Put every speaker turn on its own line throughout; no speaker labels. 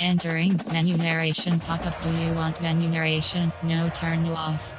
Entering menu narration pop-up. Do you want menu narration? No, turn off.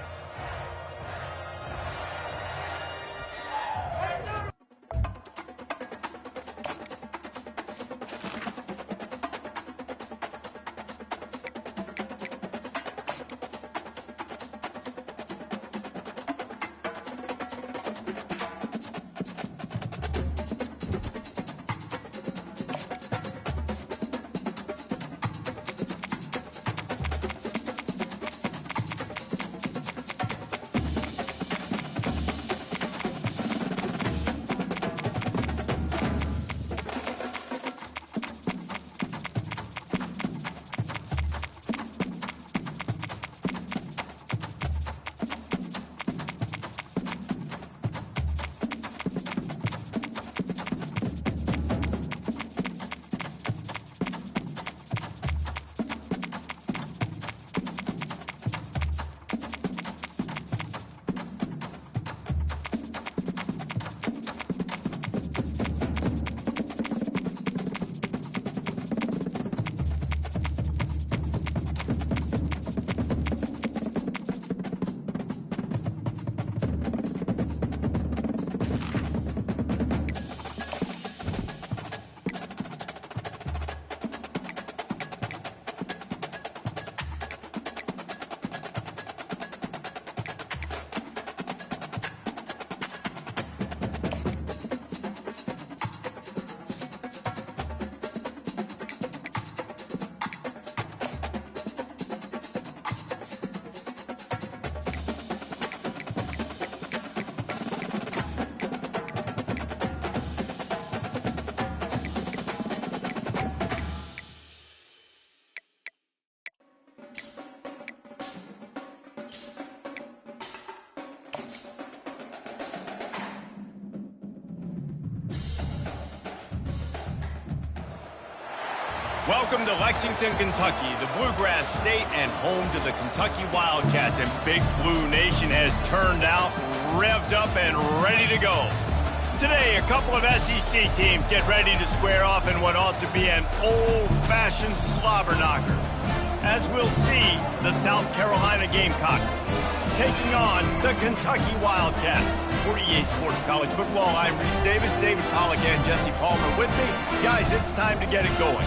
Welcome to Lexington, Kentucky, the Bluegrass State and home to the Kentucky Wildcats. And Big Blue Nation has turned out, revved up, and ready to go. Today, a couple of SEC teams get ready to square off in what ought to be an old-fashioned slobber knocker. As we'll see, the South Carolina Gamecocks taking on the Kentucky Wildcats. For EA Sports College Football, I'm Reese Davis, David Pollack, and Jesse Palmer with me. Guys, it's time to get it going.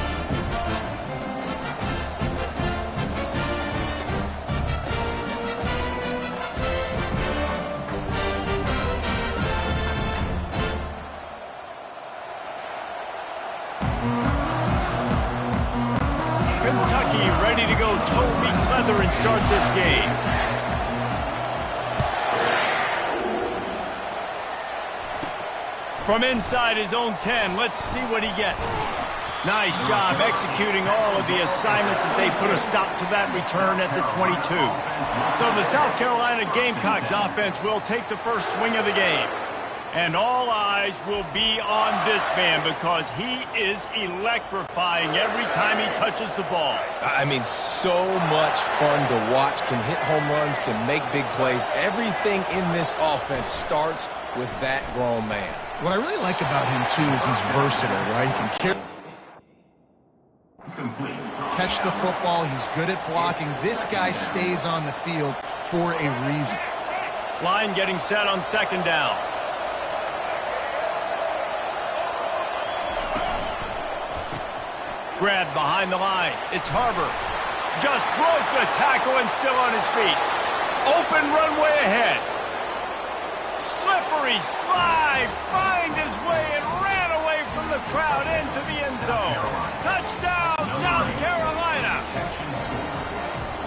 Kentucky ready to go toe meets leather and start this game. From inside his own 10, let's see what he gets. Nice job executing all of the assignments as they put a stop to that return at the 22. So the South Carolina Gamecocks offense will take the first swing of the game. And all eyes will be on this man because he is electrifying every time he touches the ball.
I mean, so much fun to watch. Can hit home runs, can make big plays. Everything in this offense starts with that grown man.
What I really like about him, too, is he's versatile, right? He can catch the football. He's good at blocking. This guy stays on the field for a reason.
Line getting set on second down. Grab behind the line. It's Harbor. Just broke the tackle and still on his feet. Open runway ahead. Slippery slide. Find his way and ran away from the crowd into the end zone. Touchdown, South Carolina.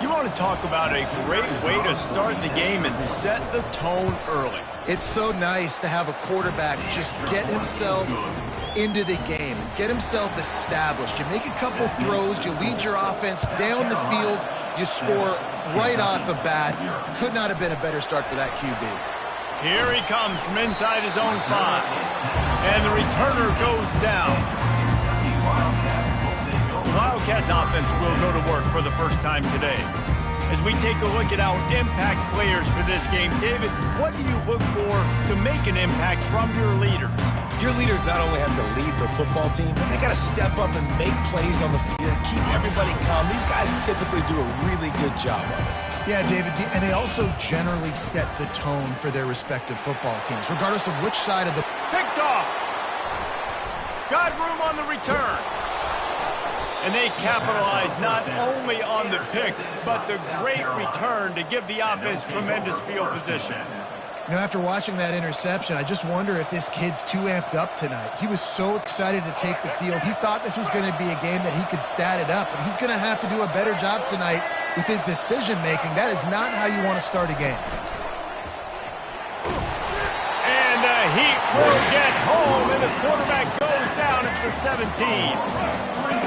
You want to talk about a great way to start the game and set the tone early.
It's so nice to have a quarterback just get himself into the game, get himself established. You make a couple throws, you lead your offense down the field, you score right off the bat. Could not have been a better start for that QB.
Here he comes from inside his own 5. And the returner goes down. The Wildcats offense will go to work for the first time today. As we take a look at our impact players for this game, David, what do you look for to make an impact from your leaders?
Your leaders not only have to lead the football team, but they got to step up and make plays on the field, keep everybody calm. These guys typically do a really good job of it.
Yeah, David, and they also generally set the tone for their respective football teams, regardless of which side of the...
Picked off. Got room on the return. And they capitalized not only on the pick, but the great return to give the offense tremendous field position.
You know, after watching that interception, I just wonder if this kid's too amped up tonight. He was so excited to take the field. He thought this was going to be a game that he could stat it up, but he's going to have to do a better job tonight with his decision-making. That is not how you want to start a game.
And the Heat will get home, and the quarterback goes down at the 17.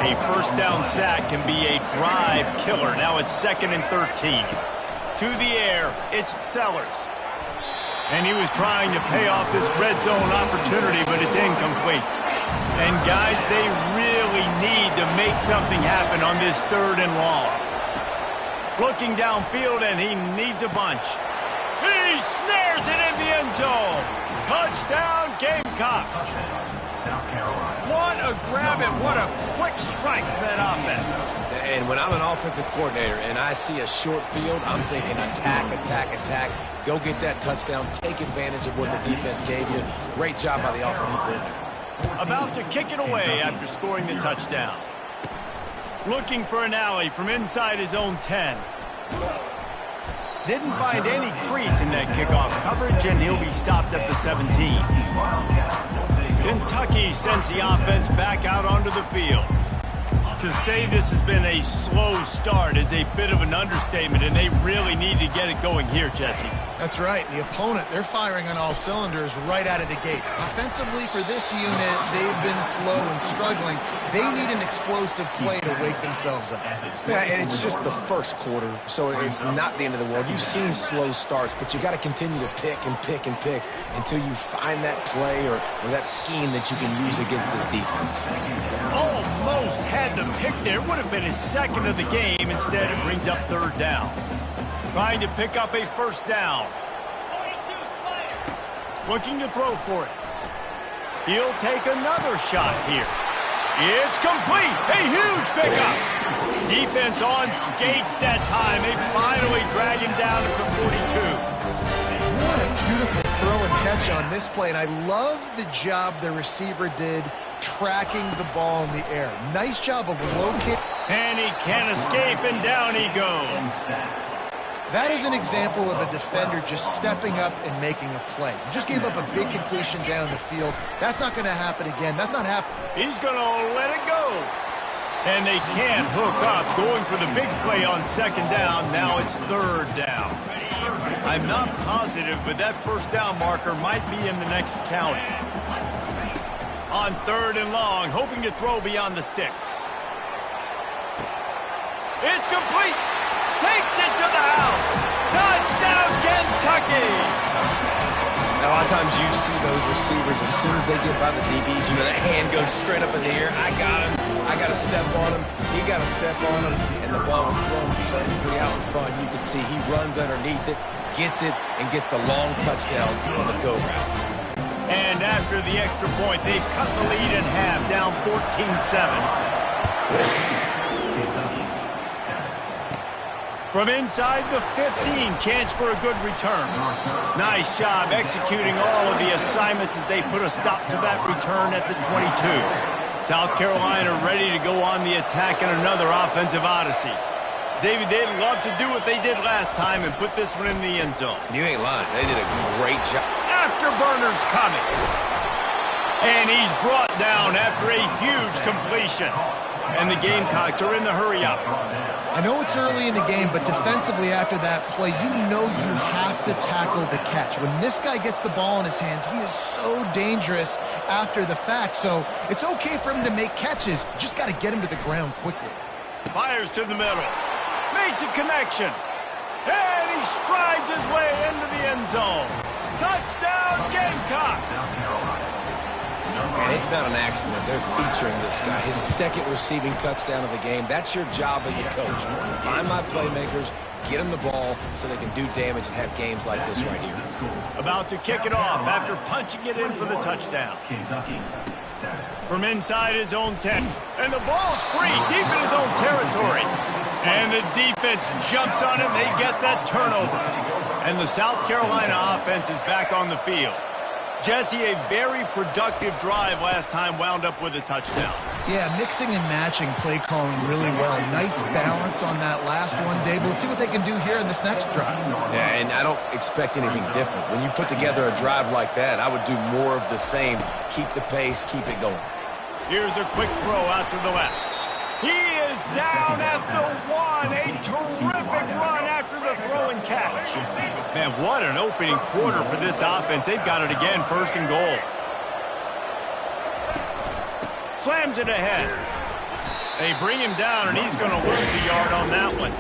A first down sack can be a drive killer. Now it's 2nd and 13. To the air, it's Sellers. And he was trying to pay off this red zone opportunity, but it's incomplete. And guys, they really need to make something happen on this 3rd and long. Looking downfield, and he needs a bunch. He snares it in the end zone. Touchdown, Gamecocks. What a grab and what a quick strike for that offense.
And when I'm an offensive coordinator and I see a short field, I'm thinking attack, attack, attack. Go get that touchdown. Take advantage of what the defense gave you. Great job by the offensive coordinator.
About to kick it away after scoring the touchdown. Looking for an alley from inside his own 10. Didn't find any crease in that kickoff coverage, and he'll be stopped at the 17. Kentucky sends the offense back out onto the field. To say this has been a slow start is a bit of an understatement, and they really need to get it going here, Jesse.
That's right. The opponent, they're firing on all cylinders right out of the gate. Offensively for this unit, they've been slow and struggling. They need an explosive play to wake themselves up.
Yeah, and it's just the first quarter, so it's not the end of the world. You've seen slow starts, but you got to continue to pick and pick and pick until you find that play or that scheme that you can use against this defense.
Almost had the pick there. Would have been his 2nd of the game. Instead, it brings up 3rd down. Trying to pick up a first down. Looking to throw for it. He'll take another shot here. It's complete. A huge pickup. Defense on skates that time. They finally drag him down at the 42.
What a beautiful throw and catch on this play, and I love the job the receiver did tracking the ball in the air. Nice job of locating.
And he can't escape, and down he goes.
That is an example of a defender just stepping up and making a play. You just gave up a big completion down the field. That's not going to happen again. That's not happening.
He's going to let it go. And they can't hook up. Going for the big play on 2nd down. Now it's 3rd down. I'm not positive, but that first down marker might be in the next county. On 3rd and long, hoping to throw beyond the sticks. It's complete. Takes it to the house. Touchdown, Kentucky.
A lot of times you see those receivers, as soon as they get by the DBs, you know, that hand goes straight up in the air. I got him. I got to step on him. He got to step on him. And the ball was thrown perfectly out in front. You can see he runs underneath it, gets it, and gets the long touchdown on the go route.
And after the extra point, they've cut the lead in half, down 14-7. From inside the 15, chance for a good return. Nice job executing all of the assignments as they put a stop to that return at the 22. South Carolina ready to go on the attack in another offensive odyssey. David, they'd love to do what they did last time and put this one in the end zone.
You ain't lying. They did a great job.
Afterburner's coming. And he's brought down after a huge completion. And the Gamecocks are in the hurry-up.
I know it's early in the game, but defensively after that play, you know you have to tackle the catch. When this guy gets the ball in his hands, he is so dangerous after the fact. So it's okay for him to make catches. You just got to get him to the ground quickly.
Fires to the middle. Makes a connection. And he strides his way into the end zone. Touchdown, Gamecocks!
And it's not an accident. They're featuring this guy. His second receiving touchdown of the game. That's your job as a coach. Find my playmakers, get them the ball so they can do damage and have games like this right here.
About to kick it off after punching it in for the touchdown. From inside his own 10. And the ball's free, deep in his own territory. And the defense jumps on him. They get that turnover. And the South Carolina offense is back on the field. Jesse, a very productive drive last time, wound up with a touchdown.
Yeah, mixing and matching play calling really well. Nice balance on that last one, Dave. Let's see what they can do here in this next drive.
Yeah, and I don't expect anything different. When you put together a drive like that, I would do more of the same. Keep the pace, keep it going.
Here's a quick throw out to the left. He is down at the 1. A terrific run after the throw and catch. Man, what an opening quarter for this offense. They've got it again, 1st and goal. Slams it ahead. They bring him down, and he's going to lose a yard on that one.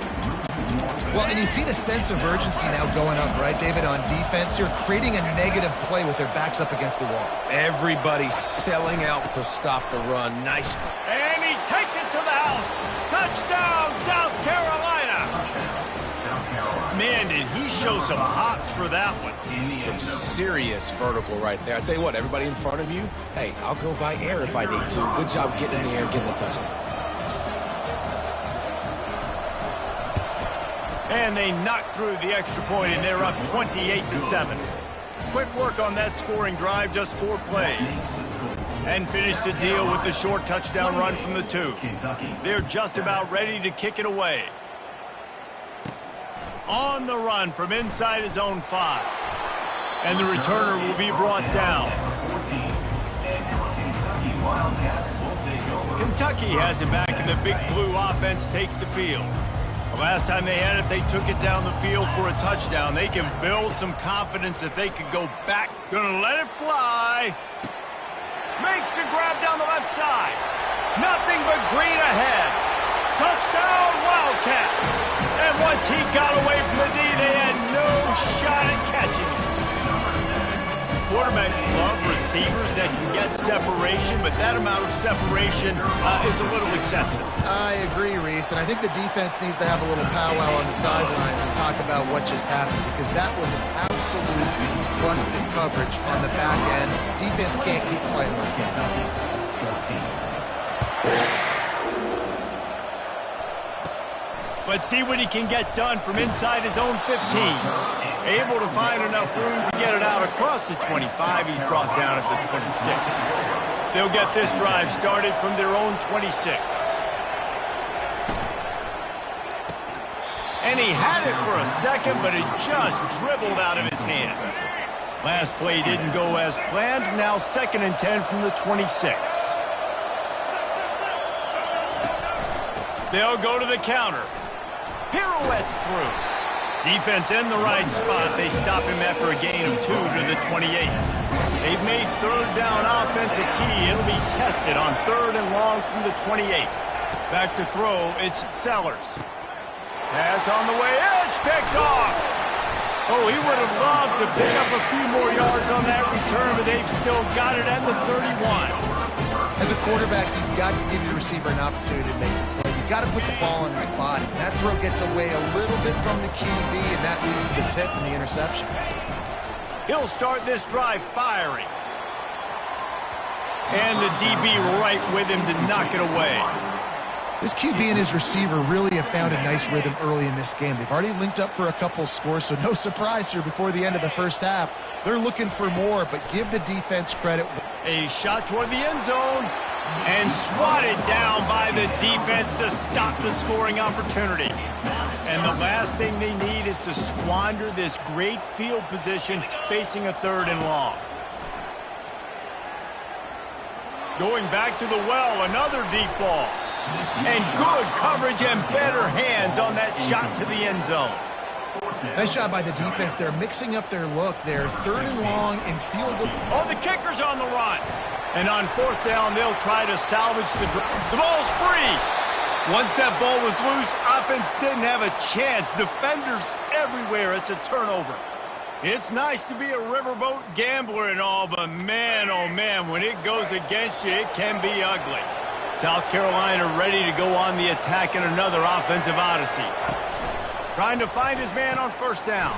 Well, and you see the sense of urgency now going up, right, David, on defense here, creating a negative play with their backs up against the wall.
Everybody's selling out to stop the run. Nice.
And he takes it to the house. Touchdown, South Carolina. Man, did he show some hops for that one.
Some serious vertical right there. I tell you what, everybody in front of you, hey, I'll go by air if I need to. Good job getting in the air, getting the touchdown.
And they knock through the extra point, and they're up 28-7. Quick work on that scoring drive, just 4 plays. And finish the deal with the short touchdown run from the 2. They're just about ready to kick it away. On the run from inside his own 5. And the returner will be brought down. Kentucky has it back, and the Big Blue offense takes the field. The last time they had it, they took it down the field for a touchdown. They can build some confidence that they could go back. Gonna let it fly. Makes the grab down the left side. Nothing but green ahead. Touchdown, Wildcats. And once he got away from the D, they had no shot at catching him. Quarterbacks love receivers that can get separation, but that amount of separation is a little excessive.
I agree, Reese, and I think the defense needs to have a little powwow on the sidelines and talk about what just happened, because that was an absolute busted coverage on the back end. Defense can't keep playing like that.
Let's see what he can get done from inside his own 15. Able to find enough room to get it out across the 25. He's brought down at the 26. They'll get this drive started from their own 26. And he had it for a second, but it just dribbled out of his hands. Last play didn't go as planned. Now 2nd and 10 from the 26. They'll go to the counter. Pirouettes through. Defense in the right spot. They stop him after a gain of 2 to the 28. They've made 3rd down offense a key. It'll be tested on 3rd and long from the 28. Back to throw. It's Sellers. Pass on the way. It's picked off. Oh, he would have loved to pick up a few more yards on that return, but they've still got it at the 31.
As a quarterback, you've got to give your receiver an opportunity to make a play. You've got to put the ball on his body. That throw gets away a little bit from the QB, and that leads to the tip and the interception.
He'll start this drive firing. And the DB right with him to knock it away.
This QB and his receiver really have found a nice rhythm early in this game. They've already linked up for a couple of scores, so no surprise here before the end of the first half. They're looking for more, but give the defense credit.
A shot toward the end zone and swatted down by the defense to stop the scoring opportunity. And the last thing they need is to squander this great field position facing a 3rd and long. Going back to the well, another deep ball. And good coverage and better hands on that shot to the end zone.
Nice job by the defense. They're mixing up their look. They're 3rd and long and field goal.
Oh, the kicker's on the run. And on 4th down, they'll try to salvage the drive. The ball's free. Once that ball was loose, offense didn't have a chance. Defenders everywhere. It's a turnover. It's nice to be a riverboat gambler and all, but man, oh man, when it goes against you, it can be ugly. South Carolina ready to go on the attack in another offensive odyssey. Trying to find his man on first down.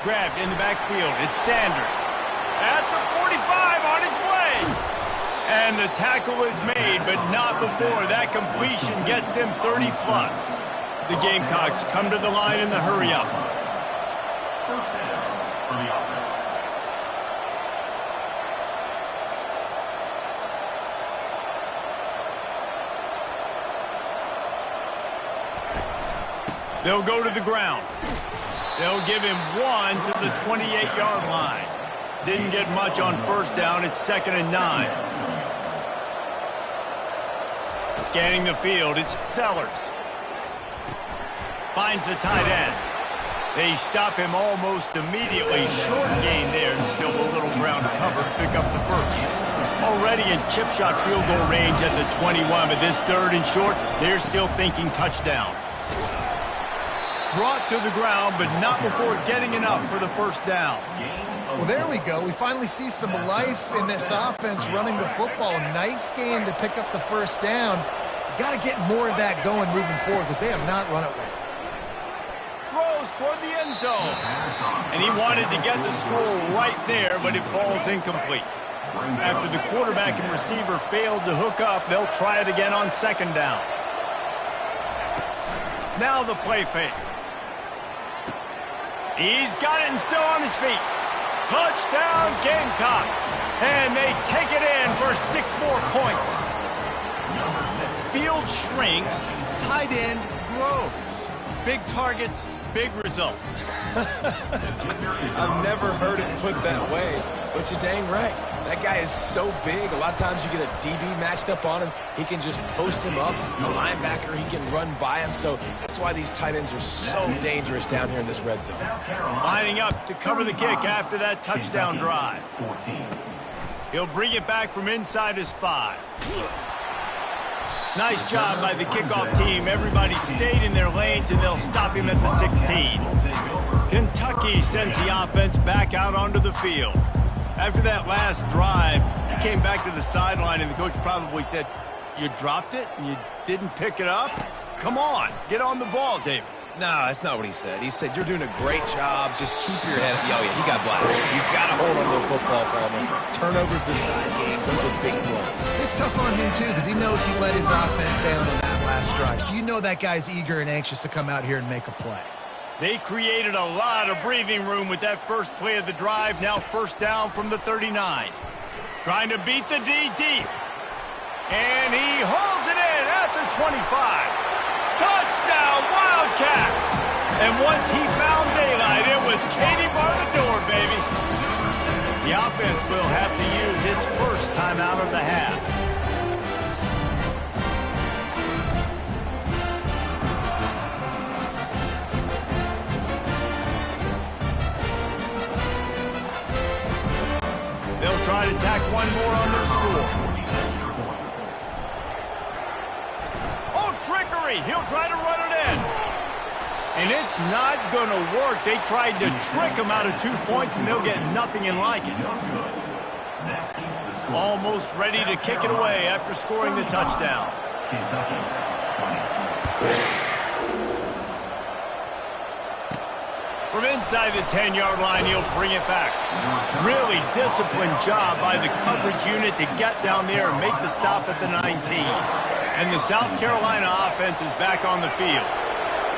Grabbed in the backfield. It's Sanders. At the 45 on his way. And the tackle is made, but not before that completion gets them 30+. The Gamecocks come to the line in the hurry-up.
First down for the offense.
They'll go to the ground. They'll give him 1 to the 28-yard line. Didn't get much on first down. It's 2nd and 9. Scanning the field, it's Sellers. Finds the tight end. They stop him almost immediately. Short gain there and still a little ground to cover to pick up the first. Already in chip shot field goal range at the 21, but this 3rd and short, they're still thinking touchdown. Brought to the ground, but not before getting enough for the first down.
Well, there we go. We finally see some life in this offense running the football. Nice game to pick up the first down. Got to get more of that going moving forward because they have not run it well.
Throws toward the end zone. And he wanted to get the score right there, but it falls incomplete. After the quarterback and receiver failed to hook up, they'll try it again on 2nd down. Now the play fake. He's got it and still on his feet. Touchdown Gamecocks. And they take it in for 6 more points. Field shrinks, tight end grows. Big targets, big results.
I've never heard it put that way, but you're dang right. That guy is so big. A lot of times you get a DB matched up on him. He can just post him up. A linebacker, he can run by him. So that's why these tight ends are so dangerous down here in this red zone.
Lining up to cover the kick after that touchdown drive. He'll bring it back from inside his 5. Nice job by the kickoff team. Everybody stayed in their lanes, and they'll stop him at the 16. Kentucky sends the offense back out onto the field. After that last drive, he came back to the sideline, and the coach probably said, "You dropped it and you didn't pick it up? Come on, get on the ball, David."
No, that's not what he said. He said, "You're doing a great job. Just keep your head up." Oh, yeah, he got blasted. You've got to hold on to the football, Palmer. Turnovers decide games. Those are big plays.
It's tough on him, too, because he knows he let his offense down on that last drive. So you know that guy's eager and anxious to come out here and make a play.
They created a lot of breathing room with that first play of the drive. Now first down from the 39. Trying to beat the D deep. And he holds it in at the 25. Touchdown, Wildcats! And once he found daylight, it was Katie bar the door, baby. The offense will have to use its first time out of the half. They'll try to tack one more on their score. Trickery. He'll try to run it in. And it's not going to work. They tried to trick him out of 2 points, and they'll get nothing in like it. Almost ready to kick it away after scoring the touchdown. From inside the 10-yard line, he'll bring it back. Really disciplined job by the coverage unit to get down there and make the stop at the 19. And the South Carolina offense is back on the field.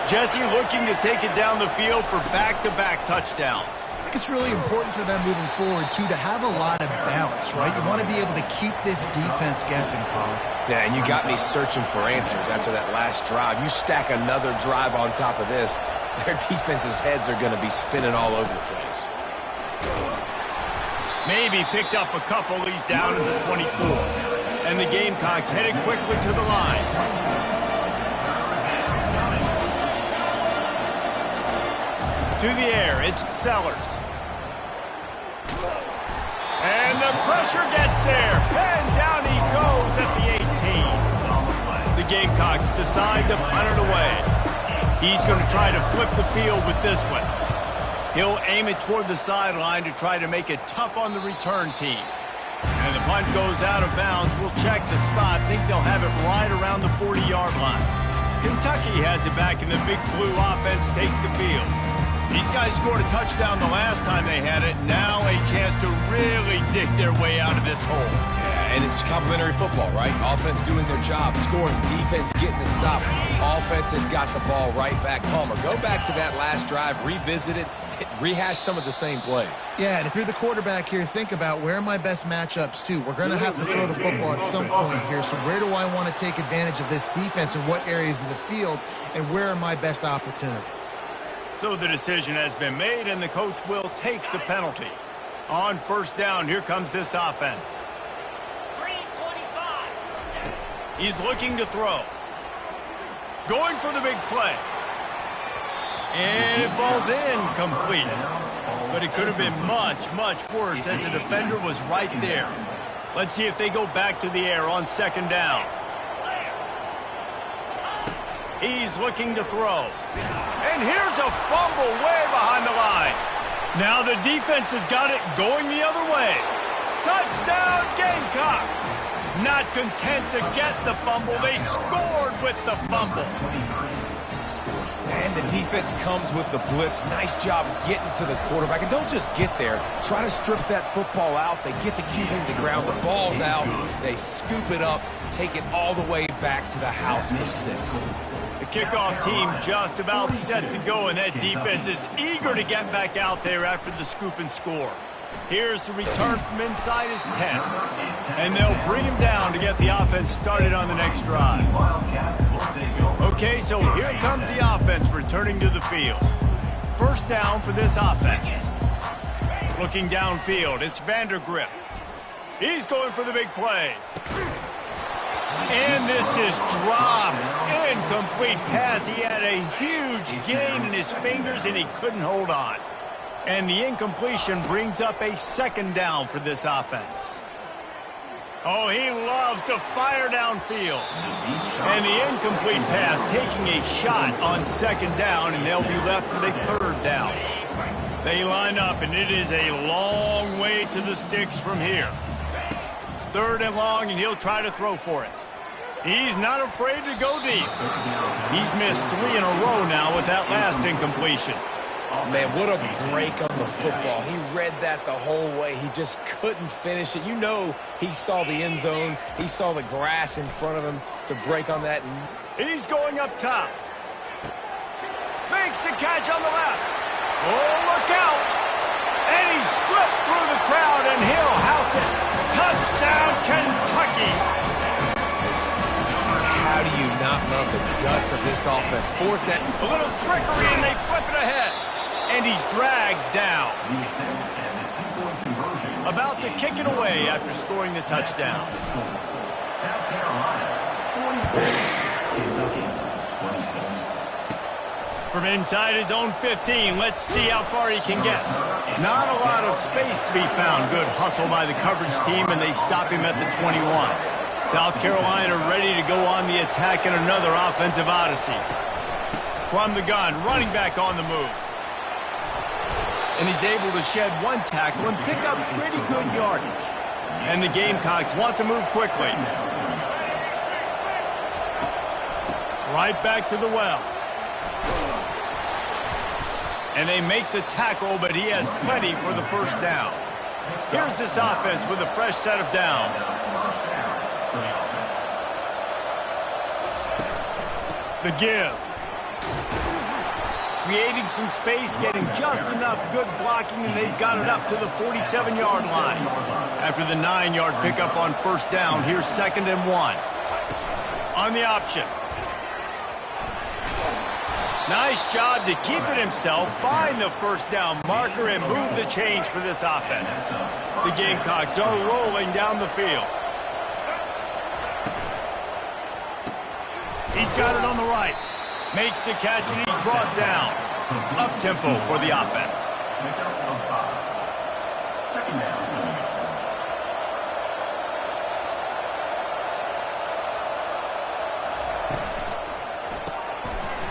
Jesse looking to take it down the field for back-to-back touchdowns.
I think it's really important for them moving forward, too, to have a lot of balance, right? You want to be able to keep this defense guessing, Pollock.
Yeah, and you got me searching for answers after that last drive. You stack another drive on top of this, their defense's heads are going to be spinning all over the place.
Maybe picked up a couple. He's down in the 24. And the Gamecocks headed quickly to the line. To the air, it's Sellers. And the pressure gets there. And down he goes at the 18. The Gamecocks decide to punt it away. He's going to try to flip the field with this one. He'll aim it toward the sideline to try to make it tough on the return team. And the punt goes out of bounds. We'll check the spot. Think they'll have it right around the 40-yard line. Kentucky has it back, and the Big Blue offense takes the field. These guys scored a touchdown the last time they had it. Now a chance to really dig their way out of this hole.
Yeah, and it's complimentary football, right? Offense doing their job, scoring, defense getting the stop. Offense has got the ball right back home. Or go back to that last drive, revisit it, rehash some of the same plays.
Yeah, and if you're the quarterback here, think about where are my best matchups too. We're going to have to throw the football at some point here. So where do I want to take advantage of this defense and what areas of the field, and where are my best opportunities?
So the decision has been made, and the coach will take the penalty. On first down, here comes this offense.
325.
He's looking to throw. Going for the big play. And it falls incomplete. But it could have been much, much worse as the defender was right there. Let's see if they go back to the air on second down. He's looking to throw. And here's a fumble way behind the line. Now the defense has got it going the other way. Touchdown, Gamecocks. Not content to get the fumble, they scored with the fumble.
And the defense comes with the blitz. Nice job getting to the quarterback. And don't just get there. Try to strip that football out. They get the QB to the ground. The ball's out. They scoop it up, take it all the way back to the house for 6.
The kickoff team just about set to go, and that defense is eager to get back out there after the scoop and score. Here's the return from inside his 10. And they'll bring him down to get the offense started on the next drive. Okay, so here comes the offense returning to the field. First down for this offense. Looking downfield, it's Vandergrift. He's going for the big play. And this is dropped. Incomplete pass. He had a huge gain in his fingers, and he couldn't hold on. And the incompletion brings up a second down for this offense. Oh, he loves to fire downfield. And the incomplete pass taking a shot on second down, and they'll be left with a third down. They line up, and it is a long way to the sticks from here. Third and long, and he'll try to throw for it. He's not afraid to go deep. He's missed 3 in a row now with that last incompletion.
Man, what a break on the football. He read that the whole way. He just couldn't finish it. You know he saw the end zone. He saw the grass in front of him to break on that.
He's going up top. Makes the catch on the left. Oh, look out. And he slipped through the crowd, and he'll house it. Touchdown, Kentucky.
How do you not love the guts of this offense? Fourth down.
A little trickery, and they flip it ahead. And he's dragged down. About to kick it away after scoring the touchdown.
South Carolina, 46. Kentucky, 26.
From inside his own 15, let's see how far he can get. Not a lot of space to be found. Good hustle by the coverage team, and they stop him at the 21. South Carolina ready to go on the attack in another offensive odyssey. From the gun, running back on the move. And he's able to shed one tackle and pick up pretty good yardage. And the Gamecocks want to move quickly. Right back to the well. And they make the tackle, but he has plenty for the first down. Here's this offense with a fresh set of downs. The give. Creating some space, getting just enough good blocking, and they've got it up to the 47-yard line. After the 9-yard pickup on first down, here's 2nd and 1. On the option. Nice job to keep it himself, find the first down marker, and move the change for this offense. The Gamecocks are rolling down the field. He's got it on the right. Makes the catch, and he's brought down. Up-tempo for the offense.
Second down.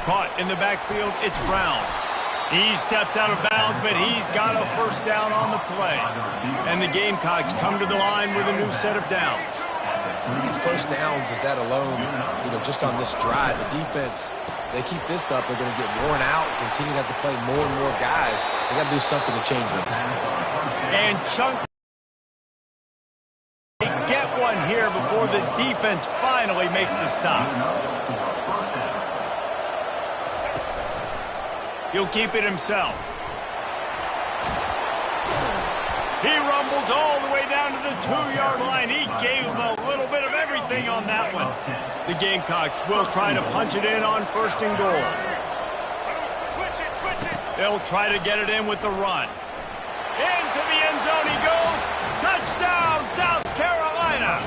Caught in the backfield, it's Brown. He steps out of bounds, but he's got a first down on the play. And the Gamecocks come to the line with a new set of downs.
First downs is that alone, just on this drive. The defense, they keep this up, they're going to get worn out, continue to have to play more and more guys. They got to do something to change this.
And Chunk, they get one here before the defense finally makes the stop. He'll keep it himself. He rumbles all the way down to the 2-yard line. He gave him a little bit of everything on that one. The Gamecocks will try to punch it in on first and goal. They'll try to get it in with the run. Into the end zone he goes. Touchdown, South Carolina.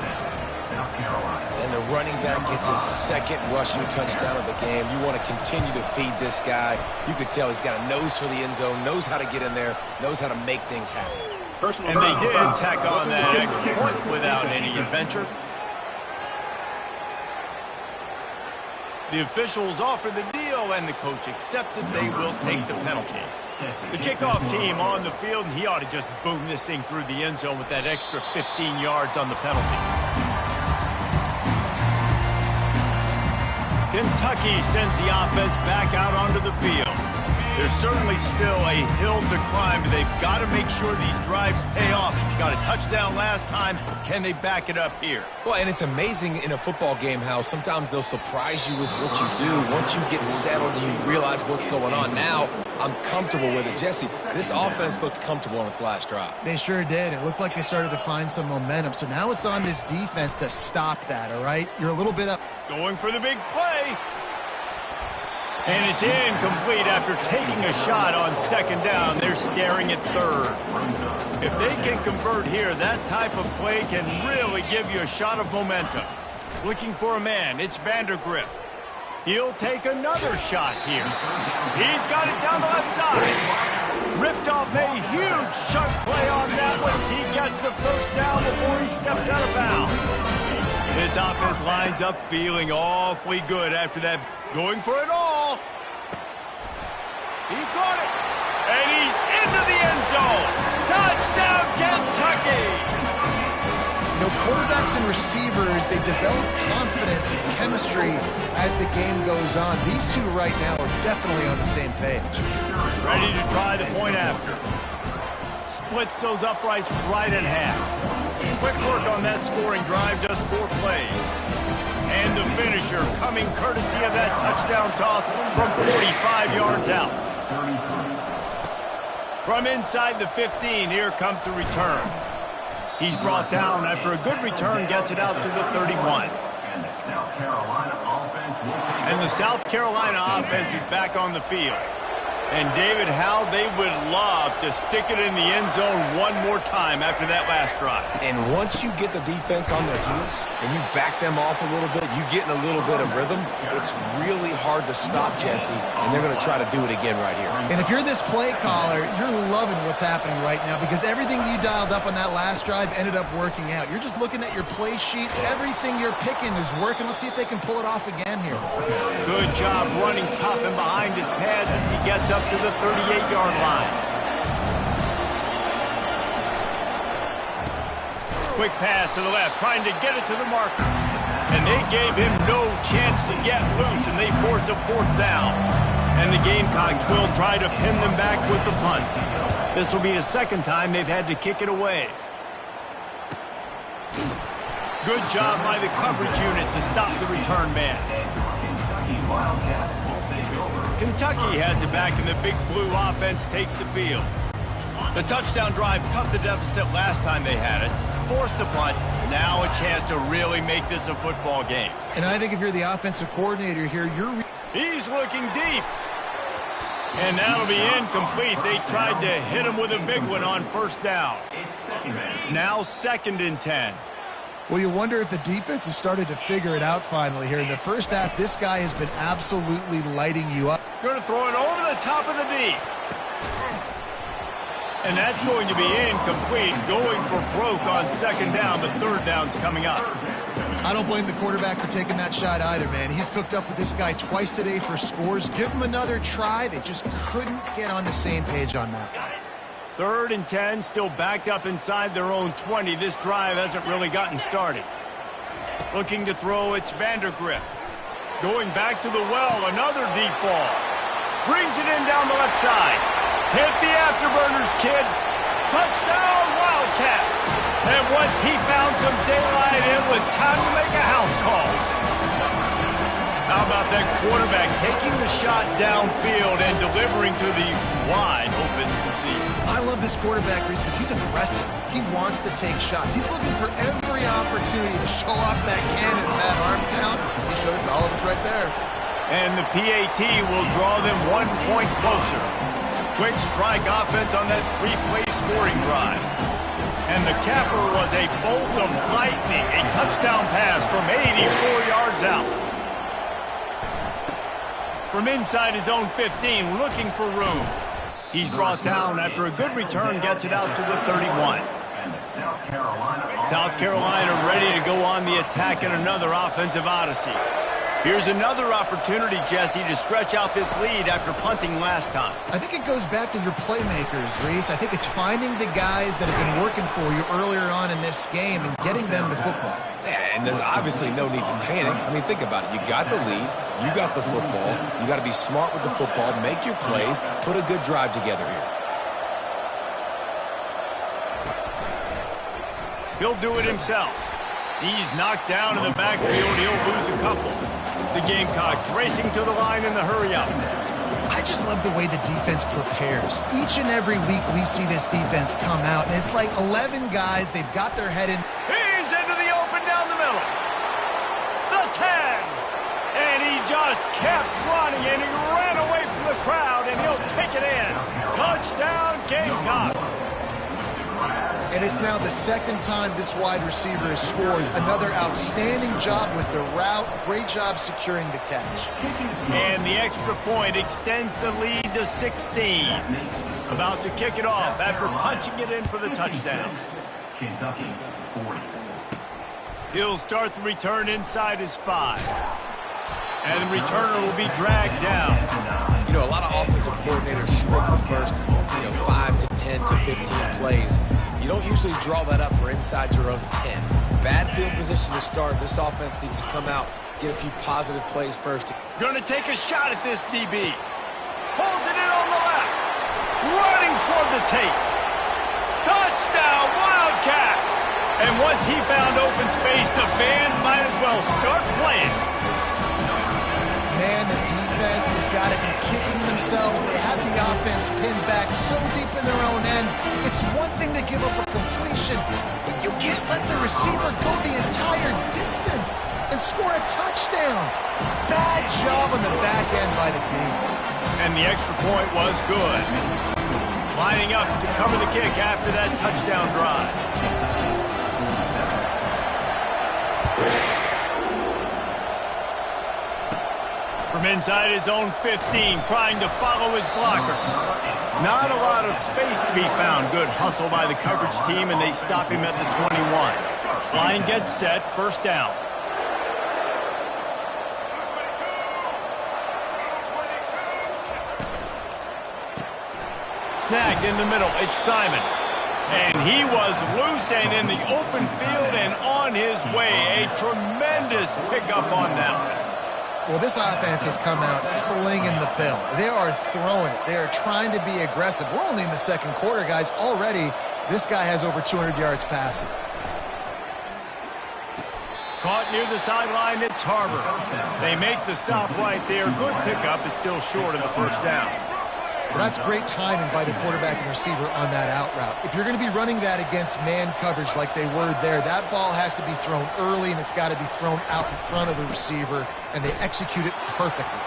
And the running back gets his second rushing touchdown of the game. You want to continue to feed this guy. You could tell he's got a nose for the end zone, knows how to get in there, knows how to make things happen.
And they did tack on that extra point without any adventure. The officials offer the deal, and the coach accepts it. They will take the penalty. The kickoff team on the field, and he ought to just boom this thing through the end zone with that extra 15 yards on the penalty. Kentucky sends the offense back out onto the field. There's certainly still a hill to climb, but they've got to make sure these drives pay off. Got a touchdown last time. Can they back it up here?
Well, and it's amazing in a football game how sometimes they'll surprise you with what you do. Once you get settled, you realize what's going on. Now, I'm comfortable with it. Jesse, this offense looked comfortable on its last drive.
They sure did. It looked like they started to find some momentum. So now it's on this defense to stop that, all right? You're a little bit up.
Going for the big play. And it's incomplete after taking a shot on second down. They're staring at third. If they can convert here, that type of play can really give you a shot of momentum. Looking for a man, it's Vandergrift. He'll take another shot here. He's got it down the left side. Ripped off a huge chunk play on that one as he gets the first down before he steps out of bounds. This offense lines up feeling awfully good after that. Going for it all. He got it. And he's into the end zone. Touchdown, Kentucky.
Quarterbacks and receivers, they develop confidence and chemistry as the game goes on. These two right now are definitely on the same page.
Ready to try the point after. Splits those uprights right in half. Quick work on that scoring drive, just 4 plays. And the finisher coming courtesy of that touchdown toss from 45 yards out. From inside the 15, here comes the return. He's brought down after a good return, gets it out to the 31. And the South Carolina offense is back on the field. And David, how they would love to stick it in the end zone one more time after that last drive.
And once you get the defense on their heels and you back them off a little bit, you get in a little bit of rhythm, it's really hard to stop, Jesse, and they're going to try to do it again right here.
And if you're this play caller, you're loving what's happening right now because everything you dialed up on that last drive ended up working out. You're just looking at your play sheet. Everything you're picking is working. Let's see if they can pull it off again here.
Good job running tough and behind his pads as he gets up to the 38-yard line. Quick pass to the left, trying to get it to the marker. And they gave him no chance to get loose, and they force a 4th down. And the Gamecocks will try to pin them back with the punt. This will be the 2nd time they've had to kick it away. Good job by the coverage unit to stop the return man. Kentucky has it back, and the Big Blue offense takes the field. The touchdown drive cut the deficit last time they had it, forced the punt, now a chance to really make this a football game.
And I think if you're the offensive coordinator here,
He's looking deep. And that'll be incomplete. They tried to hit him with a big one on 1st down. Now 2nd and 10.
Well, you wonder if the defense has started to figure it out finally here. In the first half, this guy has been absolutely lighting you up.
Going to throw it over the top of the D. And that's going to be incomplete, going for broke on second down, but third down's coming up.
I don't blame the quarterback for taking that shot either, man. He's cooked up with this guy twice today for scores. Give him another try. They just couldn't get on the same page on that.
3rd and 10, still backed up inside their own 20. This drive hasn't really gotten started. Looking to throw, it's Vandergrift. Going back to the well, another deep ball. Brings it in down the left side. Hit the afterburners, kid. Touchdown, Wildcats. And once he found some daylight, it was time to make a house call. How about that quarterback taking the shot downfield and delivering to the wide open receiver?
I love this quarterback, Reese, because he's aggressive. He wants to take shots. He's looking for every opportunity to show off that cannon in that Armtown. He showed it to all of us right there.
And the PAT will draw them 1 point closer. Quick strike offense on that 3-play scoring drive. And the capper was a bolt of lightning, a touchdown pass from 84 yards out. From inside his own 15, looking for room. He's brought down after a good return, gets it out to the 31. South Carolina ready to go on the attack in another offensive odyssey. Here's another opportunity, Jesse, to stretch out this lead after punting last time.
I think it goes back to your playmakers, Reese. I think it's finding the guys that have been working for you earlier on in this game and getting them the football.
Yeah, and there's obviously no need to panic. I mean, think about it. You got the lead. You got the football. You got to be smart with the football, make your plays, put a good drive together here.
He'll do it himself. He's knocked down in the backfield. He'll lose a couple. The Gamecocks racing to the line in the hurry-up.
I just love the way the defense prepares. Each and every week we see this defense come out, and it's like 11 guys. They've got their head in.
He's into the open down the middle. The 10. And he just kept running, and he ran away from the crowd, and he'll take it in. Touchdown, Gamecocks.
And it's now the second time this wide receiver has scored. Another outstanding job with the route. Great job securing the catch.
And the extra point extends the lead to 16. About to kick it off after punching it in for the touchdown.
Kentucky 40.
He'll start the return inside his 5. And the returner will be dragged down.
You know, a lot of offensive coordinators script the first, 5 to 10 to 15 plays. You don't usually draw that up for inside your own 10. Bad field position to start. This offense needs to come out, get a few positive plays first.
Gonna take a shot at this DB. Pulls it in on the left. Running toward the tape. Touchdown, Wildcats! And once he found open space, the band might as well start playing.
Man, the defense has got to be kicking themselves. They have the offense pinned back so deep in their own end. It's one thing to give up a completion, but you can't let the receiver go the entire distance and score a touchdown. Bad job on the back end by the team.
And the extra point was good. Lining up to cover the kick after that touchdown drive. From inside his own 15, trying to follow his blockers. Not a lot of space to be found. Good hustle by the coverage team, and they stop him at the 21. Line gets set, first down. Snagged in the middle, it's Simon. And he was loose and in the open field and on his way. A tremendous pickup on that one.
Well, this offense has come out slinging the pill. They are throwing it. They are trying to be aggressive. We're only in the second quarter, guys. Already, this guy has over 200 yards passing.
Caught near the sideline, it's Harbor. They make the stop right there. Good pickup. It's still short of the first down.
Well, that's great timing by the quarterback and receiver on that out route. If you're going to be running that against man coverage like they were there, that ball has to be thrown early, and it's got to be thrown out in front of the receiver, and they execute it perfectly.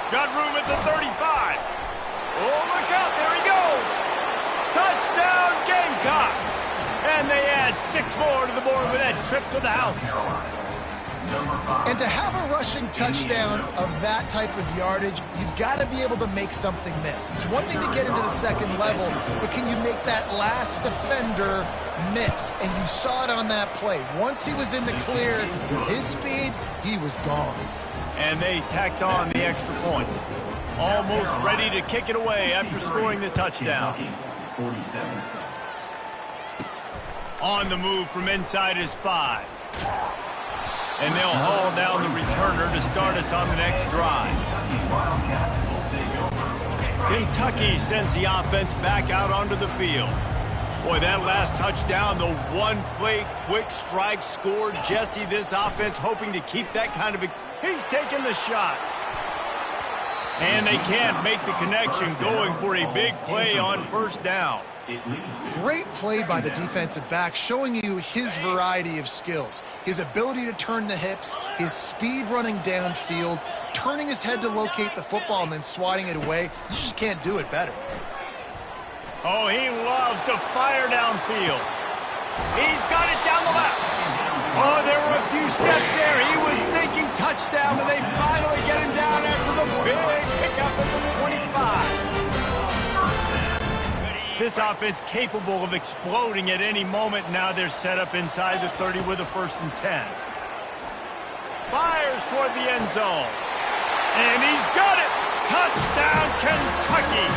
Got room at the 35. Oh, look out. There he goes. Touchdown, Gamecocks. And they add 6 more to the board with that trip to the house.
And to have a rushing touchdown of that type of yardage, you've got to be able to make something miss. It's one thing to get into the second level, but can you make that last defender miss? And you saw it on that play. Once he was in the clear, his speed, he was gone.
And they tacked on the extra point. Almost ready to kick it away after scoring the touchdown.
47.
On the move from inside his 5. And they'll haul down the returner to start us on the next drive. Kentucky sends the offense back out onto the field. Boy, that last touchdown, the one-play quick strike scored. Jesse, this offense hoping to keep that kind of a... He's taking the shot. And they can't make the connection, going for a big play on first down.
Great play by the defensive back, showing you his variety of skills. His ability to turn the hips, his speed running downfield, turning his head to locate the football and then swatting it away. You just can't do it better.
Oh, he loves to fire downfield. He's got it down the left. Oh, there were a few steps there. He was thinking touchdown, and they finally get him down after the big pickup at the 25. This offense capable of exploding at any moment. Now they're set up inside the 30 with a 1st and 10. Fires toward the end zone. And he's got it. Touchdown, Kentucky.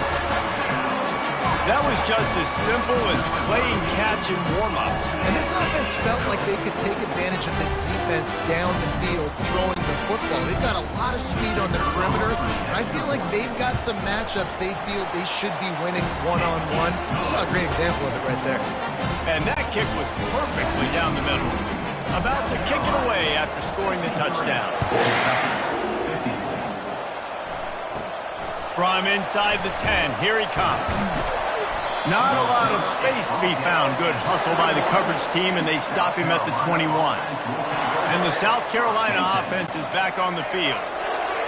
That was just as simple as playing catch in warm-ups.
And this offense felt like they could take advantage of this defense down the field, throwing the football. They've got a lot of speed on the perimeter. And I feel like they've got some matchups they feel they should be winning one-on-one. You saw a great example of it right there. And
that kick was perfectly down the middle. About to kick it away after scoring the touchdown. From inside the 10, here he comes. Not a lot of space to be found. Good hustle by the coverage team, and they stop him at the 21. And the South Carolina offense is back on the field.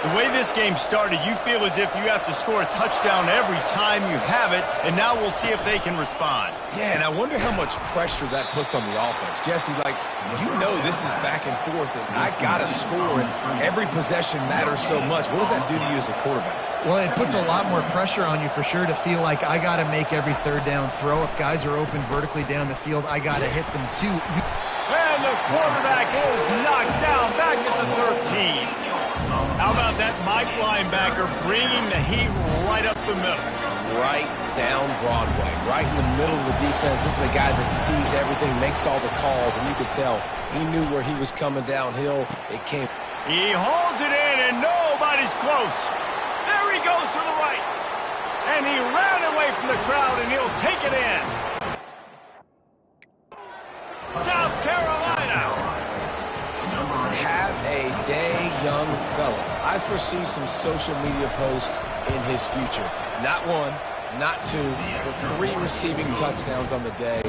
The way this game started, you feel as if you have to score a touchdown every time you have it, and now we'll see if they can respond.
Yeah, and I wonder how much pressure that puts on the offense. Jesse, like, you know this is back and forth, and I got to score, and every possession matters so much. What does that do to you as a quarterback?
Well, it puts a lot more pressure on you for sure to feel like I got to make every third down throw. If guys are open vertically down the field, I got to hit them too.
And the quarterback is knocked down back at the 13. How about that Mike linebacker bringing the heat right up the middle?
Right down Broadway, right in the middle of the defense. This is the guy that sees everything, makes all the calls, and you could tell he knew where he was coming downhill. It came.
He holds it in, and nobody's close. There he goes to the right. And he ran away from the crowd, and he'll take it in. South Carolina.
Have a day, young fella. I foresee some social media posts in his future. Not one, not two, but 3 receiving touchdowns on the day.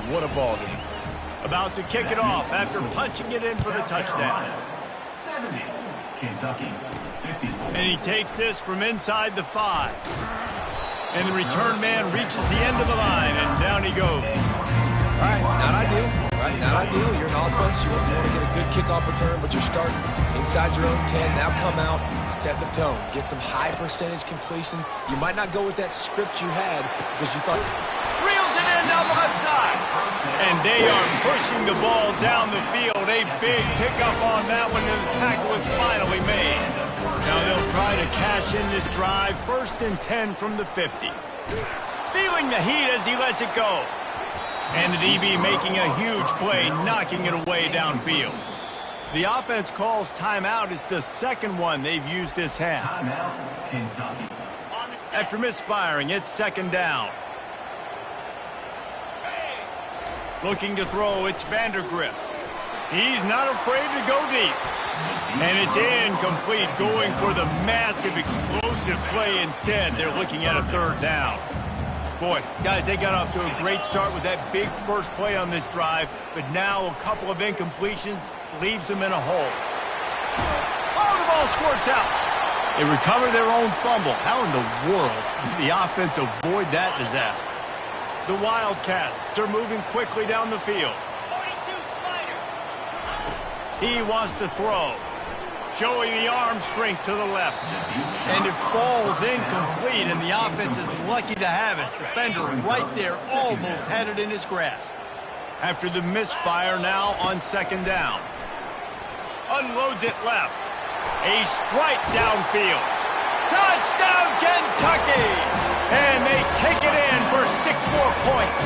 What a ball game.
About to kick it off after punching it in for the touchdown.
70. Kentucky. 54.
And he takes this from inside the 5. And the return man reaches the end of the line, and down he goes.
All right, not ideal. Right, not ideal. You're an offense. You want to get a good kickoff return, but you're starting inside your own 10. Now come out, set the tone. Get some high percentage completion. You might not go with that script you had because you thought...
Reels it in down the left side. And they are pushing the ball down the field. A big pickup on that one, and the tackle is finally made. Now they'll try to cash in this drive. 1st and 10 from the 50. Feeling the heat as he lets it go. And the DB making a huge play, knocking it away downfield. The offense calls timeout. It's the second one they've used this half.
Timeout, Kentucky.
After misfiring, it's 2nd down. Looking to throw, it's Vandergrift. He's not afraid to go deep. And it's incomplete, going for the massive, explosive play instead. They're looking at a 3rd down. Boy, guys, they got off to a great start with that big first play on this drive, but now a couple of incompletions leaves them in a hole. Oh, the ball squirts out. They recover their own fumble. How in the world did the offense avoid that disaster? The Wildcats are moving quickly down the field. He wants to throw. Showing the arm strength to the left. And it falls incomplete, and the offense is lucky to have it. Defender right there almost had it in his grasp. After the misfire, now on second down. Unloads it left. A strike downfield. Touchdown, Kentucky! And they take it in for 6 more points.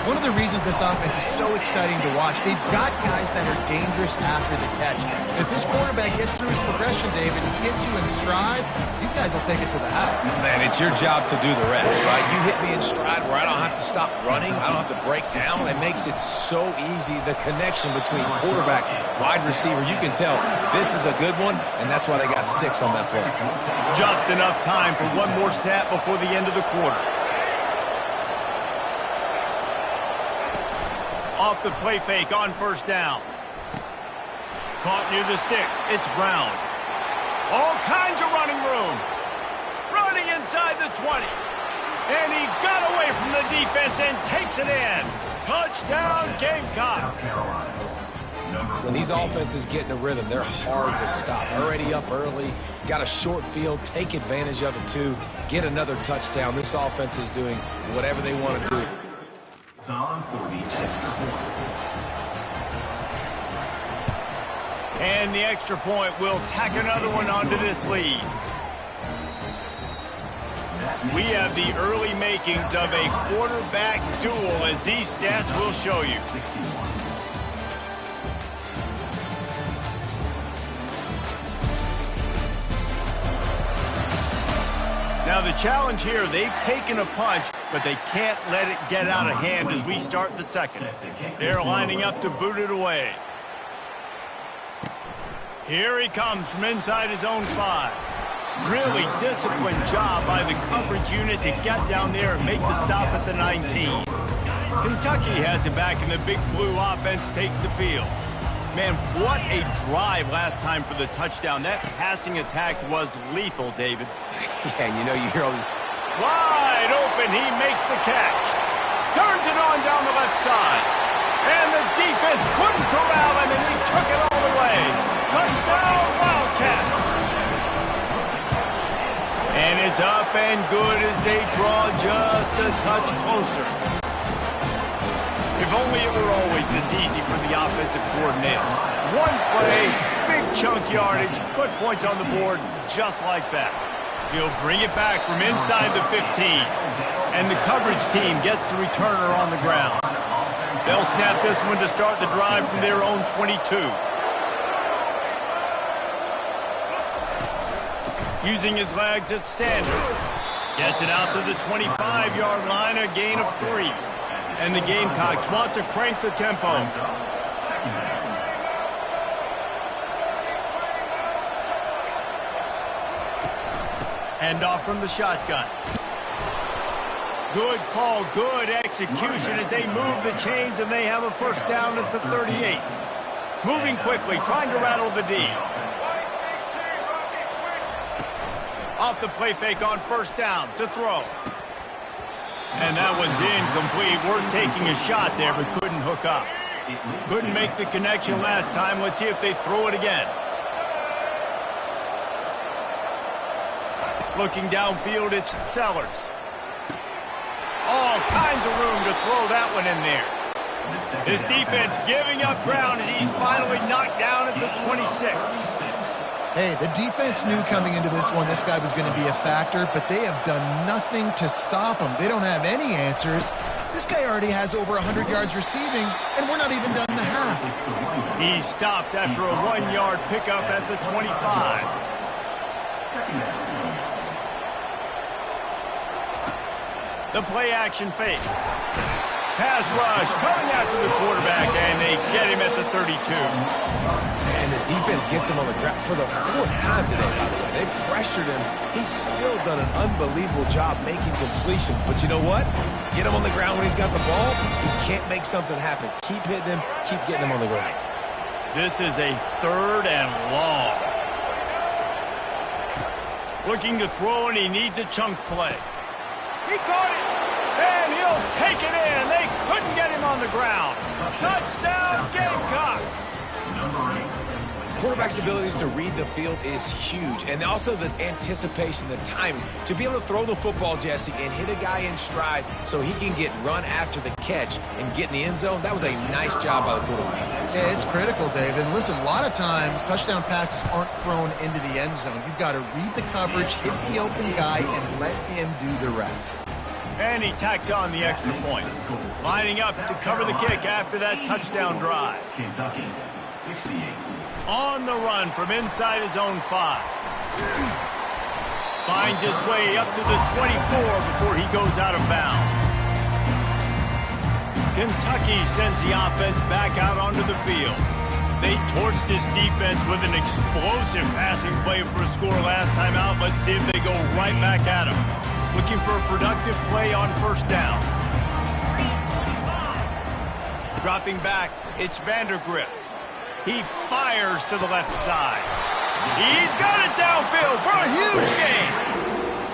One of the reasons this offense is so exciting to watch, they've got guys that are dangerous after the catch. And if this quarterback gets through his progression, David, and gets you in stride, these guys will take it to the house.
Man, it's your job to do the rest, right? You hit me in stride where I don't have to stop running. I don't have to break down. It makes it so easy, the connection between quarterback, wide receiver. You can tell this is a good one, and that's why they got 6 on that play.
Just enough time for one more snap before the end of the quarter. Off the play fake on first down. Caught near the sticks. It's Brown. All kinds of running room. Running inside the 20. And he got away from the defense and takes it in. Touchdown, Gamecocks.
When these offenses get in a rhythm, they're hard to stop. Already up early, got a short field, take advantage of it too, get another touchdown. This offense is doing whatever they want to do.
And the extra point will tack another one onto this lead. We have the early makings of a quarterback duel, as these stats will show you. Now the challenge here, they've taken a punch, but they can't let it get out of hand as we start the second. They're lining up to boot it away. Here he comes from inside his own 5. Really disciplined job by the coverage unit to get down there and make the stop at the 19. Kentucky has it back, and the Big Blue offense takes the field. Man, what a drive last time for the touchdown. That passing attack was lethal, David.
Yeah, and you know, you hear all these...
Wide open, he makes the catch. Turns it on down the left side. And the defense couldn't corral him, and he took it all the way. Touchdown, Wildcats. And it's up and good as they draw just a touch closer. If only it were always this easy for the offensive coordinators. One play, big chunk yardage, put points on the board just like that. He'll bring it back from inside the 15. And the coverage team gets the returner on the ground. They'll snap this one to start the drive from their own 22. Using his legs, it's Sanders. Gets it out to the 25-yard line, a gain of 3. And the Gamecocks want to crank the tempo. Handoff from the shotgun. Good call, good execution as they move the chains, and they have a first down at the 38. Moving quickly, trying to rattle the D. Off the play fake on first down to throw. And that one's incomplete. Worth taking a shot there, but couldn't hook up. Couldn't make the connection last time. Let's see if they throw it again. Looking downfield, it's Sellers. All kinds of room to throw that one in there. His defense giving up ground as he's finally knocked down at the 26.
Hey, the defense knew coming into this one this guy was going to be a factor, but they have done nothing to stop him. They don't have any answers. This guy already has over 100 yards receiving, and we're not even done the half.
He stopped after a 1-yard pickup at the 25. The play-action fake. Pass rush coming after the quarterback, and they get him at the 32.
And the defense gets him on the ground for the 4th time today, by the way. They've pressured him. He's still done an unbelievable job making completions. But you know what? Get him on the ground when he's got the ball. He can't make something happen. Keep hitting him. Keep getting him on the ground.
This is a 3rd and long. Looking to throw, and he needs a chunk play. He caught it, and he'll take it in. They couldn't get him on the ground. Touchdown, Gamecocks.
Quarterback's abilities to read the field is huge, and also the anticipation, the timing. To be able to throw the football, Jesse, and hit a guy in stride so he can get run after the catch and get in the end zone, that was a nice job by the quarterback.
Yeah, it's critical, David. And listen, a lot of times touchdown passes aren't thrown into the end zone. You've got to read the coverage, hit the open guy, and let him do the rest.
And he tacks on the extra point. Lining up to cover the kick after that touchdown drive.
Kentucky, 68.
On the run from inside his own 5. Finds his way up to the 24 before he goes out of bounds. Kentucky sends the offense back out onto the field. They torched this defense with an explosive passing play for a score last time out. Let's see if they go right back at him. Looking for a productive play on first down. Dropping back, it's Vandergrift. He fires to the left side. He's got it downfield for a huge gain.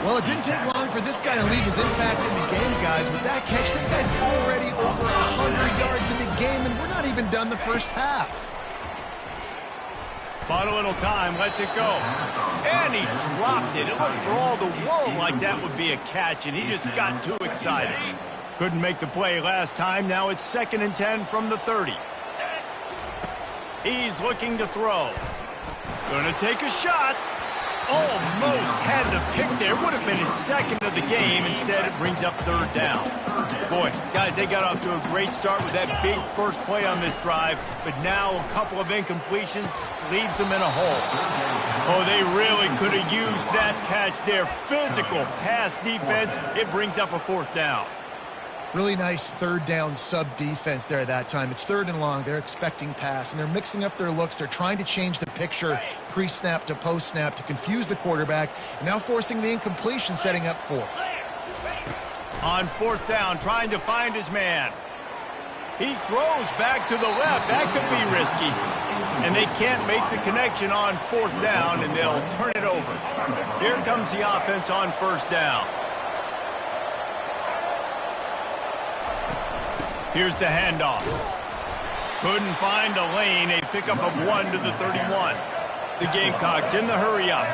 Well, it didn't take long for this guy to leave his impact in the game, guys. With that catch, this guy's already over 100 yards in the game, and we're not even done the first half.
Bought a little time, lets it go. And he dropped it. It looked for all the world like that would be a catch, and he just got too excited. Couldn't make the play last time. Now it's 2nd and 10 from the 30. He's looking to throw. Gonna take a shot. Almost had the pick there. Would have been his 2nd of the game. Instead, it brings up 3rd down. Boy, guys, they got off to a great start with that big first play on this drive. But now a couple of incompletions leaves them in a hole. Oh, they really could have used that catch there. Physical pass defense. It brings up a 4th down.
Really nice 3rd down sub-defense there at that time. It's 3rd and long. They're expecting pass, and they're mixing up their looks. They're trying to change the picture pre-snap to post-snap to confuse the quarterback, and now forcing the incompletion, setting up 4th.
On 4th down, trying to find his man. He throws back to the left. That could be risky. And they can't make the connection on 4th down, and they'll turn it over. Here comes the offense on 1st down. Here's the handoff. Couldn't find a lane. A pickup of 1 to the 31. The Gamecocks in the hurry up.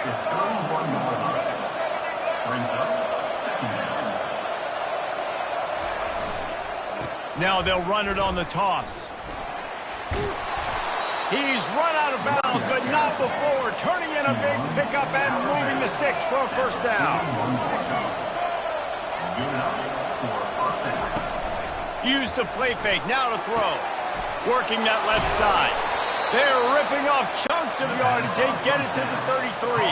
Now they'll run it on the toss. He's run out of bounds, but not before. Turning in a big pickup and moving the sticks for a 1st down. Use the play fake, now to throw. Working that left side. They're ripping off chunks of yardage. They get it to the 33.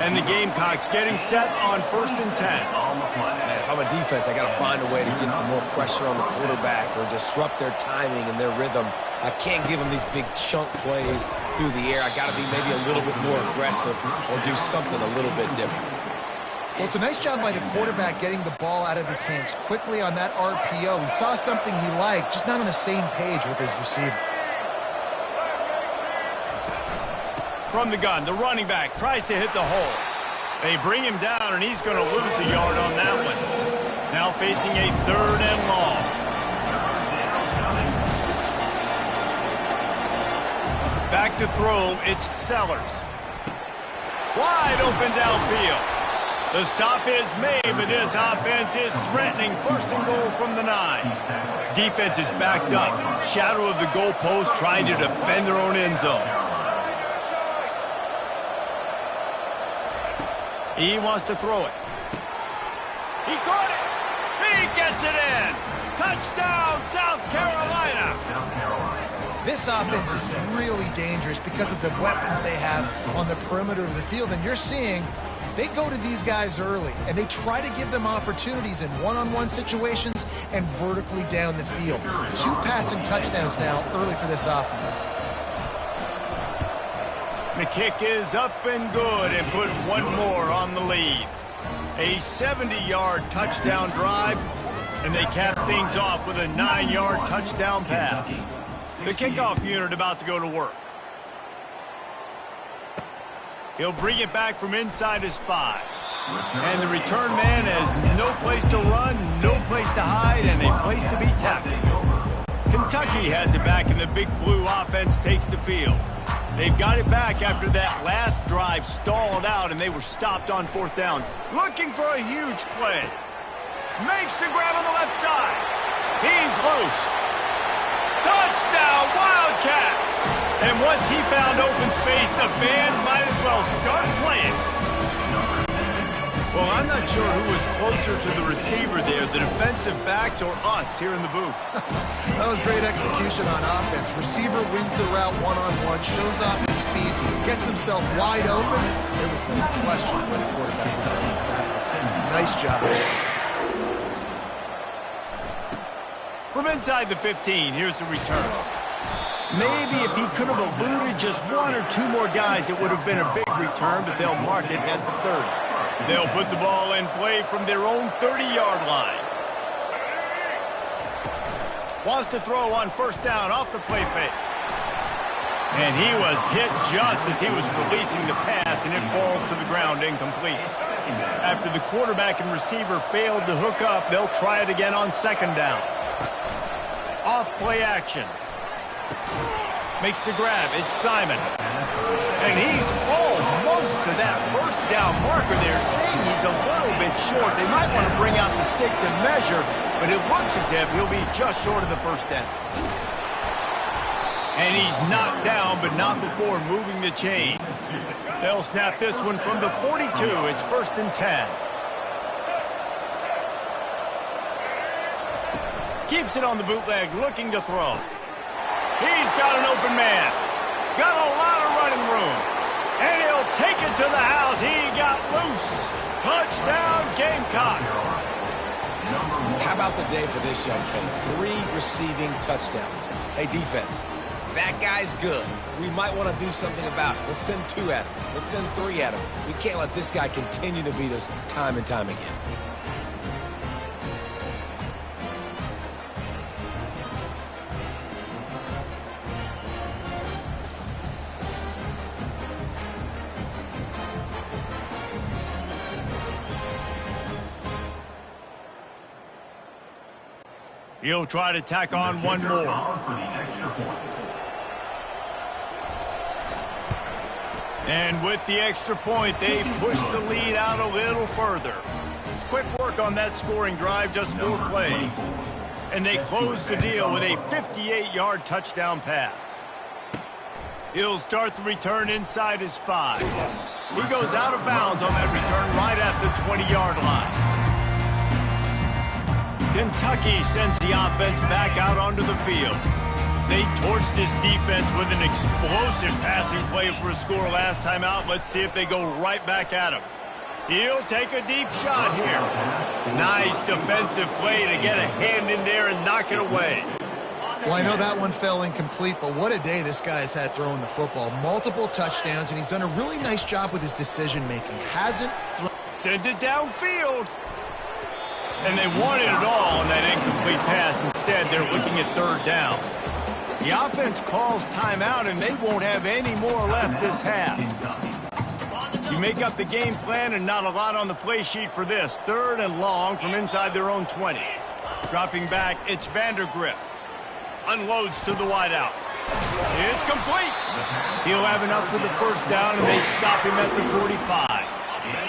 And the Gamecocks getting set on 1st and 10.
Man, if I'm a defense, I got to find a way to get some more pressure on the quarterback or disrupt their timing and their rhythm. I can't give them these big chunk plays through the air. I got to be maybe a little bit more aggressive or do something a little bit different.
Well, it's a nice job by the quarterback getting the ball out of his hands quickly on that RPO. He saw something he liked, just not on the same page with his receiver.
From the gun, the running back tries to hit the hole. They bring him down, and he's going to lose a yard on that one. Now facing a 3rd and long. Back to throw, it's Sellers. Wide open downfield. The stop is made, but this offense is threatening 1st and goal from the 9. Defense is backed up. Shadow of the goalpost trying to defend their own end zone. He wants to throw it. He caught it. He gets it in. Touchdown, South Carolina.
This offense is really dangerous because of the weapons they have on the perimeter of the field. And you're seeing they go to these guys early, and they try to give them opportunities in one-on-one situations and vertically down the field. 2 passing touchdowns now early for this offense.
The kick is up and good and put 1 more on the lead. A 70-yard touchdown drive, and they cap things off with a 9-yard touchdown pass. The kickoff unit about to go to work. He'll bring it back from inside his 5. And the return man has no place to run, no place to hide, and a place to be tackled. Kentucky has it back, and the Big Blue offense takes the field. They've got it back after that last drive stalled out, and they were stopped on 4th down. Looking for a huge play. Makes the grab on the left side. He's loose. Touchdown, Wildcats! And once he found open space, the band might as well start playing. Well, I'm not sure who was closer to the receiver there, the defensive backs or us here in the booth.
That was great execution on offense. Receiver wins the route one-on-one, shows off his speed, gets himself wide open. There was no question when the quarterback was on that. Nice job.
From inside the 15, here's the return. Maybe if he could have eluded just 1 or 2 more guys, it would have been a big return, but they'll mark it at the 30. They'll put the ball in play from their own 30-yard line. Wants to throw on 1st down off the play fake. And he was hit just as he was releasing the pass, and it falls to the ground incomplete. After the quarterback and receiver failed to hook up, they'll try it again on 2nd down. Off play action. Makes the grab. It's Simon. And he's almost to that 1st down marker there, saying he's a little bit short. They might want to bring out the sticks and measure, but it looks as if he'll be just short of the 1st down. And he's knocked down, but not before moving the chains. They'll snap this one from the 42. It's 1st and 10. Keeps it on the bootleg, looking to throw. He's got an open man. Got a lot of running room. And he'll take it to the house. He got loose. Touchdown, Gamecocks.
How about the day for this young fella? 3 receiving touchdowns. Hey, defense, that guy's good. We might want to do something about it. Let's send 2 at him. Let's send 3 at him. We can't let this guy continue to beat us time and time again.
He'll try to tack on 1 more. And with the extra point, they push the lead out a little further. Quick work on that scoring drive, just 4 plays. And they close the deal with a 58-yard touchdown pass. He'll start the return inside his 5. He goes out of bounds on that return right at the 20-yard line. Kentucky sends the offense back out onto the field. They torched this defense with an explosive passing play for a score last time out. Let's see if they go right back at him. He'll take a deep shot here. Nice defensive play to get a hand in there and knock it away.
Well, I know that one fell incomplete, but what a day this guy has had throwing the football. Multiple touchdowns, and he's done a really nice job with his decision-making. Hasn't thrown...
Sends it downfield. And they wanted it all on that incomplete pass. Instead, they're looking at 3rd down. The offense calls timeout, and they won't have any more left this half. You make up the game plan, and not a lot on the play sheet for this. 3rd and long from inside their own 20. Dropping back, it's Vandergrift. Unloads to the wideout. It's complete. He'll have enough for the 1st down, and they stop him at the 45.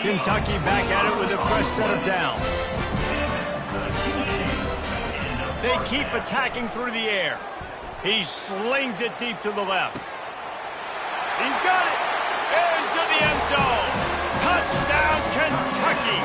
Kentucky back at it with a fresh set of downs. They keep attacking through the air. He slings it deep to the left. He's got it. Into the end zone. Touchdown, Kentucky.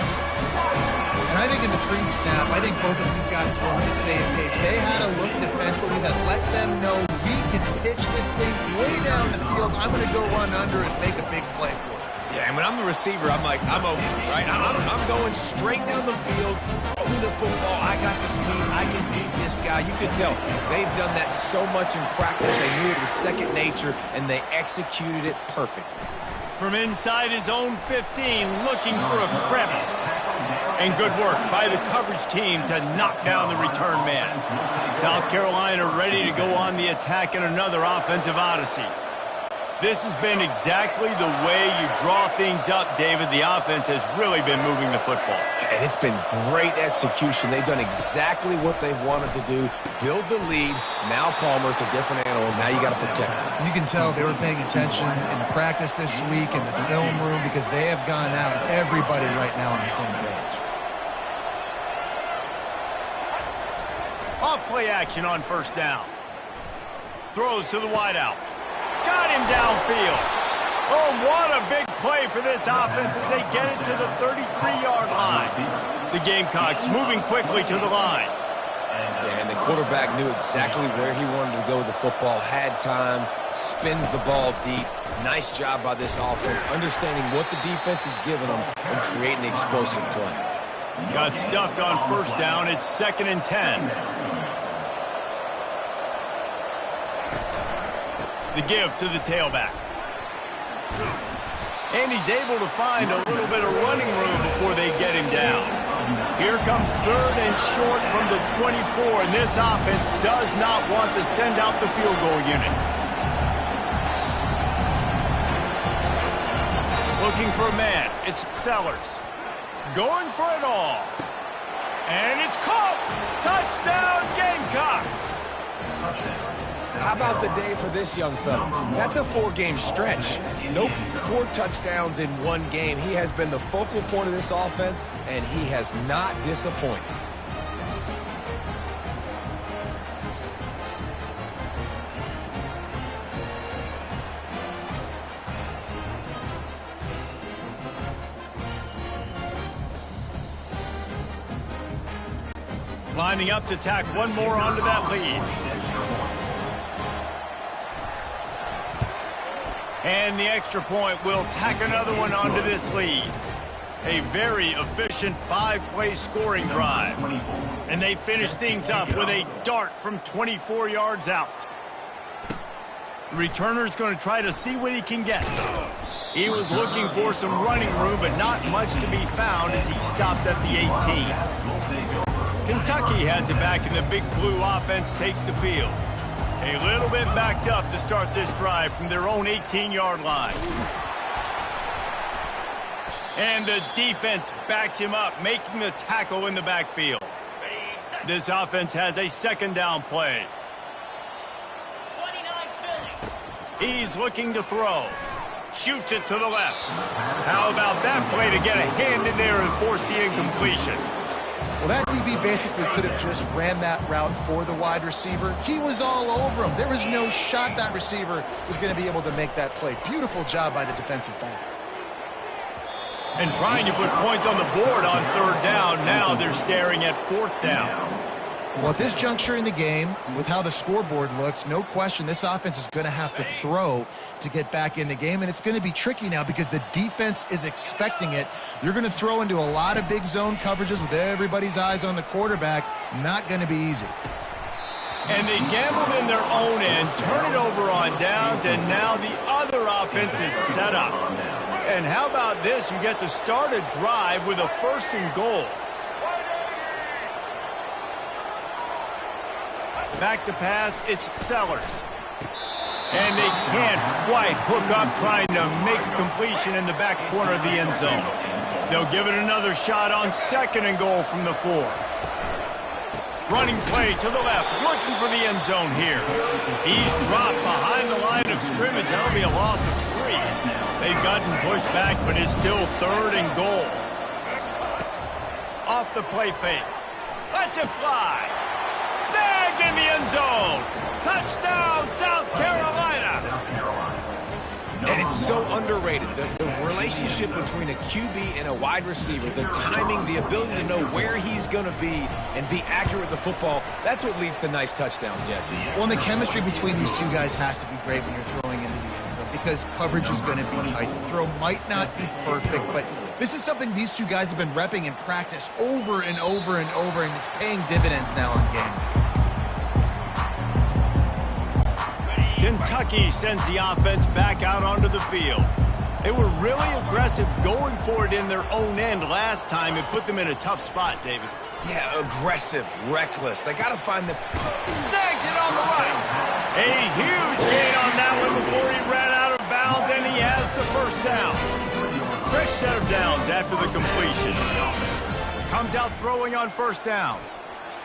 And I think in the pre-snap, I think both of these guys were on the same page. They had a look defensively that let them know we can pitch this thing way down the field. I'm going to go run under and make a big play for it.
Yeah, and when I'm the receiver, I'm like, I'm open, right? I'm going straight down the field, throw me the football. I got the speed. I can beat this guy. You can tell they've done that so much in practice. They knew it was second nature, and they executed it perfectly.
From inside his own 15, looking for a crevice. And good work by the coverage team to knock down the return man. South Carolina ready to go on the attack in another offensive odyssey. This has been exactly the way you draw things up, David. The offense has really been moving the football.
And it's been great execution. They've done exactly what they've wanted to do. Build the lead. Now Palmer's a different animal. Now you got to protect him.
You can tell they were paying attention in practice this week in the film room because they have gone out, everybody right now on the same page.
Off play action on first down. Throws to the wideout. Got him downfield. Oh, what a big play for this offense as they get it to the 33-yard line. The Gamecocks moving quickly to the line.
Yeah, and the quarterback knew exactly where he wanted to go with the football, had time, spins the ball deep. Nice job by this offense, understanding what the defense is giving them and creating the explosive play.
Got stuffed on first down. It's 2nd and 10. The give to the tailback. And he's able to find a little bit of running room before they get him down. Here comes 3rd and short from the 24, and this offense does not want to send out the field goal unit. Looking for a man. It's Sellers. Going for it all. And it's caught. Touchdown, Gamecocks.
How about the day for this young fella? That's a 4-game stretch. Nope, 4 touchdowns in 1 game. He has been the focal point of this offense, and he has not disappointed.
Lining up to tack one more onto that lead. And the extra point will tack another one onto this lead. A very efficient 5-play scoring drive. And they finish things up with a dart from 24 yards out. The returner's going to try to see what he can get. He was looking for some running room, but not much to be found as he stopped at the 18. Kentucky has it back, and the Big Blue offense takes the field. A little bit backed up to start this drive from their own 18-yard line. And the defense backs him up, making the tackle in the backfield. This offense has a 2nd down play. He's looking to throw. Shoots it to the left. How about that play to get a hand in there and force the incompletion?
Well, that DB basically could have just ran that route for the wide receiver. He was all over him. There was no shot that receiver was going to be able to make that play. Beautiful job by the defensive back.
And trying to put points on the board on 3rd down. Now they're staring at 4th down.
Well, at this juncture in the game, with how the scoreboard looks, no question this offense is going to have to throw to get back in the game, and it's going to be tricky now because the defense is expecting it. You're going to throw into a lot of big zone coverages with everybody's eyes on the quarterback. Not going to be easy.
And they gambled in their own end, turn it over on downs, and now the other offense is set up. And how about this? You get to start a drive with a 1st and goal. Back to pass, it's Sellers. And they can't quite hook up trying to make a completion in the back corner of the end zone. They'll give it another shot on 2nd and goal from the 4. Running play to the left, looking for the end zone here. He's dropped behind the line of scrimmage. That'll be a loss of 3. They've gotten pushed back, but it's still 3rd and goal. Off the play fake. Lets it fly. Snagged in the end zone. Touchdown, South Carolina.
And it's so underrated. The relationship between a QB and a wide receiver, the timing, the ability to know where he's going to be and be accurate with the football, that's what leads to nice touchdowns, Jesse.
Well, and the chemistry between these two guys has to be great when you're throwing into the end zone because coverage is going to be tight. The throw might not be perfect, but this is something these two guys have been repping in practice over and over and over, and it's paying dividends now in game.
Kentucky sends the offense back out onto the field. They were really aggressive going for it in their own end last time and put them in a tough spot, David.
Yeah, aggressive, reckless. They got to find the...
Snags it on the right. A huge gain on that one before he ran out of bounds. first down. Fresh set of downs after the completion. Comes out throwing on first down.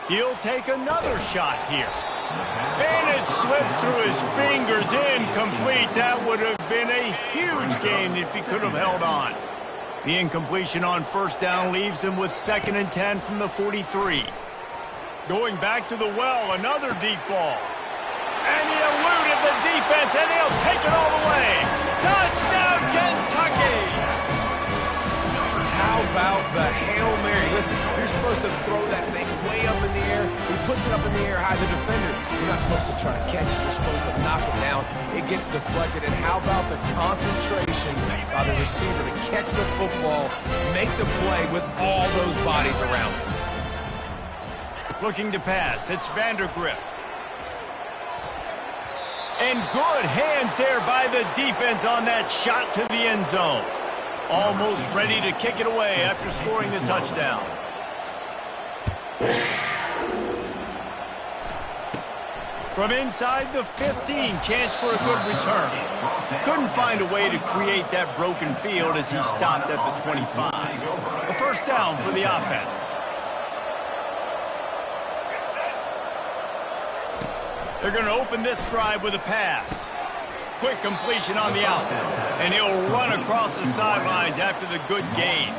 He'll take another shot here. And it slips through his fingers, incomplete. That would have been a huge gain if he could have held on. The incompletion on first down leaves him with 2nd and 10 from the 43. Going back to the well, another deep ball. And he eluded the defense, and he'll take it all the way. Touchdown, Kentucky!
How about the Hail Mary? Listen, you're supposed to throw that thing way up in the air. He puts it up in the air high, the defender. You're not supposed to try to catch it. You're supposed to knock it down. It gets deflected. And how about the concentration by the receiver to catch the football, make the play with all those bodies around him?
Looking to pass, it's Vandergrift. And good hands there by the defense on that shot to the end zone. Almost ready to kick it away after scoring the touchdown. From inside the 15, chance for a good return. Couldn't find a way to create that broken field as he stopped at the 25. A first down for the offense. They're going to open this drive with a pass. Quick completion on the out. And he'll run across the sidelines after the good gain.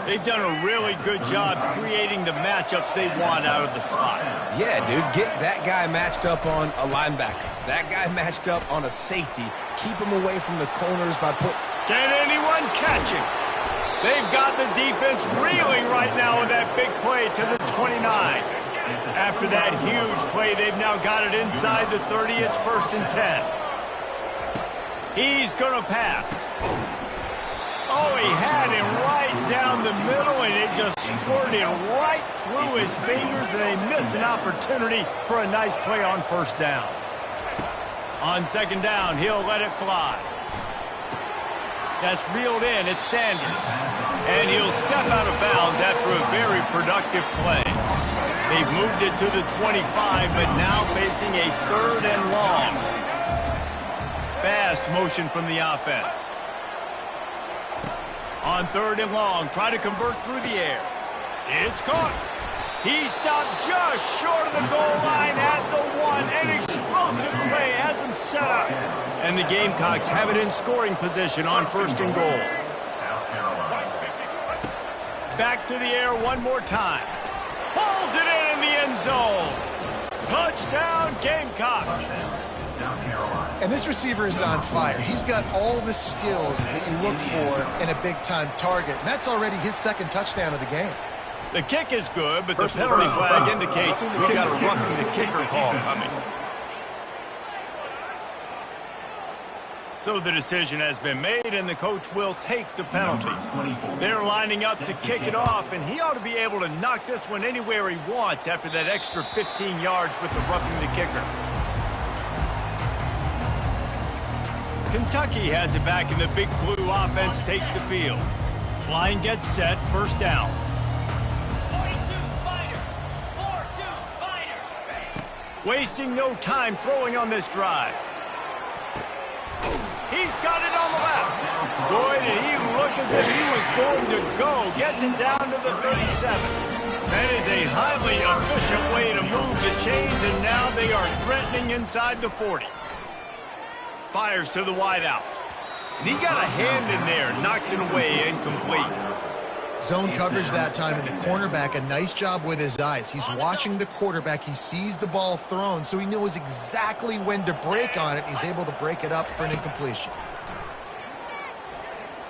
They've done a really good job creating the matchups they want out of the slot.
Yeah, dude, get that guy matched up on a linebacker. That guy matched up on a safety. Keep him away from the corners by put.
Can anyone catch him? They've got the defense reeling right now with that big play to the 29. After that huge play, they've now got it inside the 30. It's 1st and 10. He's going to pass. Oh, he had him right down the middle, and it just squirted right through his fingers, and they miss an opportunity for a nice play on first down. On 2nd down, he'll let it fly. That's reeled in. It's Sanders. And he'll step out of bounds after a very productive play. They've moved it to the 25, but now facing a 3rd and long. Fast motion from the offense. On 3rd and long, try to convert through the air. It's caught. He stopped just short of the goal line at the 1. An explosive play has him set up. And the Gamecocks have it in scoring position on 1st and goal. Back to the air one more time. Pulls it in the end zone. Touchdown, Gamecocks.
And this receiver is on fire. He's got all the skills that you look for in a big-time target. And that's already his 2nd touchdown of the game.
The kick is good, but the penalty flag indicates we got a roughing the kicker call coming. So the decision has been made, and the coach will take the penalty. They're lining up to kick it off, and he ought to be able to knock this one anywhere he wants after that extra 15 yards with the roughing the kicker. Kentucky has it back, and the Big Blue offense takes the field. Line gets set, 1st down.
42 Spider. 4-2 Spider.
Wasting no time throwing on this drive. He's got it on the left. Boy, did he look as if he was going to go. Gets it down to the 37. That is a highly efficient way to move the chains, and now they are threatening inside the 40. Fires to the wideout. And he got a hand in there, knocks it away, incomplete.
Zone coverage that time, and the cornerback, a nice job with his eyes. He's watching the quarterback. He sees the ball thrown, so he knows exactly when to break on it. He's able to break it up for an incompletion.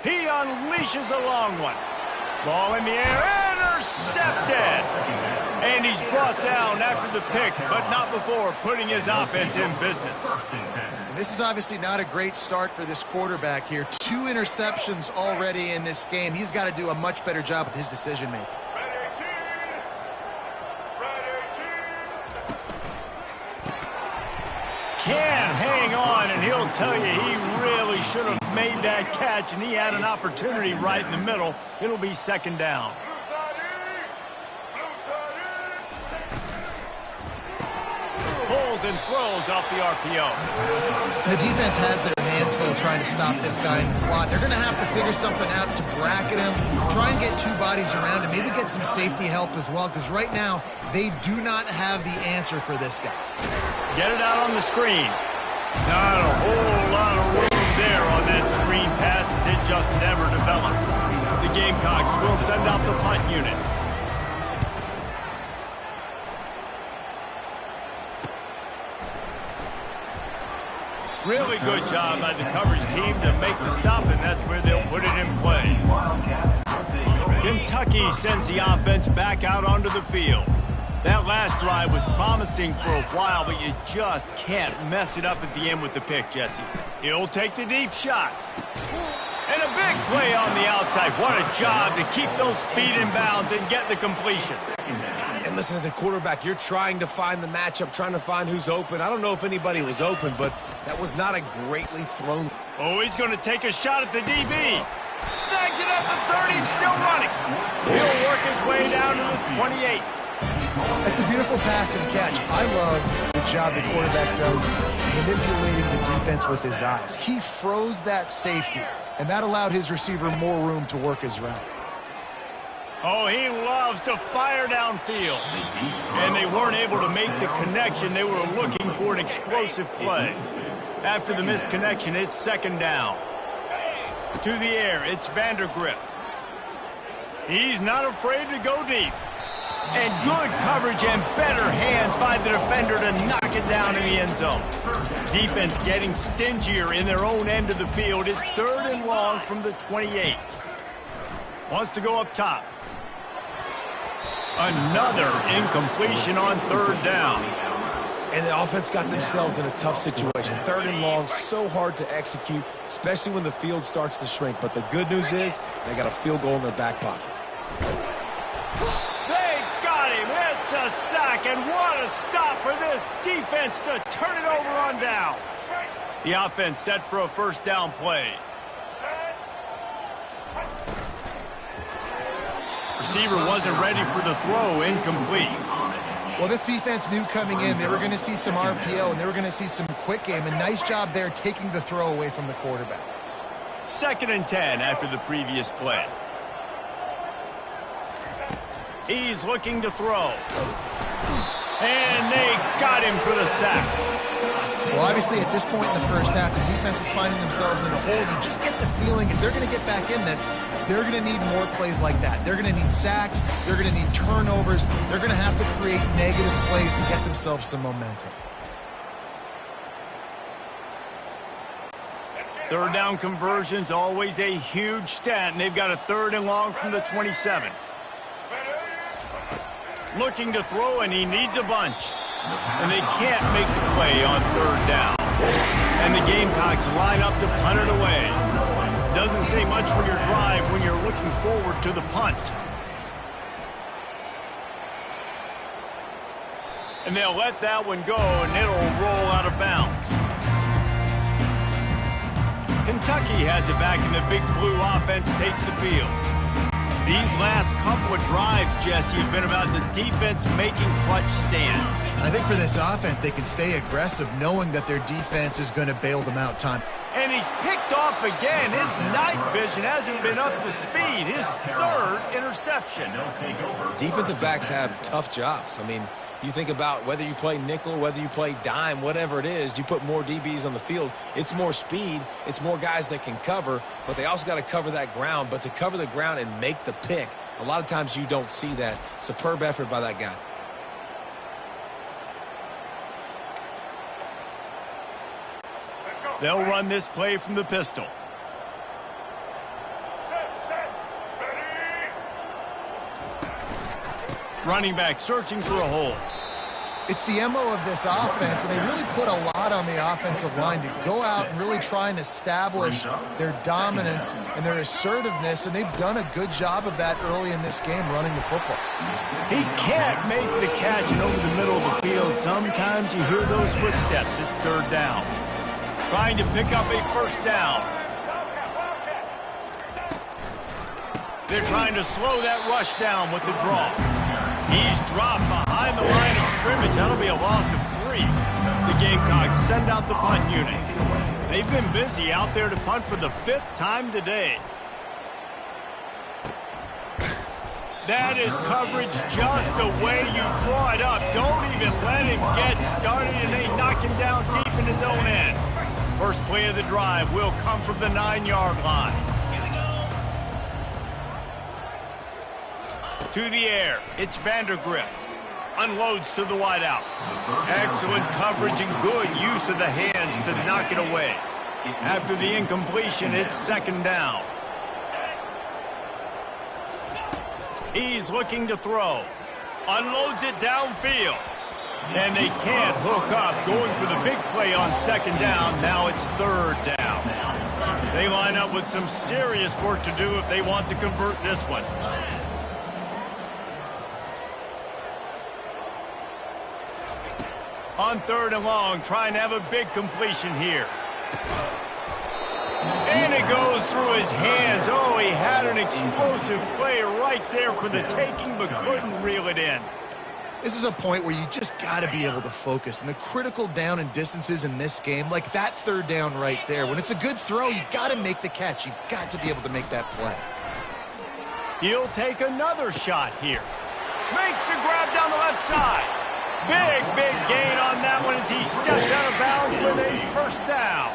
He unleashes a long one. Ball in the air, intercepted. And he's brought down after the pick, but not before putting his offense in business.
And this is obviously not a great start for this quarterback here. 2 interceptions already in this game. He's got to do a much better job with his decision-making.
Can hang on, and he'll tell you he really should have made that catch, and he had an opportunity right in the middle. It'll be 2nd down. Pulls and throws off the RPO.
The defense has their hands Gainesville trying to stop this guy in the slot. They're going to have to figure something out to bracket him, try and get two bodies around him, maybe get some safety help as well, because right now they do not have the answer for this guy.
Get it out on the screen. Not a whole lot of room there on that screen pass as it just never developed. The Gamecocks will send out the punt unit. Really good job by the coverage team to make the stop, and that's where they'll put it in play. Kentucky sends the offense back out onto the field. That last drive was promising for a while, but you just can't mess it up at the end with the pick, Jesse. He'll take the deep shot. And a big play on the outside. What a job to keep those feet in bounds and get the completion.
And listen, as a quarterback, you're trying to find the matchup, trying to find who's open. I don't know if anybody was open, but that was not a greatly thrown.
Oh, he's going to take a shot at the DB. Snags it at the 30 and still running. He'll work his way down to the 28.
That's a beautiful pass and catch. I love the job the quarterback does manipulating the defense with his eyes. He froze that safety, and that allowed his receiver more room to work his route.
Oh, he loves to fire downfield. And they weren't able to make the connection. They were looking for an explosive play. After the missed connection, it's second down. To the air, it's Vandergriff. He's not afraid to go deep. And good coverage and better hands by the defender to knock it down in the end zone. Defense getting stingier in their own end of the field. It's third and long from the 28. Wants to go up top. Another incompletion on third down.
And the offense got themselves in a tough situation. Third and long, so hard to execute, especially when the field starts to shrink. But the good news is they got a field goal in their back pocket.
They got him. It's a sack, and what a stop for this defense to turn it over on downs. The offense set for a first down play. Receiver wasn't ready for the throw, incomplete.
Well, this defense knew coming in they were going to see some RPO and they were going to see some quick game. A nice job there taking the throw away from the quarterback.
Second and 10 after the previous play. He's looking to throw. And they got him for the sack.
Well, obviously, at this point in the first half, the defense is finding themselves in a hole. You just get the feeling if they're going to get back in this, they're going to need more plays like that. They're going to need sacks. They're going to need turnovers. They're going to have to create negative plays to get themselves some momentum.
Third down conversion's always a huge stat, and they've got a third and long from the 27. Looking to throw, and he needs a bunch. And they can't make the play on third down. And the Gamecocks line up to punt it away. Doesn't say much for your drive when you're looking forward to the punt. And they'll let that one go, and it'll roll out of bounds. Kentucky has it back, and the Big Blue offense takes the field. These last couple of drives, Jesse, have been about the defense making clutch stand.
I think for this offense, they can stay aggressive knowing that their defense is going to bail them out time.
And he's picked off again. His night vision hasn't been up to speed. His third interception.
Defensive backs have tough jobs. I mean, you think about whether you play nickel, whether you play dime, whatever it is, you put more DBs on the field. It's more speed. It's more guys that can cover, but they also got to cover that ground. But to cover the ground and make the pick, a lot of times you don't see that. Superb effort by that guy.
They'll run this play from the pistol. Running back searching for a hole.
It's the MO of this offense, and they really put a lot on the offensive line to go out and really try and establish their dominance and their assertiveness, and they've done a good job of that early in this game running the football.
He can't make the catch, and over the middle of the field, sometimes you hear those footsteps. It's third down. Trying to pick up a first down. They're trying to slow that rush down with the draw. He's dropped behind the line of scrimmage. That'll be a loss of 3. The Gamecocks send out the punt unit. They've been busy out there to punt for the 5th time today. That is coverage just the way you draw it up. Don't even let him get started, and they knock him down deep in his own end. First play of the drive will come from the 9-yard line. To the air, it's Vandergrift. Unloads to the wideout. Excellent coverage and good use of the hands to knock it away. After the incompletion, it's 2nd down. He's looking to throw. Unloads it downfield. And they can't hook up. Going for the big play on 2nd down. Now it's 3rd down. They line up with some serious work to do if they want to convert this one. On 3rd and long, trying to have a big completion here. And it goes through his hands. Oh, he had an explosive play right there for the taking, but couldn't reel it in.
This is a point where you just got to be able to focus. And the critical down and distances in this game, like that 3rd down right there, when it's a good throw, you got to make the catch. You've got to be able to make that play.
He'll take another shot here. Makes the grab down the left side. Big gain on that one as he steps out of bounds with a 1st down.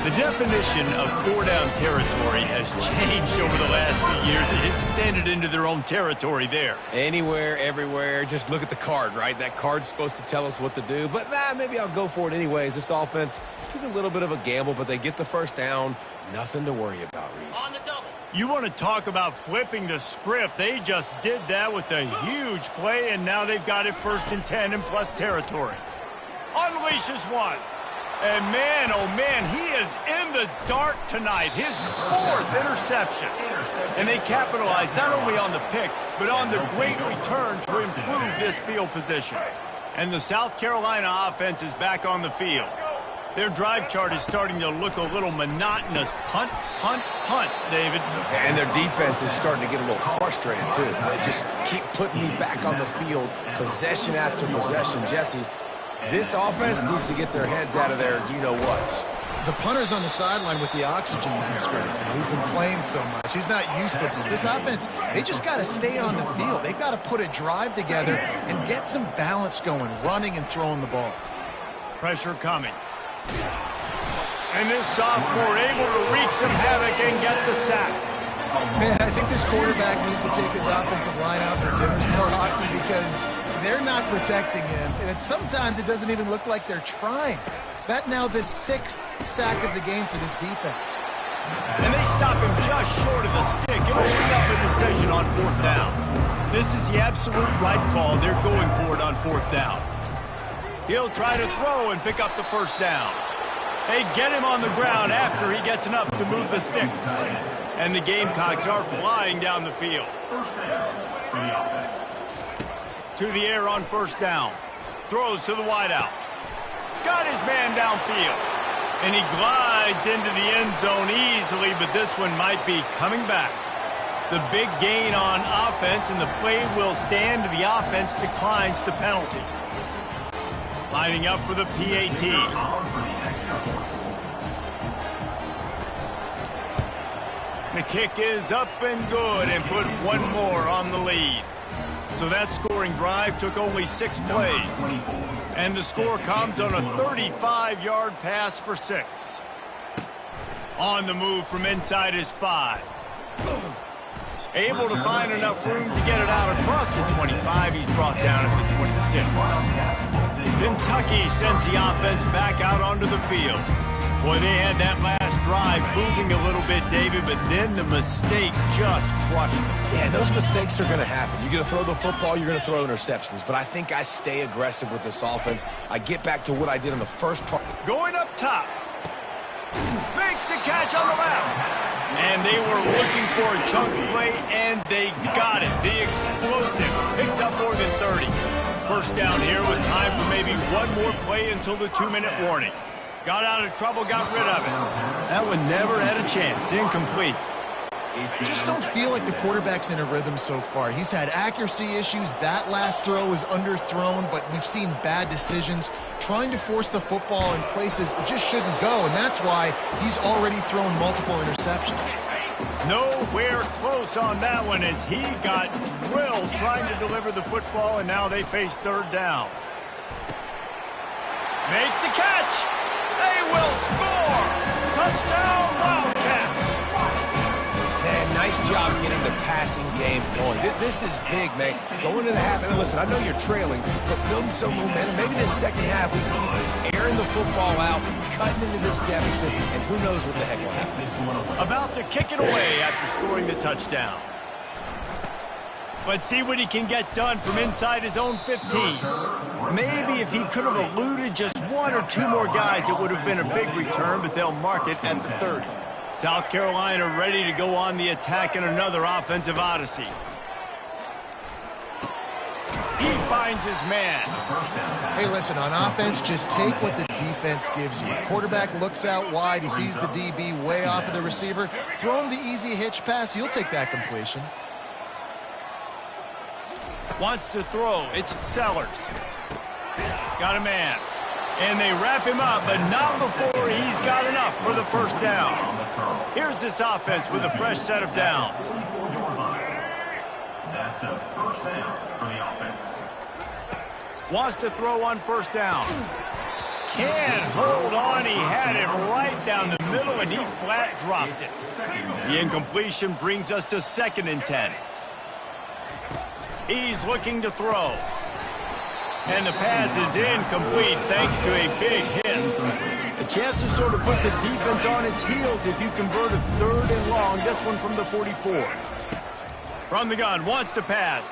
The definition of 4-down territory has changed over the last few years. It extended into their own territory there.
Anywhere, everywhere. Just look at the card, right? That card's supposed to tell us what to do. But maybe I'll go for it anyways. This offense took a little bit of a gamble, but they get the 1st down. Nothing to worry about, Reese.
On the double.
You want to talk about flipping the script. They just did that with a huge play, and now they've got it 1st and 10 in plus territory. Unleashes one. And man, oh man, he is in the dark tonight. His 4th interception. And they capitalized not only on the pick, but on the great return to improve this field position. And the South Carolina offense is back on the field. Their drive chart is starting to look a little monotonous. Punt, punt, punt, David.
And their defense is starting to get a little frustrated, too. They just keep putting me back on the field, possession after possession. Jesse, this offense needs to get their heads out of their you-know-whats.
The punter's on the sideline with the oxygen mask right now. He's been playing so much. He's not used to this. This offense, they just got to stay on the field. They've got to put a drive together and get some balance going, running and throwing the ball.
Pressure coming. And this sophomore able to wreak some havoc and get the sack.
Man, I think this quarterback needs to take his offensive line out for dinners more often because they're not protecting him. And sometimes it doesn't even look like they're trying. That now the 6th sack of the game for this defense.
And they stop him just short of the stick. It'll bring up a decision on 4th down. This is the absolute right call. They're going for it on 4th down. He'll try to throw and pick up the 1st down. They get him on the ground after he gets enough to move the sticks. And the Gamecocks are flying down the field. To the air on 1st down. Throws to the wideout. Got his man downfield. And he glides into the end zone easily, but this one might be coming back. The big gain on offense, and the play will stand. The offense declines the penalty. Lining up for the PAT. The kick is up and good and put one more on the lead. So that scoring drive took only 6 plays. And the score comes on a 35-yard pass for 6. On the move from inside his 5. Able to find enough room to get it out across the 25. He's brought down at the 26. Kentucky sends the offense back out onto the field. Boy, they had that last drive moving a little bit, David, but then the mistake just crushed them.
Yeah, those mistakes are going to happen. You're going to throw the football, you're going to throw interceptions. But I think I stay aggressive with this offense. I get back to what I did in the first part.
Going up top. Makes the catch on the left. And they were looking for a chunk play, and they got it. The explosive picks up more than 30. 1st down here with time for maybe one more play until the 2-minute warning. Got out of trouble, got rid of it. That one never had a chance. Incomplete.
Just don't feel like the quarterback's in a rhythm so far. He's had accuracy issues. That last throw was underthrown, but we've seen bad decisions. Trying to force the football in places it just shouldn't go, and that's why he's already thrown multiple interceptions.
Nowhere close on that one as he got drilled trying to deliver the football, and now they face third down. Makes the catch. They will score. Touchdown, Wildcats.
Man, nice job getting the passing game going. This is big, man. Going to the half, and listen, I know you're trailing, but building some momentum. Maybe this second half we can keep airing the football out, cutting into this deficit, and who knows what the heck will happen.
About to kick it away after scoring the touchdown. Let's see what he can get done from inside his own 15. Maybe if he could have eluded just one or two more guys, it would have been a big return, but they'll mark it at the 30. South Carolina ready to go on the attack in another offensive odyssey. He finds his man.
Hey, listen, on offense, just take what the defense gives you. Quarterback looks out wide. He sees the DB way off of the receiver. Throw him the easy hitch pass. You'll take that completion.
Wants to throw. It's Sellers. Got a man. And they wrap him up, but not before he's got enough for the first down. Here's this offense with a fresh set of downs.
That's a first down for the offense.
Wants to throw on first down. Can't hold on. He had it right down the middle, and he flat dropped it. The incompletion brings us to 2nd and 10. He's looking to throw. And the pass is incomplete thanks to a big hit. A chance to sort of put the defense on its heels if you convert a 3rd and long. This one from the 44. From the gun, wants to pass.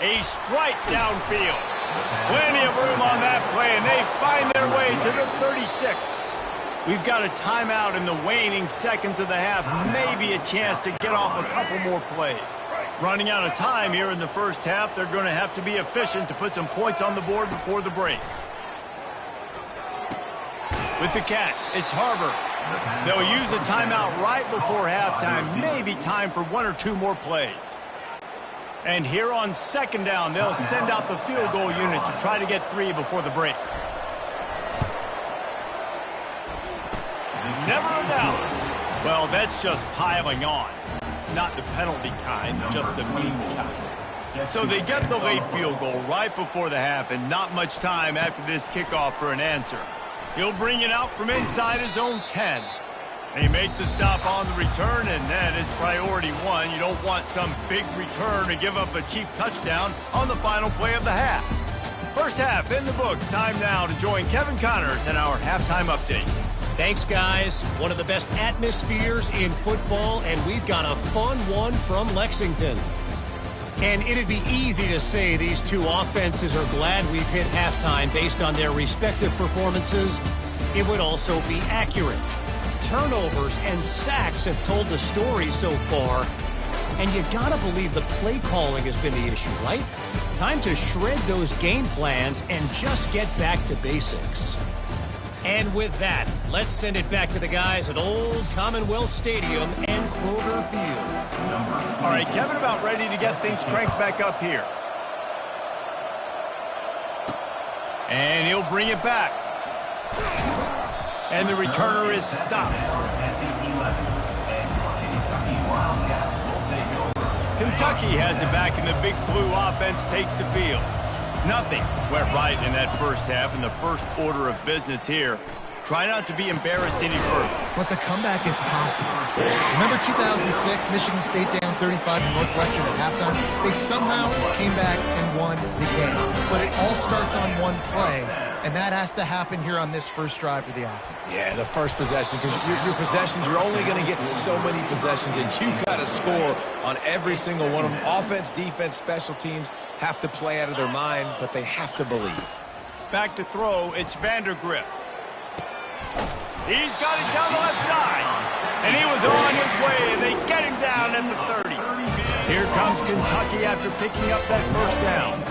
A strike downfield. Plenty of room on that play, and they find their way to the 36. We've got a timeout in the waning seconds of the half. Maybe a chance to get off a couple more plays. Running out of time here in the first half. They're going to have to be efficient to put some points on the board before the break. With the catch, it's Harbor. They'll use a timeout right before halftime. Maybe time for 1 or 2 more plays. And here on 2nd down, they'll send out the field goal unit to try to get 3 before the break. Never a doubt. Well, that's just piling on. Not the penalty kind, just the mean kind. So they get the late field goal right before the half, and not much time after this kickoff for an answer. He'll bring it out from inside his own 10. They make the stop on the return, and that is priority 1. You don't want some big return to give up a cheap touchdown on the final play of the half. First half in the books. Time now to join Kevin Connors in our halftime update.
Thanks, guys. One of the best atmospheres in football, and we've got a fun one from Lexington. And it'd be easy to say these two offenses are glad we've hit halftime based on their respective performances. It would also be accurate. Turnovers and sacks have told the story so far. And you gotta believe the play calling has been the issue, right? Time to shred those game plans and just get back to basics. And with that, let's send it back to the guys at Old Commonwealth Stadium and Kroger Field.
All right, Kevin about ready to get things cranked back up here. And he'll bring it back. And the returner is stopped. Kentucky has it back, and the Big Blue offense takes the field. Nothing went right in that first half, and the first order of business here. Try not to be embarrassed any further.
But the comeback is possible. Remember 2006, Michigan State down 35 to Northwestern at halftime? They somehow came back and won the game. But it all starts on one play, and that has to happen here on this first drive for the offense.
Yeah, the first possession, because your possessions, you're only going to get so many possessions, and you got to score on every single one of them. Offense, defense, special teams have to play out of their mind, but they have to believe.
Back to throw, it's Vandergrift. He's got it down the left side. And he was on his way, and they get him down at the 30. Here comes Kentucky after picking up that first down.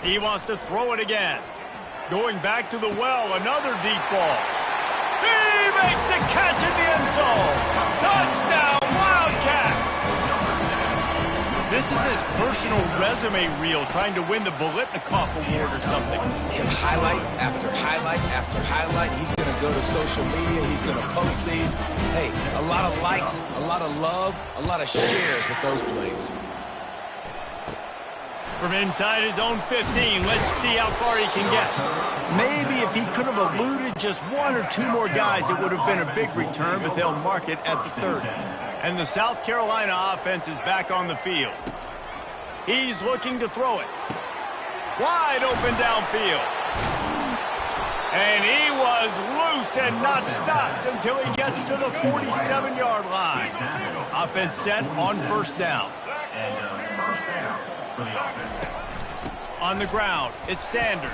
He wants to throw it again. Going back to the well, another deep ball. He Makes the catch in the end zone. Touchdown, Wildcats. This is his personal resume reel, trying to win the Biletnikoff Award or something.
Highlight after highlight after highlight. He's going to go to social media. He's going to post these. Hey, a lot of likes, a lot of love, a lot of shares with those plays.
From inside his own 15, let's see how far he can get. Maybe if he could have eluded just one or two more guys, it would have been a big return, but they'll mark it at the 30. And the South Carolina offense is back on the field. He's looking to throw it. Wide open downfield. And he was loose and not stopped until he gets to the 47-yard line. Offense set on first down.
First down for the offense.
On the ground, it's Sanders.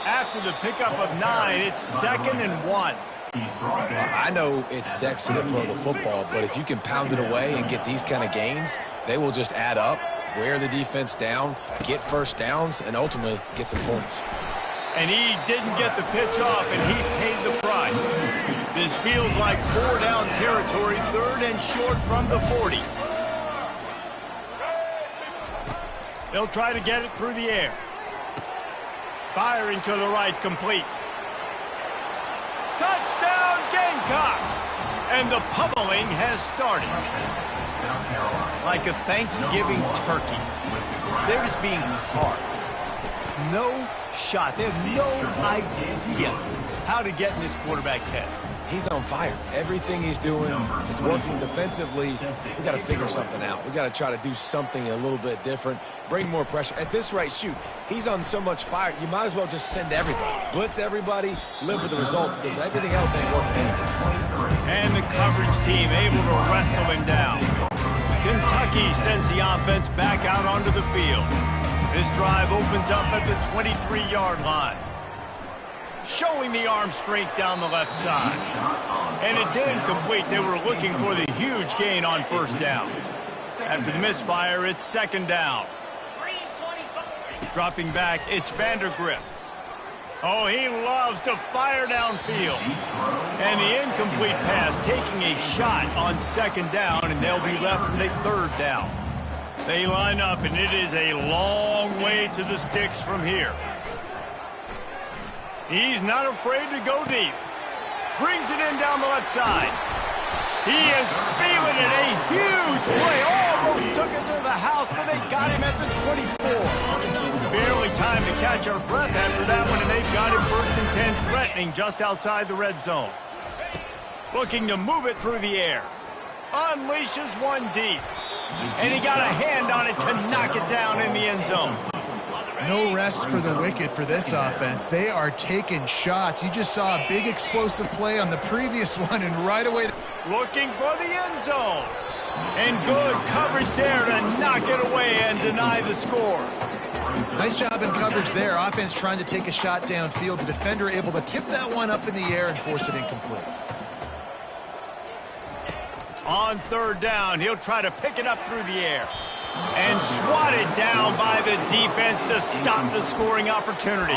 After the pickup of 9, it's 2nd and 1.
I know it's sexy to throw the football, but if you can pound it away and get these kind of gains, they will just add up, wear the defense down, get first downs, and ultimately get some points.
And he didn't get the pitch off, and he paid the price. This feels like 4-down territory, 3rd and short from the 40. They'll try to get it through the air. Firing to the right, complete. Touchdown, Gamecocks! And the pummeling has started. Like a Thanksgiving turkey. They're just being carved. No shot. They have no idea how to get in this quarterback's head.
He's on fire. Everything he's doing is working defensively. We got to figure something out. We got to try to do something a little bit different. Bring more pressure. At this rate, shoot, he's on so much fire, you might as well just send everybody. Blitz everybody, live with the results, because everything else ain't working anyways.
And the coverage team able to wrestle him down. Kentucky sends the offense back out onto the field. This drive opens up at the 23-yard line. Showing the arm strength down the left side. And it's incomplete. They were looking for the huge gain on first down. After the misfire, it's 2nd down. Dropping back, it's Vandergrift. Oh, he loves to fire downfield. And the incomplete pass taking a shot on 2nd down, and they'll be left with a 3rd down. They line up, and it is a long way to the sticks from here. He's not afraid to go deep. Brings it in down the left side. He is feeling it. A huge play. Almost took it to the house, but they got him at the 24. Barely time to catch our breath after that one, and they've got him 1st and 10, threatening just outside the red zone. Looking to move it through the air. Unleashes one deep. And he got a hand on it to knock it down in the end zone.
No rest for the wicked for this offense. They are taking shots. You just saw a big explosive play on the previous one, and right away...
Looking for the end zone. And good coverage there to knock it away and deny the score.
Nice job in coverage there. Offense trying to take a shot downfield. The defender able to tip that one up in the air and force it incomplete.
On 3rd down, he'll try to pick it up through the air. And swatted down by the defense to stop the scoring opportunity.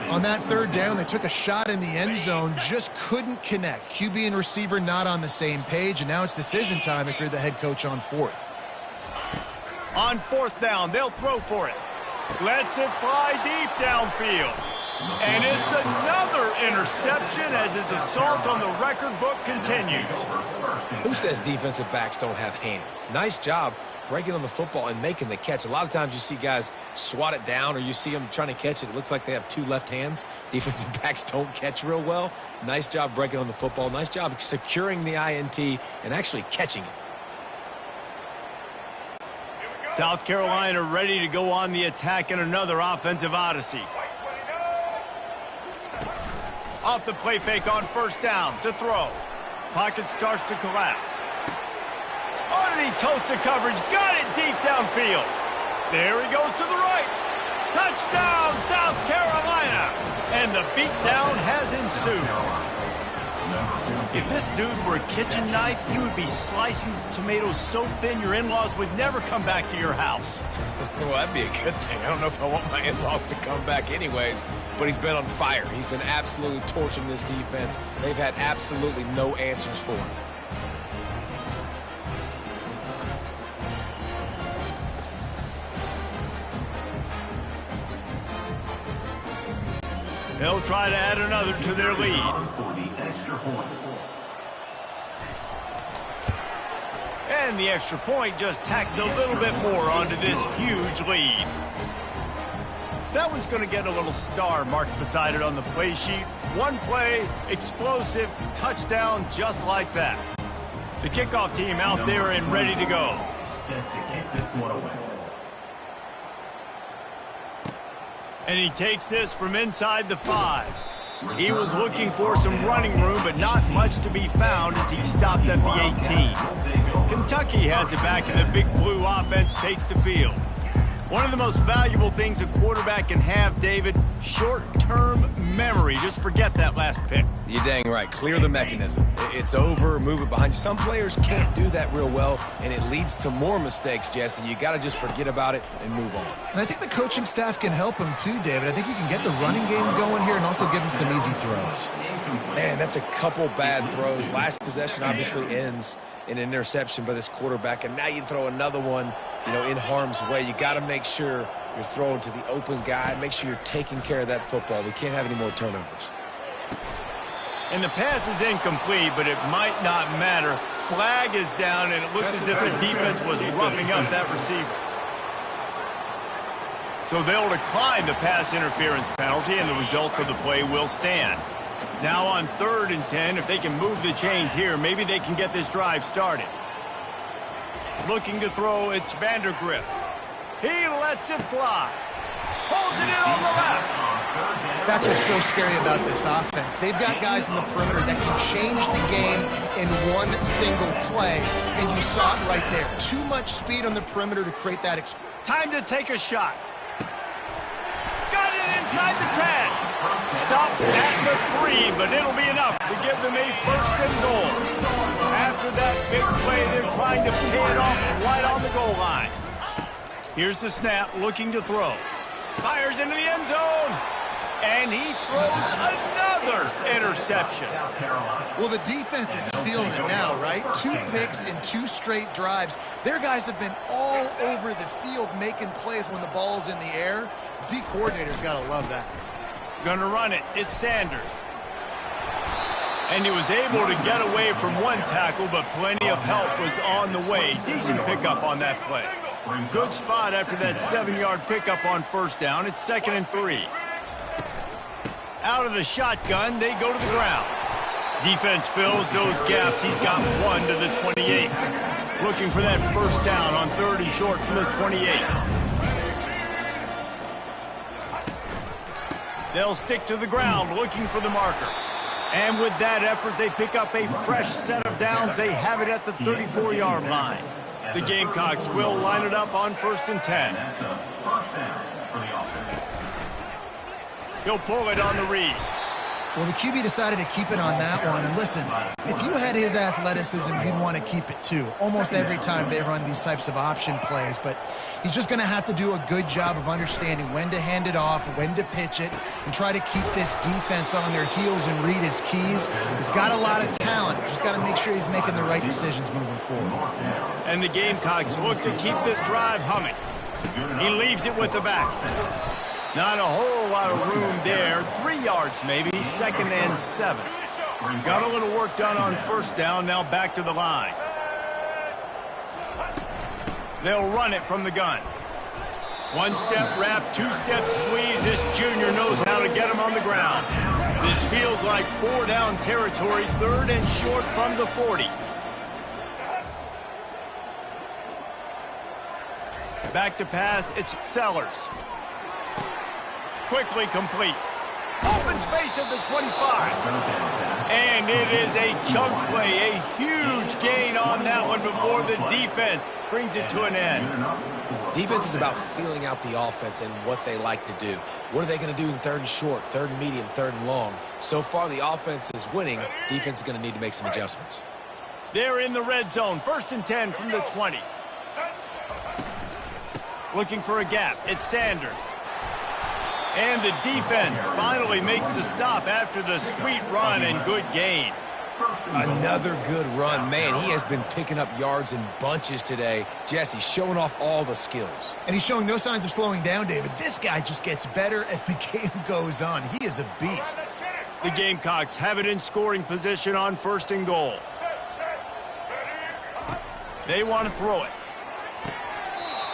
On that 3rd down, they took a shot in the end zone, just couldn't connect. QB and receiver not on the same page, and now it's decision time if you're the head coach on 4th.
On 4th down, they'll throw for it. Lets it fly deep downfield. And it's another interception as his assault on the record book continues.
Who says defensive backs don't have hands? Nice job breaking on the football and making the catch. A lot of times you see guys swat it down, or you see them trying to catch it. It looks like they have 2 left hands. Defensive backs don't catch real well. Nice job breaking on the football. Nice job securing the INT and actually catching it.
South Carolina ready to go on the attack in another offensive odyssey. Off the play fake on 1st down to throw. Pocket starts to collapse. Underneath toasted coverage, got it deep downfield. There he goes to the right. Touchdown, South Carolina. And the beatdown has ensued. If this dude were a kitchen knife, he would be slicing tomatoes so thin your in-laws would never come back to your house.
Well, that'd be a good thing. I don't know if I want my in-laws to come back anyways, but he's been on fire. He's been absolutely torching this defense. They've had absolutely no answers for him.
They'll try to add another to their lead.
For the extra point.
And the extra point just tacks a little bit more onto this huge lead. That one's going to get a little star marked beside it on the play sheet. One play, explosive, touchdown, just like that. The kickoff team out there and ready to go.
Set to kick this one away.
And he takes this from inside the 5. He was looking for some running room, but not much to be found as he stopped at the 18. Kentucky has it back, and the Big Blue offense takes the field. One of the most valuable things a quarterback can have, David, short-term memory. Just forget that last pick.
You're dang right. Clear the mechanism. It's over. Move it behind you. Some players can't do that real well, and it leads to more mistakes, Jesse. You got to just forget about it and move on.
And I think the coaching staff can help him too, David. I think you can get the running game going here and also give him some easy throws.
Man, that's a couple bad throws. Last possession obviously ends in an interception by this quarterback, and now you throw another one, you know, in harm's way. You got to make sure you're throwing to the open guy. Make sure you're taking care of that football. We can't have any more turnovers.
And the pass is incomplete, but it might not matter. Flag is down, and it looked as if the defense was roughing up that receiver. So they'll decline the pass interference penalty, and the result of the play will stand. Now on 3rd and 10, if they can move the chains here, maybe they can get this drive started. Looking to throw, it's Vandergrift. He lets it fly. Holds it in on the left.
That's what's so scary about this offense. They've got guys in the perimeter that can change the game in one single play, and you saw it right there. Too much speed on the perimeter to create that explosion.
Time to take a shot. Got it inside the 10. Stopped at the 3, but it'll be enough to give them a 1st and goal. After that big play, they're trying to pay it off right on the goal line. Here's the snap, looking to throw. Fires into the end zone, and he throws another interception.
Well, the defense is feeling it now, right? 2 picks in 2 straight drives. Their guys have been all over the field making plays when the ball's in the air. D coordinator's got to love that.
Gonna run it. It's Sanders. And he was able to get away from one tackle, but plenty of help was on the way. Decent pickup on that play. Good spot after that 7-yard pickup on 1st down. It's 2nd and 3. Out of the shotgun, they go to the ground. Defense fills those gaps. He's got 1 to the 28. Looking for that 1st down on 3rd and short from the 28. They'll stick to the ground looking for the marker. And with that effort, they pick up a fresh set of downs. They have it at the 34-yard line. The Gamecocks will line it up on 1st and 10.
That's a 1st down for the offense.
He'll pull it on the read.
Well, the QB decided to keep it on that one. And listen, if you had his athleticism, you'd want to keep it too. Almost every time they run these types of option plays. But he's just going to have to do a good job of understanding when to hand it off, when to pitch it, and try to keep this defense on their heels and read his keys. He's got a lot of talent. Just got to make sure he's making the right decisions moving forward.
And the Gamecocks look to keep this drive humming. He leaves it with the back. Not a whole lot of room there. 3 yards maybe, 2nd and 7. Got a little work done on 1st down, now back to the line. They'll run it from the gun. 1-step wrap, 2-step squeeze. This junior knows how to get him on the ground. This feels like 4-down territory, 3rd and short from the 40. Back to pass, it's Sellers. Quickly complete. Open space at the 25. And it is a chunk play, a huge gain on that one before the defense brings it to an end.
Defense is about feeling out the offense and what they like to do. What are they going to do in third and short, third and medium, third and long? So far, the offense is winning. Defense is going to need to make some adjustments.
They're in the red zone. 1st and 10 from the 20. Looking for a gap. It's Sanders. And the defense finally makes the stop after the sweet run and good gain.
Another good run. Man, he has been picking up yards in bunches today. Jesse showing off all the skills.
And he's showing no signs of slowing down, David. This guy just gets better as the game goes on. He is a beast.
The Gamecocks have it in scoring position on 1st and goal. They want to throw it.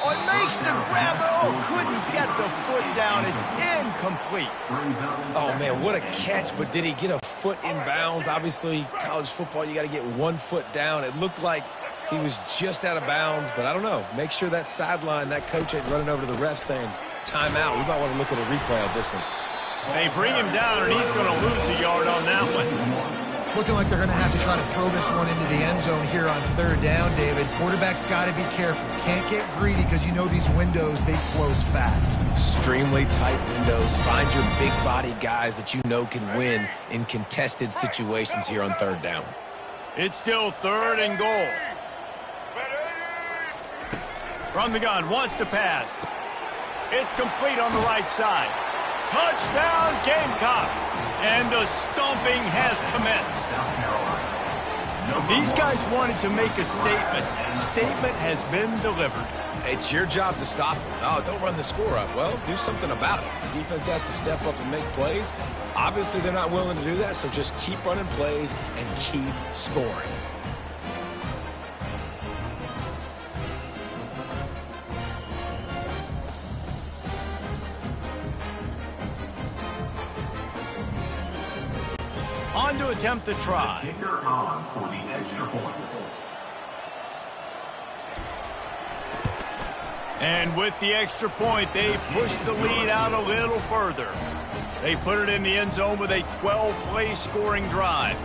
Oh, it makes the grab. Oh, couldn't get the foot down. It's incomplete.
Oh, man, what a catch, but did he get a foot in bounds? Obviously, college football, you got to get 1 foot down. It looked like he was just out of bounds, but I don't know. Make sure that sideline, that coach ain't running over to the ref saying, timeout. We might want to look at a replay of this one.
They bring him down, and he's going to lose a yard on that one.
It's looking like they're going to have to try to throw this one into the end zone here on 3rd down, David. Quarterback's got to be careful. Can't get greedy because you know these windows, they close fast.
Extremely tight windows. Find your big body guys that you know can win in contested situations here on 3rd down.
It's still 3rd and goal. From the gun, wants to pass. It's complete on the right side. Touchdown, Gamecocks! And the stomping has commenced. These guys wanted to make a statement. Statement has been delivered.
It's your job to stop them. Oh, don't run the score up. Well, do something about it. The defense has to step up and make plays. Obviously, they're not willing to do that, so just keep running plays and keep scoring.
On to attempt the try.
Kicker on for the extra point.
And with the extra point, they push the lead out a little further. They put it in the end zone with a 12-play scoring drive.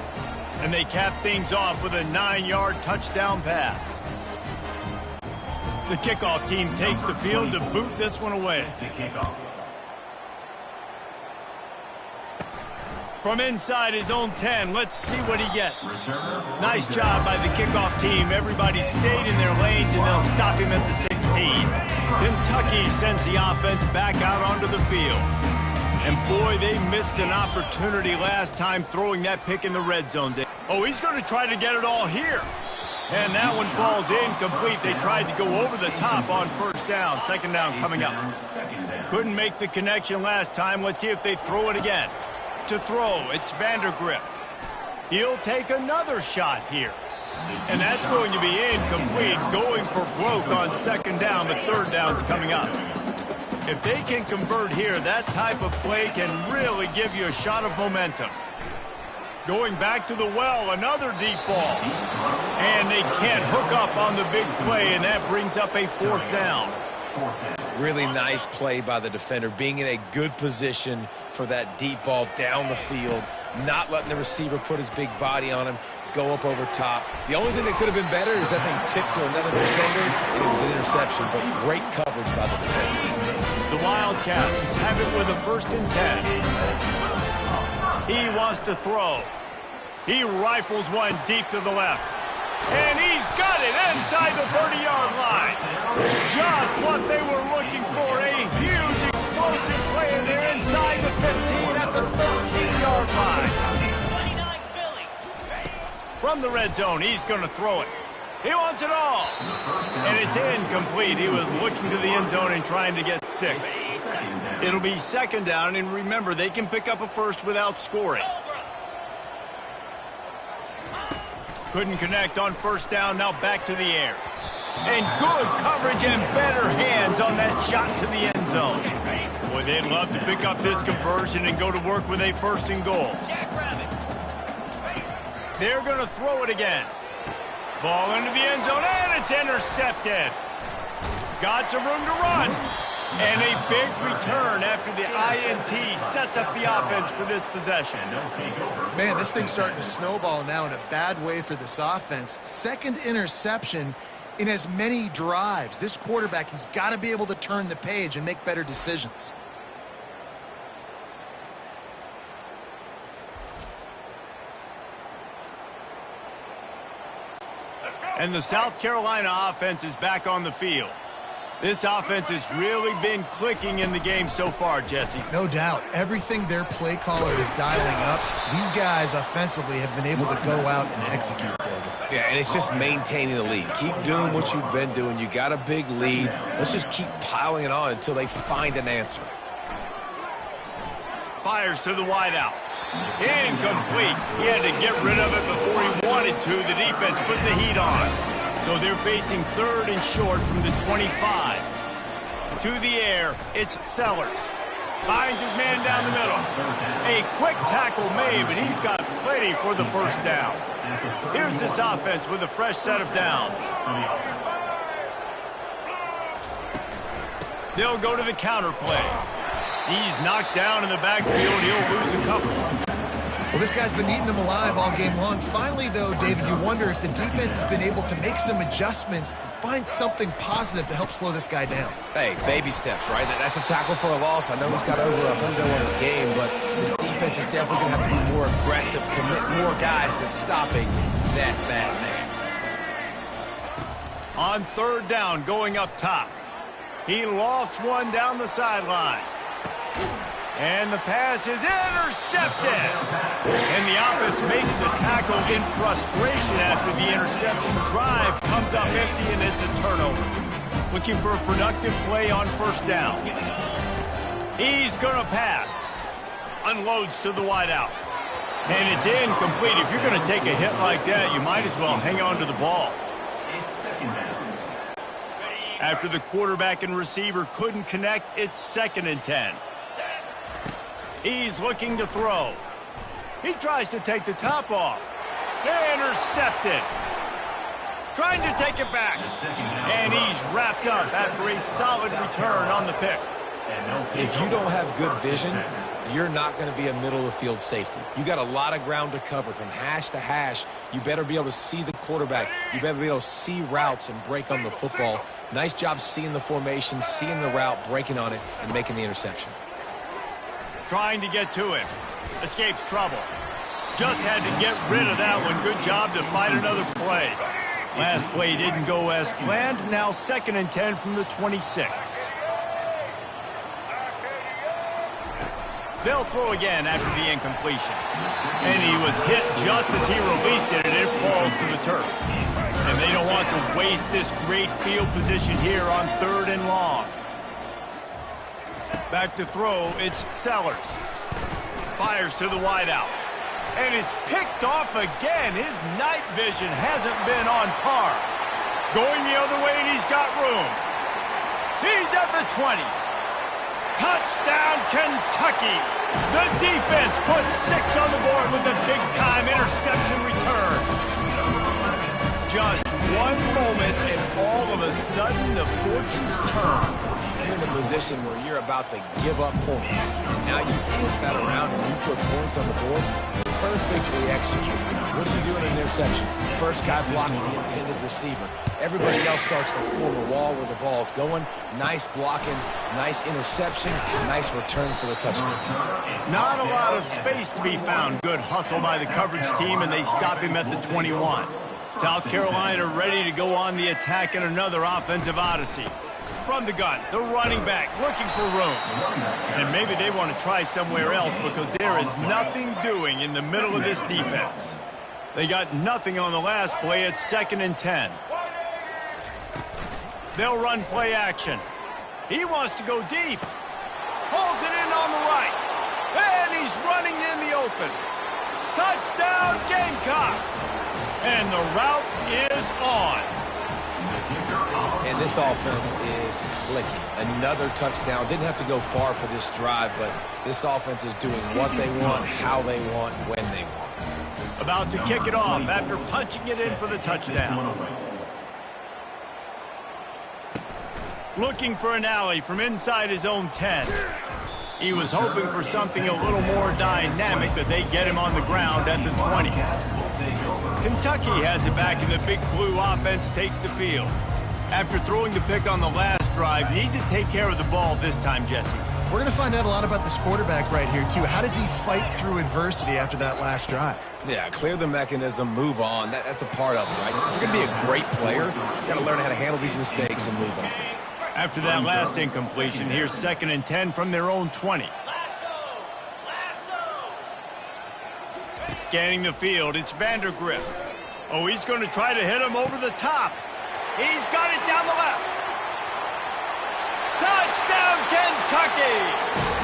And they cap things off with a 9-yard touchdown pass. The kickoff team takes the field to boot this one away.
To kick off.
From inside his own 10, let's see what he gets. Nice job by the kickoff team. Everybody stayed in their lanes, and they'll stop him at the 16. Kentucky sends the offense back out onto the field. And boy, they missed an opportunity last time throwing that pick in the red zone. Oh, he's going to try to get it all here. And that one falls incomplete. They tried to go over the top on 1st down. 2nd down coming up. Couldn't make the connection last time. Let's see if they throw it again. To throw, it's Vandergrift. He'll take another shot here. And that's going to be incomplete, going for broke on 2nd down, but 3rd down's coming up. If they can convert here, that type of play can really give you a shot of momentum. Going back to the well, another deep ball. And they can't hook up on the big play, and that brings up a 4th down.
Really nice play by the defender, being in a good position for that deep ball down the field, not letting the receiver put his big body on him, go up over top. The only thing that could have been better is that thing tipped to another defender, and it was an interception, but great coverage by the defender.
The Wildcats have it with a 1st and 10. He wants to throw. He rifles one deep to the left. And he's got it inside the 30-yard line. Just what they were looking for. A huge explosive play, and they're inside the 15 at the 13-yard line. From the red zone, he's going to throw it. He wants it all. And it's incomplete. He was looking to the end zone and trying to get 6. It'll be 2nd down, and remember, they can pick up a 1st without scoring. Couldn't connect on 1st down, now back to the air. And good coverage and better hands on that shot to the end zone. Boy, they'd love to pick up this conversion and go to work with a 1st and goal. They're going to throw it again. Ball into the end zone, and it's intercepted. Got some room to run. And a big return after the INT sets up the offense for this possession.
Man, this thing's starting to snowball now in a bad way for this offense. 2nd interception in as many drives. This quarterback, he's got to be able to turn the page and make better decisions.
And the South Carolina offense is back on the field. This offense has really been clicking in the game so far, Jesse.
No doubt. Everything their play caller is dialing up, these guys offensively have been able to go out and execute.
Yeah, and it's just maintaining the lead. Keep doing what you've been doing. You got a big lead. Let's just keep piling it on until they find an answer.
Fires to the wideout. Incomplete. He had to get rid of it before he wanted to. The defense put the heat on. So they're facing 3rd and short from the 25. To the air, it's Sellers. Finds his man down the middle. A quick tackle made, but he's got plenty for the first down. Here's this offense with a fresh set of downs. They'll go to the counter play. He's knocked down in the backfield. He'll lose a couple.
Well, this guy's been eating them alive all game long. Finally, though, David, you wonder if the defense has been able to make some adjustments, find something positive to help slow this guy down.
Hey, baby steps, right? That's a tackle for a loss. I know he's got over a hundo on the game, but this defense is definitely going to have to be more aggressive, commit more guys to stopping that bad man.
On 3rd down, going up top. He lofts one down the sideline. And the pass is intercepted. And the offense makes the tackle in frustration after the interception. Drive comes up empty, and it's a turnover. Looking for a productive play on 1st down. He's going to pass. Unloads to the wideout. And it's incomplete. If you're going to take a hit like that, you might as well hang on to the ball. After the quarterback and receiver couldn't connect, it's 2nd and 10. He's looking to throw. He tries to take the top off. Intercepted. Trying to take it back. And he's wrapped up after a solid return on the pick.
If you don't have good vision, you're not going to be a middle-of-the-field safety. You got a lot of ground to cover from hash to hash. You better be able to see the quarterback. You better be able to see routes and break on the football. Nice job seeing the formation, seeing the route, breaking on it, and making the interception.
Trying to get to him. Escapes trouble. Just had to get rid of that one. Good job to find another play. Last play didn't go as planned. Now 2nd and 10 from the 26. They'll throw again after the incompletion. And he was hit just as he released it, and it falls to the turf. And they don't want to waste this great field position here on 3rd and long. Back to throw, it's Sellers. Fires to the wideout. And it's picked off again. His night vision hasn't been on par. Going the other way, and he's got room. He's at the 20. Touchdown, Kentucky. The defense puts 6 on the board with a big-time interception return. Just one moment, and all of a sudden, the fortunes turn.
You're in a position where you're about to give up points. And now you flip that around and you put points on the board. Perfectly executed. What do you do in an interception? First guy blocks the intended receiver. Everybody else starts to form a wall where the ball's going. Nice blocking, nice interception, nice return for the touchdown.
Not a lot of space to be found. Good hustle by the coverage team, and they stop him at the 21. South Carolina ready to go on the attack in another offensive odyssey. From the gun, the running back looking for room. And maybe they want to try somewhere else because there is nothing doing in the middle of this defense. They got nothing on the last play. It's 2nd and 10. They'll run play action. He wants to go deep. Pulls it in on the right. And he's running in the open. Touchdown, Gamecocks. And the route is on.
And this offense is clicking. Another touchdown. Didn't have to go far for this drive, but this offense is doing what they want, how they want, when they want.
About to kick it off after punching it in for the touchdown. Looking for an alley from inside his own 10. He was hoping for something a little more dynamic, but they get him on the ground at the 20. Kentucky has it back, and the Big Blue offense takes the field. After throwing the pick on the last drive, need to take care of the ball this time, Jesse.
We're going to find out a lot about this quarterback right here, too. How does he fight through adversity after that last drive?
Yeah, clear the mechanism, move on. That's a part of it, right? If you're going to be a great player, you got to learn how to handle these mistakes and move on.
After that last incompletion, here's 2nd and 10 from their own 20. Scanning the field, it's Vandergrift. Oh, he's going to try to hit him over the top. He's got it down the left. Touchdown, Kentucky!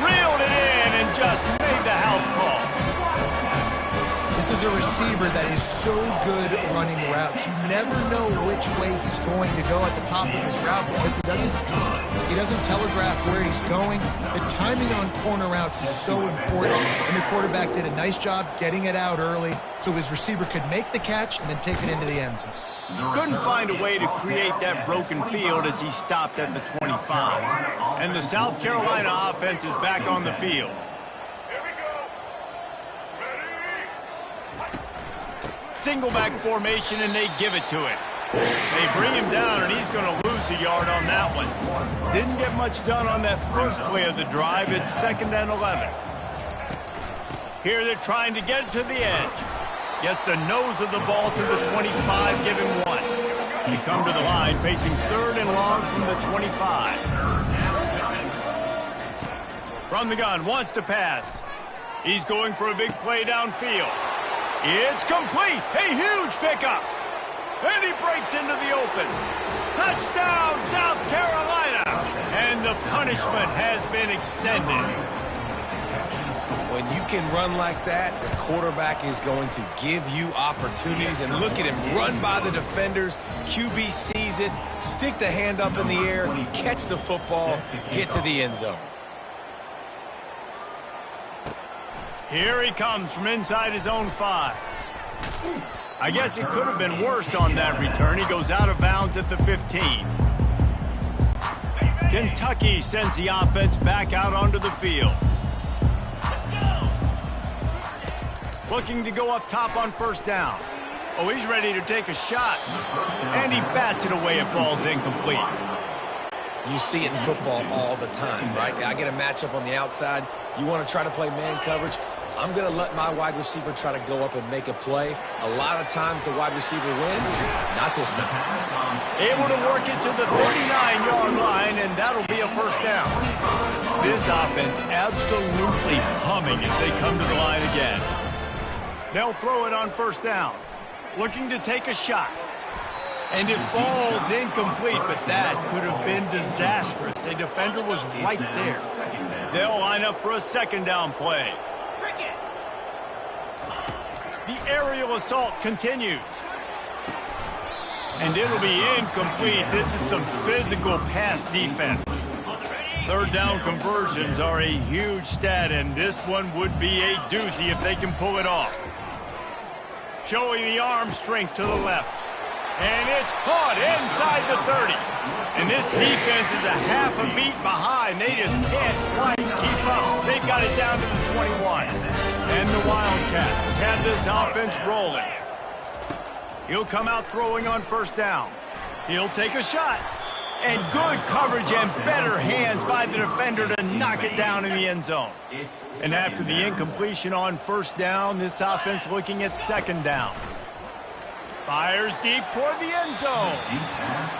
Reeled it in and just made the house call.
This is a receiver that is so good at running routes. You never know which way he's going to go at the top of his route because he doesn't telegraph where he's going. The timing on corner routes is so important, and the quarterback did a nice job getting it out early so his receiver could make the catch and then take it into the end zone.
Couldn't find a way to create that broken field as he stopped at the 25. And the South Carolina offense is back on the field. Single back formation, and they give it to him. They bring him down, and he's going to lose a yard on that one. Didn't get much done on that first play of the drive. It's 2nd and 11. Here they're trying to get it to the edge. Gets the nose of the ball to the 25, give him 1. They come to the line, facing 3rd and long from the 25. From the gun, wants to pass. He's going for a big play downfield. It's complete. A huge pickup. And he breaks into the open. Touchdown, South Carolina. And the punishment has been extended.
When you can run like that, the quarterback is going to give you opportunities. And look at him run by the defenders. QB sees it, stick the hand up in the air, catch the football, get to the end zone.
Here he comes from inside his own 5. I guess it could have been worse on that return. He goes out of bounds at the 15. Kentucky sends the offense back out onto the field. Looking to go up top on 1st down. Oh, he's ready to take a shot. And he bats it away. It falls incomplete.
You see it in football all the time, right? I get a matchup on the outside. You want to try to play man coverage. I'm going to let my wide receiver try to go up and make a play. A lot of times the wide receiver wins. Not this time.
Able to work it to the 39-yard line, and that'll be a 1st down. This offense absolutely humming as they come to the line again. They'll throw it on 1st down. Looking to take a shot. And it falls incomplete, but that could have been disastrous. A defender was right there. They'll line up for a 2nd down play. The aerial assault continues. And it'll be incomplete. This is some physical pass defense. 3rd down conversions are a huge stat, and this one would be a doozy if they can pull it off. Showing the arm strength to the left. And it's caught inside the 30. And this defense is a half a beat behind. They just can't quite keep up. They've got it down to the 21. And the Wildcats have this offense rolling. He'll come out throwing on 1st down. He'll take a shot. And good coverage and better hands by the defender to knock it down in the end zone. And after the incompletion on 1st down, this offense looking at 2nd down. Fires deep toward the end zone.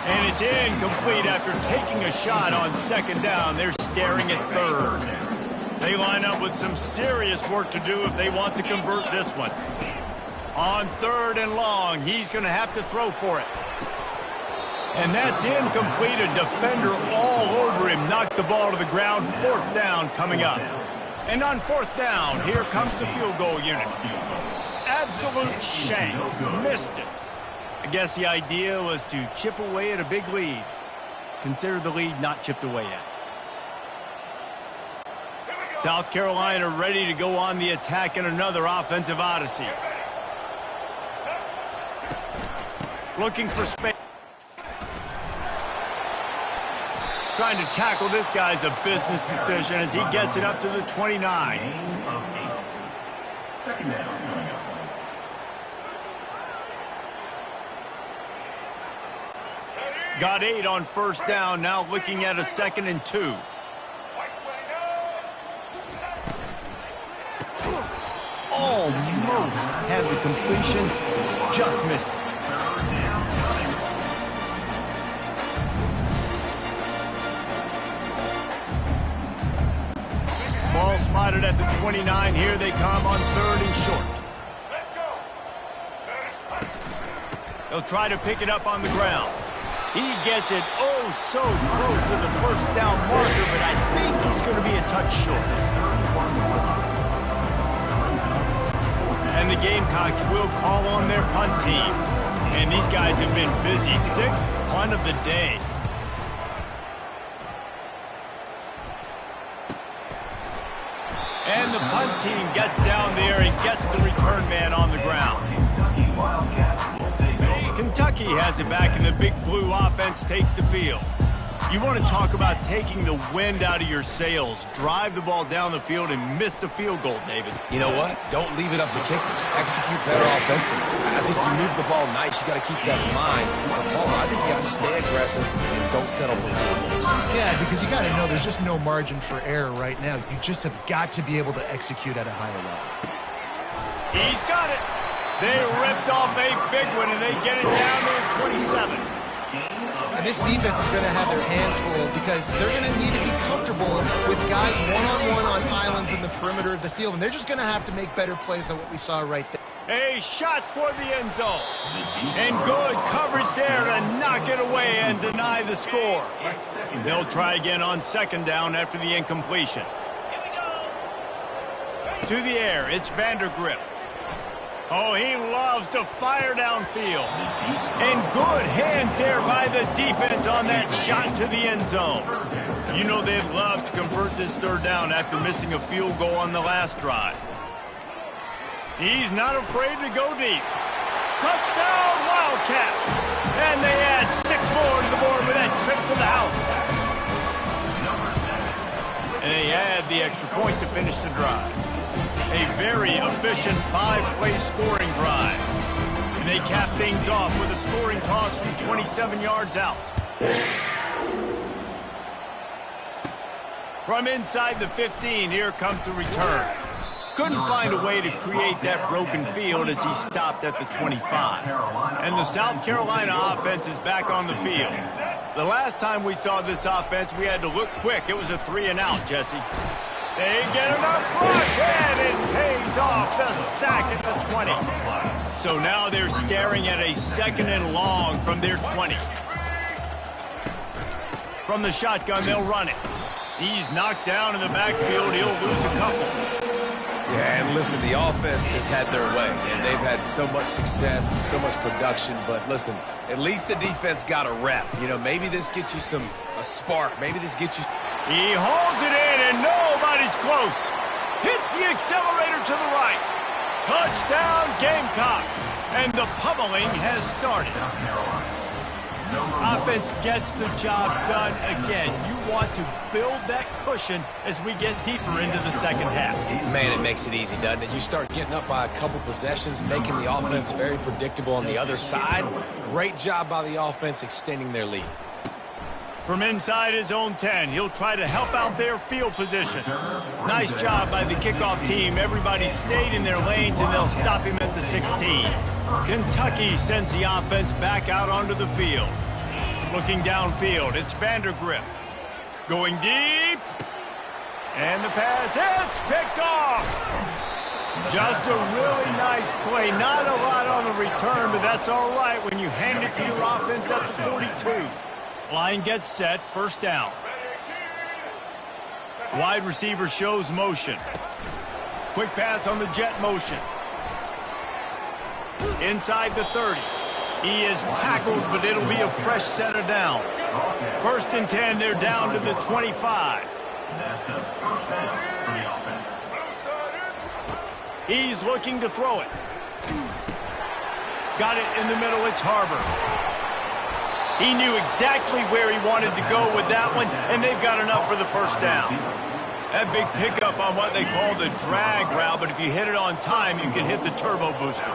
And it's incomplete after taking a shot on 2nd down. They're staring at 3rd. They line up with some serious work to do if they want to convert this one. On 3rd and long, he's going to have to throw for it. And that's incomplete. A defender all over him. Knocked the ball to the ground. 4th down coming up. And on 4th down, here comes the field goal unit. Absolute shame. Missed it. I guess the idea was to chip away at a big lead. Consider the lead not chipped away yet. South Carolina ready to go on the attack in another offensive odyssey. Looking for space. Trying to tackle this guy's a business decision as he gets it up to the 29.
2nd down coming up.
Got 8 on first down, now looking at a 2nd and 2. Almost had the completion, just missed it. Ball spotted at the 29. Here they come on 3rd and short. They'll try to pick it up on the ground. He gets it oh so close to the first down marker, but I think he's going to be a touch short. And the Gamecocks will call on their punt team. And these guys have been busy. 6th punt of the day. And the punt team gets down there and gets the return man on the ground. Kentucky has it back, and the Big Blue offense takes the field. You want to talk about taking the wind out of your sails. Drive the ball down the field and miss the field goal, David.
You know what? Don't leave it up to kickers. Execute better offensively. I think you move the ball nice. You got to keep that in mind. But Palmer, I think you got to stay aggressive and don't settle for field goals.
Yeah, because you got to know there's just no margin for error right now. You just have got to be able to execute at a higher level.
He's got it. They ripped off a big one, and they get it down to 27.
And this defense is going to have their hands full because they're going to need to be comfortable with guys one-on-one on islands in the perimeter of the field, and they're just going to have to make better plays than what we saw right there.
A shot toward the end zone. And good coverage there to knock it away and deny the score. They'll try again on 2nd down after the incompletion. To the air, it's Vandergrift. Oh, he loves to fire downfield. And good hands there by the defense on that shot to the end zone. You know they'd love to convert this 3rd down after missing a field goal on the last drive. He's not afraid to go deep. Touchdown, Wildcats! And they add 6 more to the board with that trip to the house. And they add the extra point to finish the drive. A very efficient 5-play scoring drive. And they cap things off with a scoring toss from 27 yards out. From inside the 15, here comes the return. Couldn't find a way to create that broken field as he stopped at the 25. And the South Carolina offense is back on the field. The last time we saw this offense, we had to look quick. It was a 3-and-out, Jesse. They get enough rush, and it pays off the sack at the 20. So now they're staring at a 2nd and long from their 20. From the shotgun, they'll run it. He's knocked down in the backfield. He'll lose a couple.
Yeah, and listen, the offense has had their way, and they've had so much success and so much production. But listen, at least the defense got a rep. You know, maybe this gets you a spark. Maybe this gets you...
He holds it in, and nobody's close. Hits the accelerator to the right. Touchdown, Gamecocks. And the pummeling has started. Offense gets the job done again. You want to build that cushion as we get deeper into the 2nd half.
Man, it makes it easy, doesn't it? You start getting up by a couple possessions, making the offense very predictable on the other side. Great job by the offense extending their lead.
From inside his own 10, he'll try to help out their field position. Nice job by the kickoff team. Everybody stayed in their lanes, and they'll stop him at the 16. Kentucky sends the offense back out onto the field. Looking downfield, it's Vandergrift. Going deep. And the pass hits, picked off. Just a really nice play. Not a lot on the return, but that's all right when you hand it to your offense at the 42. Line gets set, 1st down. Wide receiver shows motion. Quick pass on the jet motion. Inside the 30. He is tackled, but it'll be a fresh set of downs. 1st and 10, they're down to the 25.
That's a 1st down for the offense.
He's looking to throw it. Got it in the middle, it's Harbor. He knew exactly where he wanted to go with that one, and they've got enough for the 1st down. That big pickup on what they call the drag route, but if you hit it on time, you can hit the turbo booster.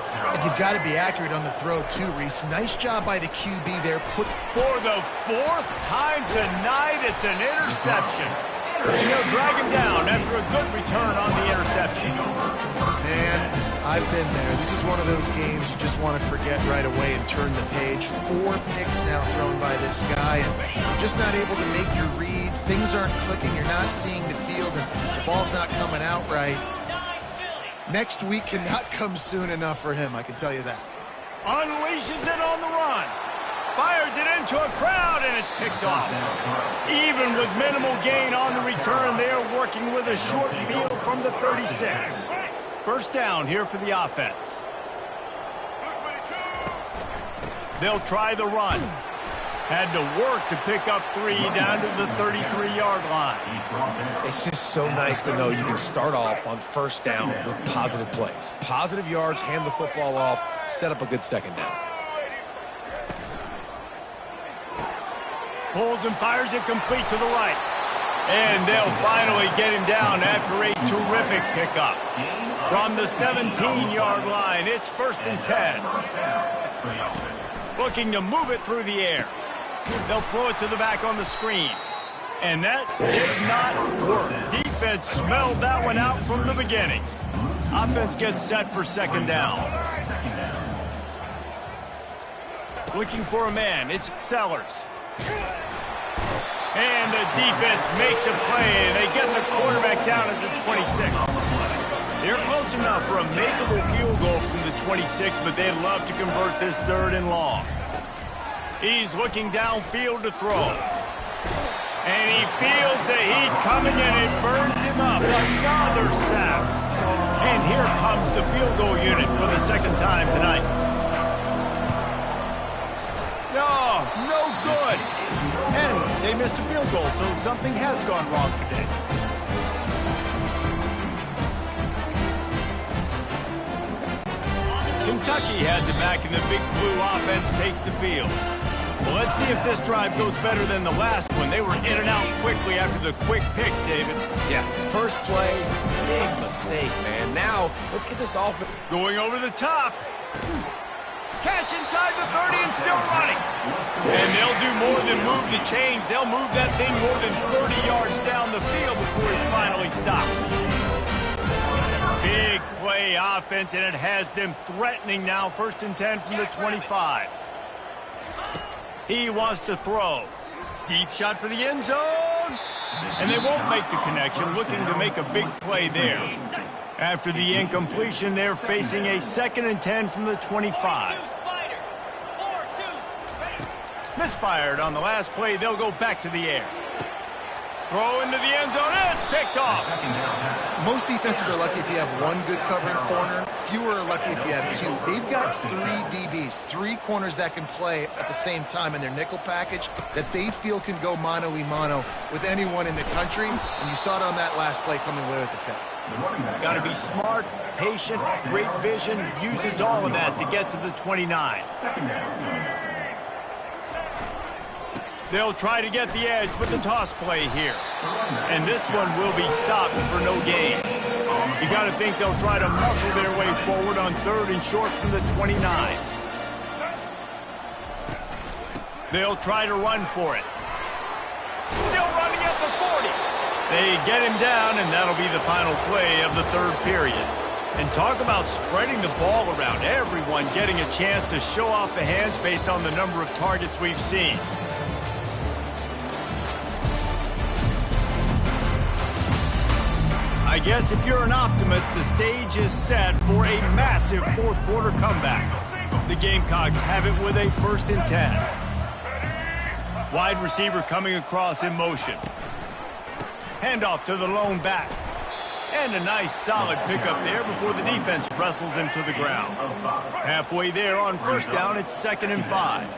You've got to be accurate on the throw, too, Reese. Nice job by the QB there.
For the 4th time tonight, it's an interception. And they'll drag him down after a good return on the interception.
Man, I've been there. This is one of those games you just want to forget right away and turn the page. 4 picks now thrown by this guy, and you're just not able to make your reads. Things aren't clicking. You're not seeing the field, and the ball's not coming out right. Next week cannot come soon enough for him, I can tell you that.
Unleashes it on the run. Fires it into a crowd, and it's picked off. Even with minimal gain on the return, they are working with a short field from the 36. First down here for the offense. They'll try the run. Had to work to pick up 3 down to the 33-yard line.
It's just so nice to know you can start off on first down with positive plays. Positive yards, hand the football off, set up a good second down.
Pulls and fires it complete to the right. And they'll finally get him down after a terrific pickup. From the 17-yard line, it's 1st and 10. Looking to move it through the air. They'll throw it to the back on the screen. And that did not work. Defense smelled that one out from the beginning. Offense gets set for 2nd down. Looking for a man, it's Sellers. And the defense makes a play, and they get the quarterback down at the 26. They're close enough for a makeable field goal from the 26, but they'd love to convert this 3rd and long. He's looking downfield to throw. And he feels the heat coming, and it burns him up. Another sack. And here comes the field goal unit for the 2nd time tonight. No good. And they missed a field goal, so something has gone wrong today. Kentucky has it back, and the Big Blue offense takes the field. Well, let's see if this drive goes better than the last one. They were in and out quickly after the quick pick, David.
Yeah, first play, big mistake, man. Now, let's get this off.
Going over the top. Catch inside the 30 and still running. And they'll do more than move the chains. They'll move that thing more than 30 yards down the field before it's finally stopped. Big play offense, and it has them threatening now. 1st and 10 from the 25. He wants to throw. Deep shot for the end zone. And they won't make the connection, looking to make a big play there. After the incompletion, they're facing a 2nd and 10 from the 25. Misfired on the last play. They'll go back to the air. Throw into the end zone, and it's picked off.
Most defenses are lucky if you have 1 good covering corner. Fewer are lucky if you have 2. They've got 3 DBs, 3 corners that can play at the same time in their nickel package that they feel can go mano-a-mano with anyone in the country. And you saw it on that last play coming away with the pick.
Got to be smart, patient, great vision, uses all of that to get to the 29. They'll try to get the edge with the toss play here. And this one will be stopped for no gain. You got to think they'll try to muscle their way forward on 3rd and short from the 29. They'll try to run for it. Still running at the 40. They get him down, and that'll be the final play of the 3rd period. And talk about spreading the ball around. Everyone getting a chance to show off the hands based on the number of targets we've seen. I guess if you're an optimist, the stage is set for a massive 4th quarter comeback. The Gamecocks have it with a 1st and 10. Wide receiver coming across in motion. Handoff to the lone back. And a nice solid pickup there before the defense wrestles him to the ground. Halfway there on 1st down, it's 2nd and 5.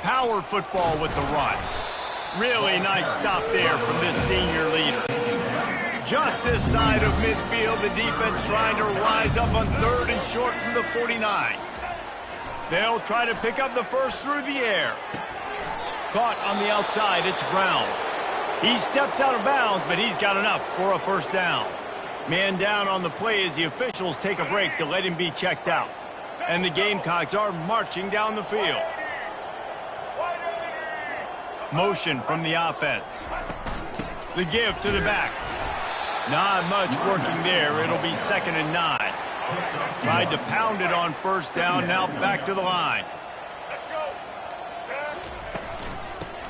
Power football with the run. Really nice stop there from this senior leader. Just this side of midfield, the defense trying to rise up on 3rd and short from the 49. They'll try to pick up the 1st through the air. caught on the outside. It's Brown. He steps out of bounds, but he's got enough for a first down. Man down on the play as the officials take a break to let him be checked out. And the Gamecocks are marching down the field. Motion from the offense. The give to the back. Not much working there. It'll be 2nd and 9. Tried to pound it on first down. Now back to the line.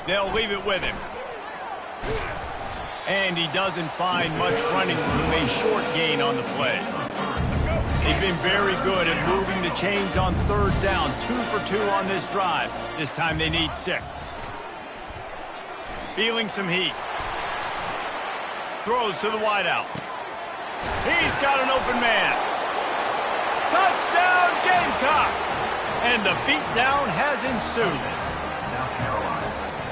They'll leave it with him. And he doesn't find much running room. A short gain on the play. They've been very good at moving the chains on 3rd down. 2 for 2 on this drive. This time they need 6. Feeling some heat. Throws to the wideout. He's got an open man. Touchdown Gamecocks! And the beatdown has ensued.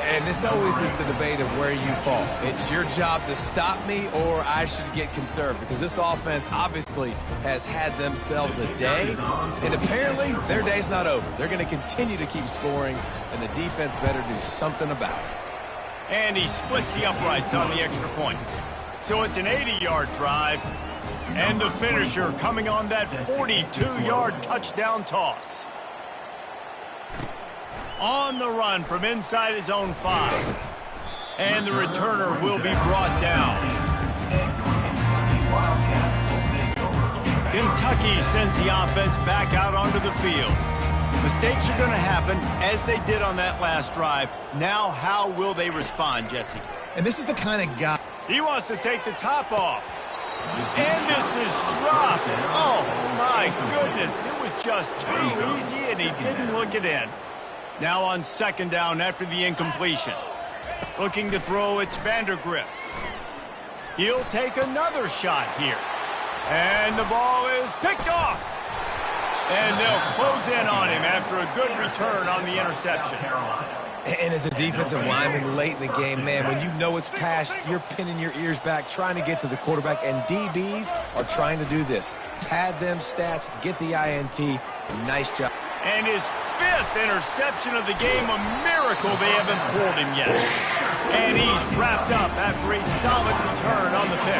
And this always is the debate of where you fall. It's your job to stop me or I should get conserved, because this offense obviously has had themselves a day, and apparently their day's not over. They're going to continue to keep scoring, and the defense better do something about it.
And he splits the uprights on the extra point. So it's an 80-yard drive, and the finisher coming on that 42-yard touchdown toss. On the run from inside his own 5. And the returner will be brought down. Kentucky sends the offense back out onto the field. Mistakes are going to happen, as they did on that last drive. Now, how will they respond, Jesse?
And this is the kind of guy.
He wants to take the top off. And this is dropped. Oh, my goodness. It was just too easy, and he didn't look it in. Now on 2nd down after the incompletion. Looking to throw, it's Vandergrift. He'll take another shot here. And the ball is picked off. And they'll close in on him after a good return on the interception.
And as a defensive lineman late in the game, man, when you know it's past, you're pinning your ears back, trying to get to the quarterback, and DBs are trying to do this. Pad them stats, get the INT. Nice job.
And his 5th interception of the game, a miracle they haven't pulled him yet. And he's wrapped up after a solid return on the pick.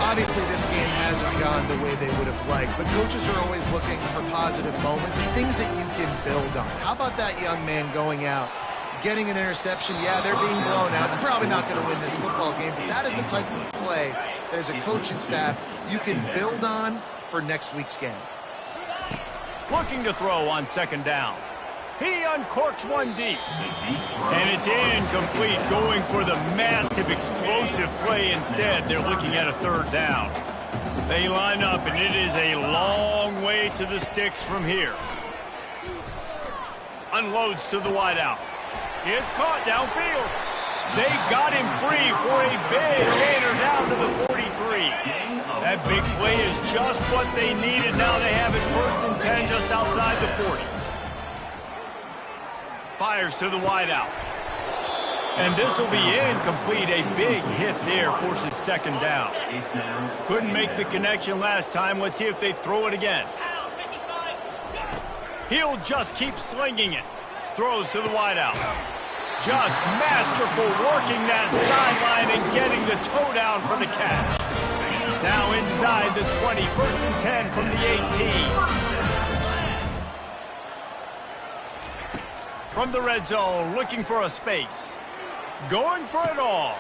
Obviously, this game hasn't gone the way they would have liked, but coaches are always looking for positive moments and things that you can build on. How about that young man going out, getting an interception? Yeah, they're being blown out. They're probably not going to win this football game, but that is the type of play that as a coaching staff you can build on for next week's game.
Looking to throw on 2nd down. He uncorks one deep. And it's incomplete, going for the massive explosive play instead. They're looking at a 3rd down. They line up, and it is a long way to the sticks from here. Unloads to the wideout. It's caught downfield. They got him free for a big gainer down to the 43. That big play is just what they needed. Now they have it 1st and 10 just outside the 40. Fires to the wideout. And this will be incomplete. A big hit there forces 2nd down. Couldn't make the connection last time. Let's see if they throw it again. He'll just keep slinging it. Throws to the wideout. Just masterful working that sideline and getting the toe down for the catch. Now inside the 20, 1st and 10 from the 18. From the red zone, looking for a space. Going for it all.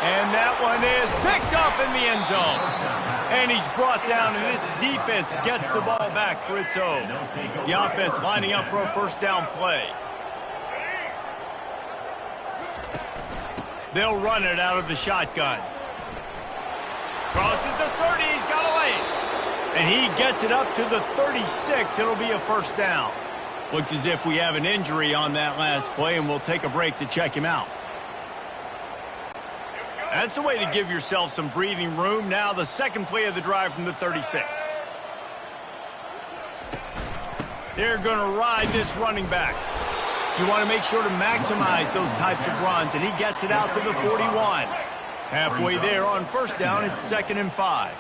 And that one is picked up in the end zone. And he's brought down, and this defense gets the ball back for its own. The offense lining up for a 1st down play. They'll run it out of the shotgun. Crosses the 30, he's got away. And he gets it up to the 36. It'll be a 1st down. Looks as if we have an injury on that last play, and we'll take a break to check him out. That's the way to give yourself some breathing room. Now the 2nd play of the drive from the 36. They're going to ride this running back. You want to make sure to maximize those types of runs, and he gets it out to the 41. Halfway there on 1st down, it's 2nd and 5.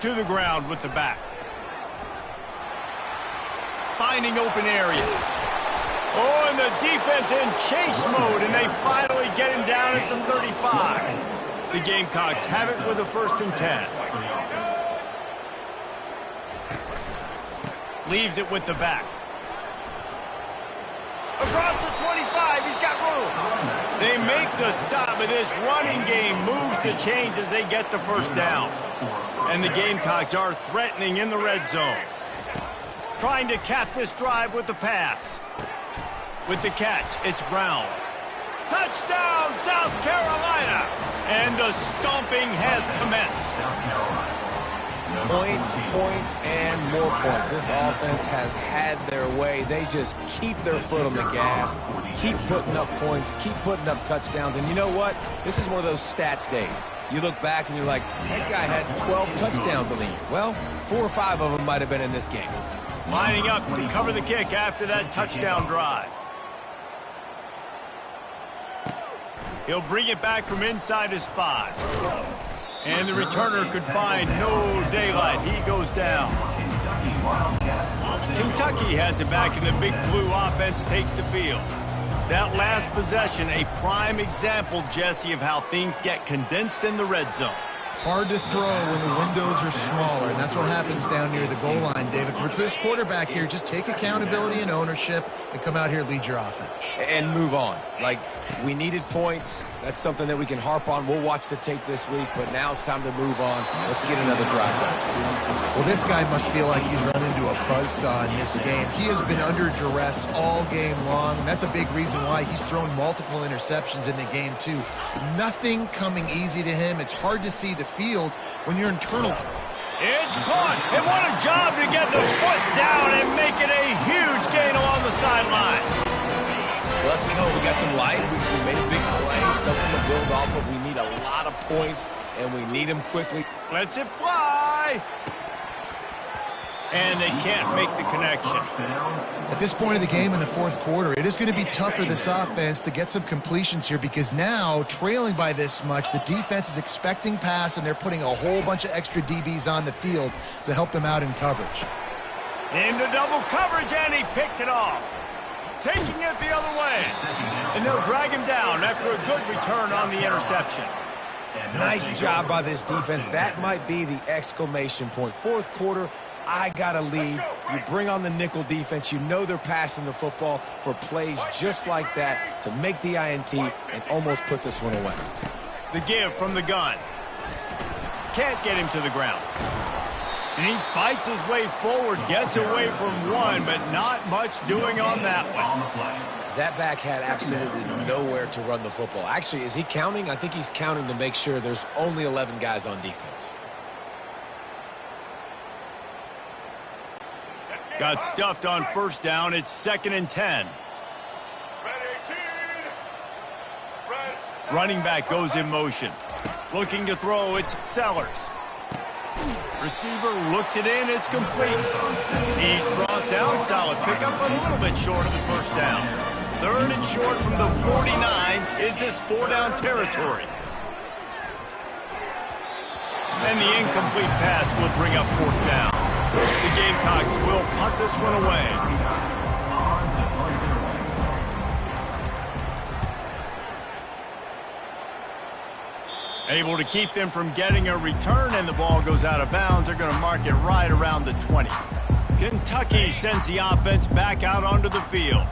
To the ground with the back. finding open areas. Oh, and the defense in chase mode, and they finally get him down at the 35. The Gamecocks have it with a 1st and 10. Leaves it with the back. Across the 25, he's got room. They make the stop, but this running game moves the chains as they get the 1st down. And the Gamecocks are threatening in the red zone. Trying to cap this drive with the pass. With the catch, it's Brown. Touchdown, South Carolina! And the stomping has commenced.
Points, points, and more points. This offense has had their way. They just keep their foot on the gas, keep putting up points, keep putting up touchdowns. And you know what? This is one of those stats days. You look back and you're like, that guy had 12 touchdowns on the year. Well, 4 or 5 of them might have been in this game.
Lining up to cover the kick after that touchdown drive. He'll bring it back from inside his 5. And the returner could find no daylight. He goes down. Kentucky has it back, and the Big Blue offense takes the field. That last possession, a prime example, Jesse, of how things get condensed in the red zone.
Hard to throw when the windows are smaller, and that's what happens down near the goal line, David. But for this quarterback here, just take accountability and ownership and come out here and lead your offense.
And move on. Like, we needed points. That's something that we can harp on. We'll watch the tape this week, but now it's time to move on. Let's get another drive done.
Well, this guy must feel like he's run into a buzzsaw in this game. He has been under duress all game long, and that's a big reason why he's thrown multiple interceptions in the game, too. Nothing coming easy to him. It's hard to see the field when you're internal.
It's caught, and what a job to get the foot down and make it a huge gain along the sideline.
Let's go. We got some life. We made a big play, something to build off of. We need a lot of points, and we need them quickly.
Lets it fly. And they can't make the connection.
At this point of the game in the 4th quarter, it is going to be tough for this offense to get some completions here because now, trailing by this much, the defense is expecting pass, and they're putting a whole bunch of extra DBs on the field to help them out in coverage.
Into double coverage, and he picked it off. Taking it the other way. And they'll drag him down after a good return on the interception.
Nice job by this defense. That might be the exclamation point. 4th quarter, I got a lead. You bring on the nickel defense. You know they're passing the football for plays just like that to make the INT and almost put this one away.
The give from the gun. Can't get him to the ground. And he fights his way forward, gets away from one, but not much doing on that one.
That back had absolutely nowhere to run the football. Actually, is he counting? I think he's counting to make sure there's only 11 guys on defense.
Got stuffed on 1st down. It's 2nd and 10. Running back goes in motion. Looking to throw, it's Sellers. Receiver looks it in, it's complete. He's brought down, solid pickup, but a little bit short of the 1st down. 3rd and short from the 49. Is this 4-down territory? And the incomplete pass will bring up 4th down. The Gamecocks will punt this one away. Able to keep them from getting a return, and the ball goes out of bounds. They're going to mark it right around the 20. Kentucky sends the offense back out onto the field.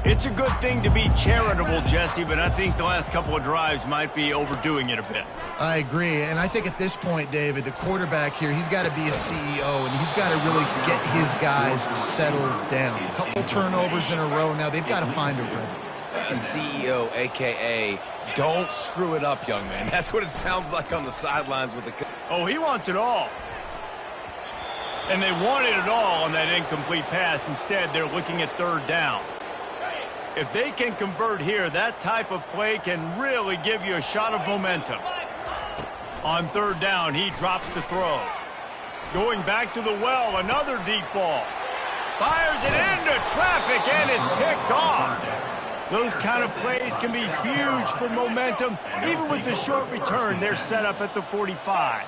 It's a good thing to be charitable, Jesse, but I think the last couple of drives might be overdoing it a bit.
I agree, and I think at this point, David, the quarterback here, he's got to be a CEO, and he's got to really get his guys settled down. A couple turnovers in a row now. They've got to find a rhythm.
CEO, a.k.a. don't screw it up, young man. That's what it sounds like on the sidelines with the...
Oh, he wants it all. And they wanted it all on that incomplete pass. Instead, they're looking at 3rd down. If they can convert here, that type of play can really give you a shot of momentum. On 3rd down, he drops to throw. Going back to the well, another deep ball. Fires it into traffic, and it's picked off. Those kind of plays can be huge for momentum. Even with the short return, they're set up at the 45.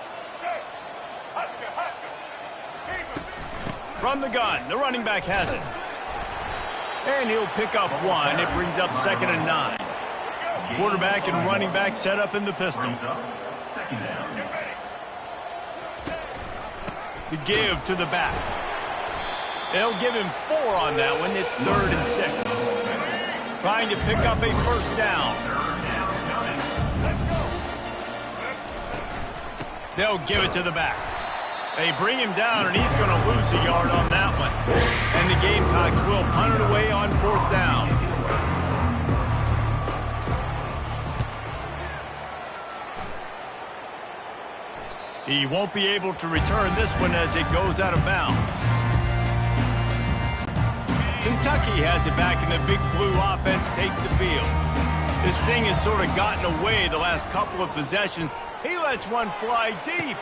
From the gun, the running back has it. And he'll pick up 1. It brings up 2nd and 9. Quarterback and running back set up in the pistol.
Second down.
The give to the back. They'll give him 4 on that one. It's 3rd and 6. Trying to pick up a first down. They'll give it to the back. They bring him down, and he's going to lose a yard on that one. And the Gamecocks will punt it away on 4th down. He won't be able to return this one as it goes out of bounds. Kentucky has it back, and the Big Blue offense takes the field. This thing has sort of gotten away the last couple of possessions. He lets one fly deep.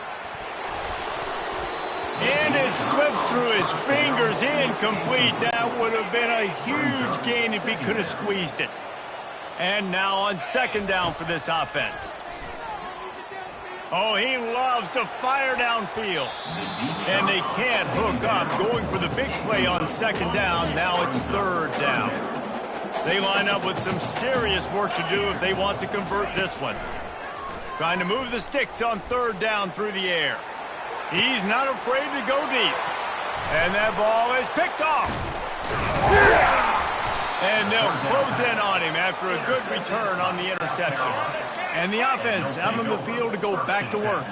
And it slips through his fingers, incomplete. That would have been a huge gain if he could have squeezed it. And now on 2nd down for this offense. Oh, he loves to fire downfield. And they can't hook up. Going for the big play on 2nd down. Now it's 3rd down. They line up with some serious work to do if they want to convert this one. Trying to move the sticks on 3rd down through the air. He's not afraid to go deep. And that ball is picked off. And they'll close in on him after a good return on the interception. And the offense out on the field to go back to work.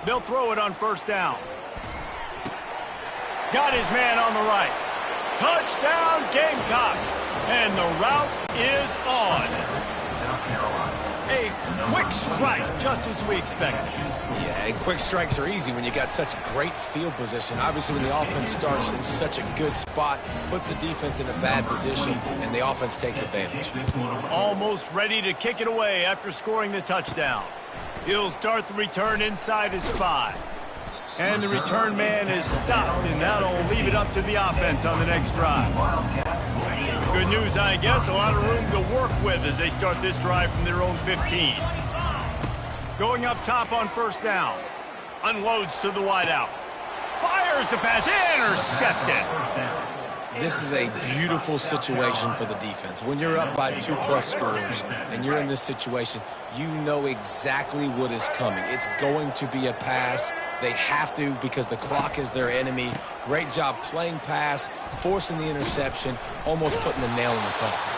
They'll throw it on 1st down. Got his man on the right. Touchdown Gamecocks. And the route is on. A quick strike, just as we expected.
Yeah, and quick strikes are easy when you got such great field position. Obviously, when the offense starts in such a good spot, puts the defense in a bad position, and the offense takes advantage.
Almost ready to kick it away after scoring the touchdown. He'll start the return inside his 5. And the return man is stopped, and that'll leave it up to the offense on the next drive. Good news, I guess, a lot of room to work with as they start this drive from their own 15. Going up top on 1st down. Unloads to the wideout. Fires the pass, intercepted.
This is a beautiful situation for the defense. When you're up by 2+ scores and you're in this situation, you know exactly what is coming. It's going to be a pass. They have to because the clock is their enemy. Great job playing pass, forcing the interception, almost putting the nail in the coffin.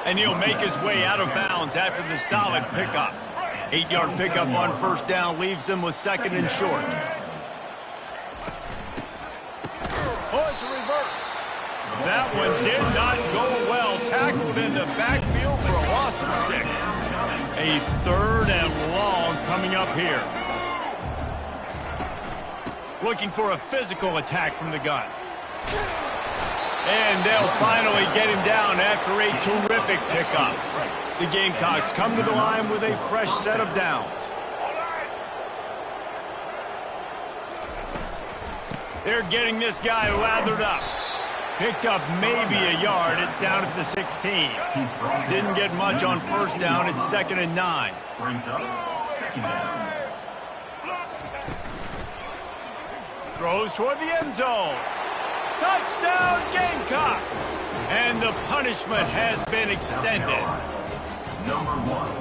And he'll make his way out of bounds after the solid pickup. 8-yard pickup on 1st down leaves them with 2nd and short. Oh, it's a reverse. That one did not go well. Tackled in the backfield for a loss of 6. A 3rd and long coming up here. Looking for a physical attack from the gun. And they'll finally get him down after a terrific pickup. The Gamecocks come to the line with a fresh set of downs. They're getting this guy lathered up. Picked up maybe a yard. It's down at the 16. Didn't get much on 1st down. It's 2nd and 9.
Brings up 2nd down.
Throws toward the end zone. Touchdown Gamecocks. And the punishment has been extended.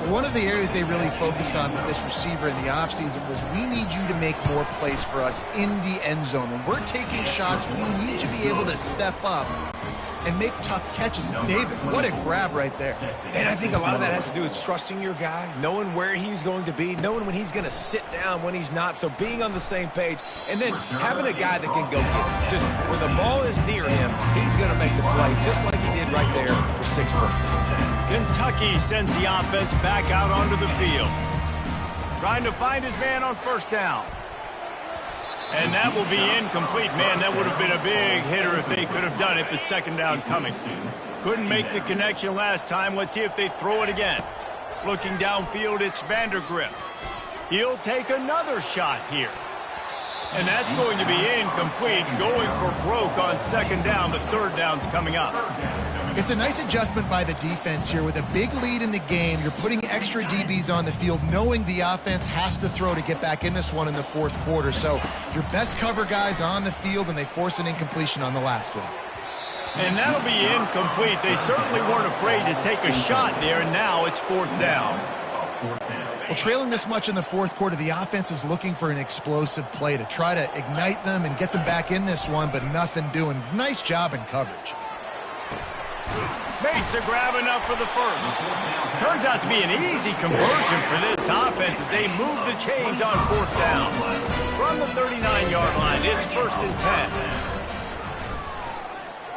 One of the areas they really focused on with this receiver in the offseason was we need you to make more plays for us in the end zone. When we're taking shots, we need you to be able to step up and make tough catches. David, what a grab right there.
And I think a lot of that has to do with trusting your guy, knowing where he's going to be, knowing when he's going to sit down, when he's not. So being on the same page, and then having a guy that can go get it. Just when the ball is near him, he's going to make the play just like he did right there for 6 points.
Kentucky sends the offense back out onto the field. Trying to find his man on 1st down. And that will be incomplete. Man, that would have been a big hitter if they could have done it, but 2nd down coming. Couldn't make the connection last time. Let's see if they throw it again. Looking downfield, it's Vandergriff. He'll take another shot here. And that's going to be incomplete. Going for broke on 2nd down. The 3rd down's coming up.
It's a nice adjustment by the defense here. With a big lead in the game, you're putting extra DBs on the field, knowing the offense has to throw to get back in this one in the fourth quarter. So your best cover guys on the field, and they force an incompletion on the last one.
And that'll be incomplete. They certainly weren't afraid to take a shot there, and now it's fourth down.
Well, trailing this much in the fourth quarter, the offense is looking for an explosive play to try to ignite them and get them back in this one, but nothing doing. Nice job in coverage.
Makes a grab enough for the first. Turns out to be an easy conversion for this offense as they move the chains on fourth down. From the 39-yard line, it's 1st and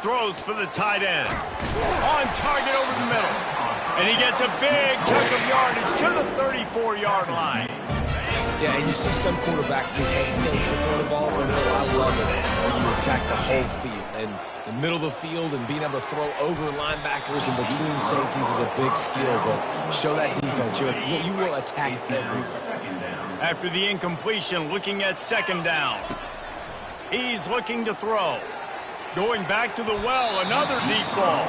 10. Throws for the tight end. On target over the middle. And he gets a big chunk of yardage to the 34-yard line.
Yeah, and you see some quarterbacks who hesitate to throw the ball over the middle. I love it when you attack the whole field. And the middle of the field and being able to throw over linebackers and between safeties is a big skill. But show that defense. You will attack everywhere.
After the incompletion, looking at 2nd down. He's looking to throw. Going back to the well, another deep ball.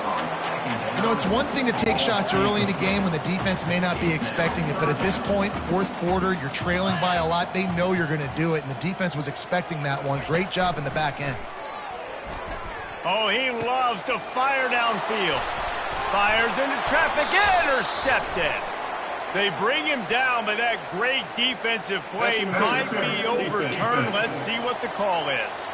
You know, it's one thing to take shots early in the game when the defense may not be expecting it, but at this point, fourth quarter, you're trailing by a lot. They know you're going to do it, and the defense was expecting that one. Great job in the back end.
Oh, he loves to fire downfield. Fires into traffic, intercepted. They bring him down, but that great defensive play might be overturned. Let's see what the call is.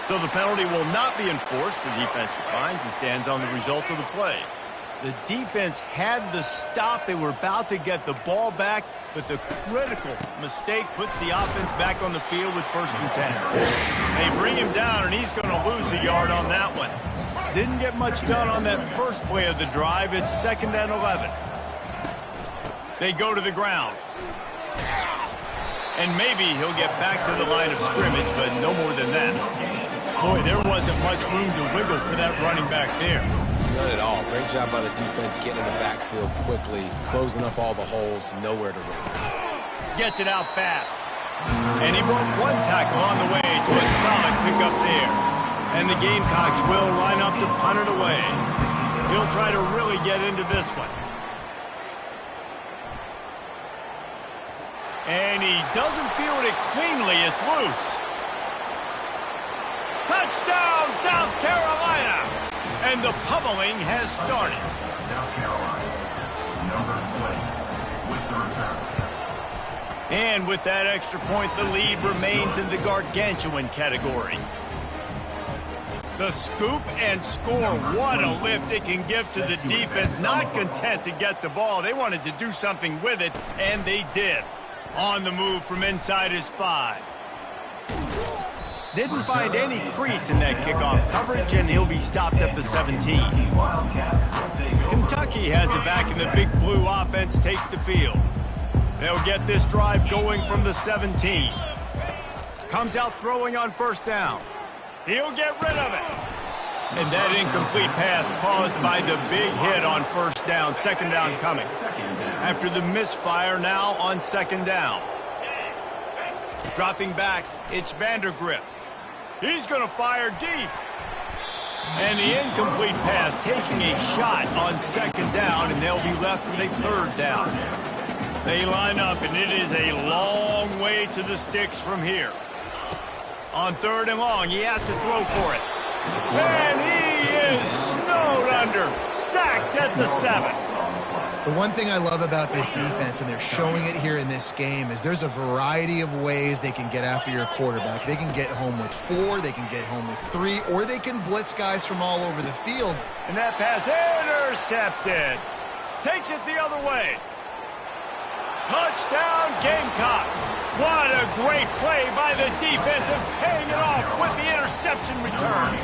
So the penalty will not be enforced. The defense declines and stands on the result of the play. The defense had the stop. They were about to get the ball back, but the critical mistake puts the offense back on the field with 1st and 10. They bring him down, and he's going to lose a yard on that one. Didn't get much done on that first play of the drive. It's 2nd and 11. They go to the ground. And maybe he'll get back to the line of scrimmage, but no more than that. Boy, there wasn't much room to wiggle for that running back there.
None at all. Great job by the defense getting in the backfield quickly, closing up all the holes, nowhere to run.
Gets it out fast. And he broke one tackle on the way to a solid pickup there. And the Gamecocks will line up to punt it away. He'll try to really get into this one. And he doesn't field it cleanly. It's loose. Touchdown, South Carolina! And the pummeling has started.
South Carolina, number 20, with the return.
And with that extra point, the lead remains in the gargantuan category. The scoop and score. What a lift it can give to the defense. Not content to get the ball. They wanted to do something with it, and they did. On the move from inside his 5. Didn't find any crease in that kickoff coverage, and he'll be stopped at the 17. Kentucky has it back, and the Big Blue offense takes the field. They'll get this drive going from the 17. Comes out throwing on 1st down. He'll get rid of it. And that incomplete pass caused by the big hit on 1st down. 2nd down coming. After the misfire, now on 2nd down. Dropping back, it's Vandergriff. He's going to fire deep. And the incomplete pass taking a shot on 2nd down, and they'll be left with a 3rd down. They line up, and it is a long way to the sticks from here. On 3rd and long, he has to throw for it. And he is snowed under, sacked at the 7.
The one thing I love about this defense, and they're showing it here in this game, is there's a variety of ways they can get after your quarterback. They can get home with 4, they can get home with 3, or they can blitz guys from all over the field.
And that pass intercepted. Takes it the other way. Touchdown, Gamecocks. What a great play by the defense and paying it off with the interception return.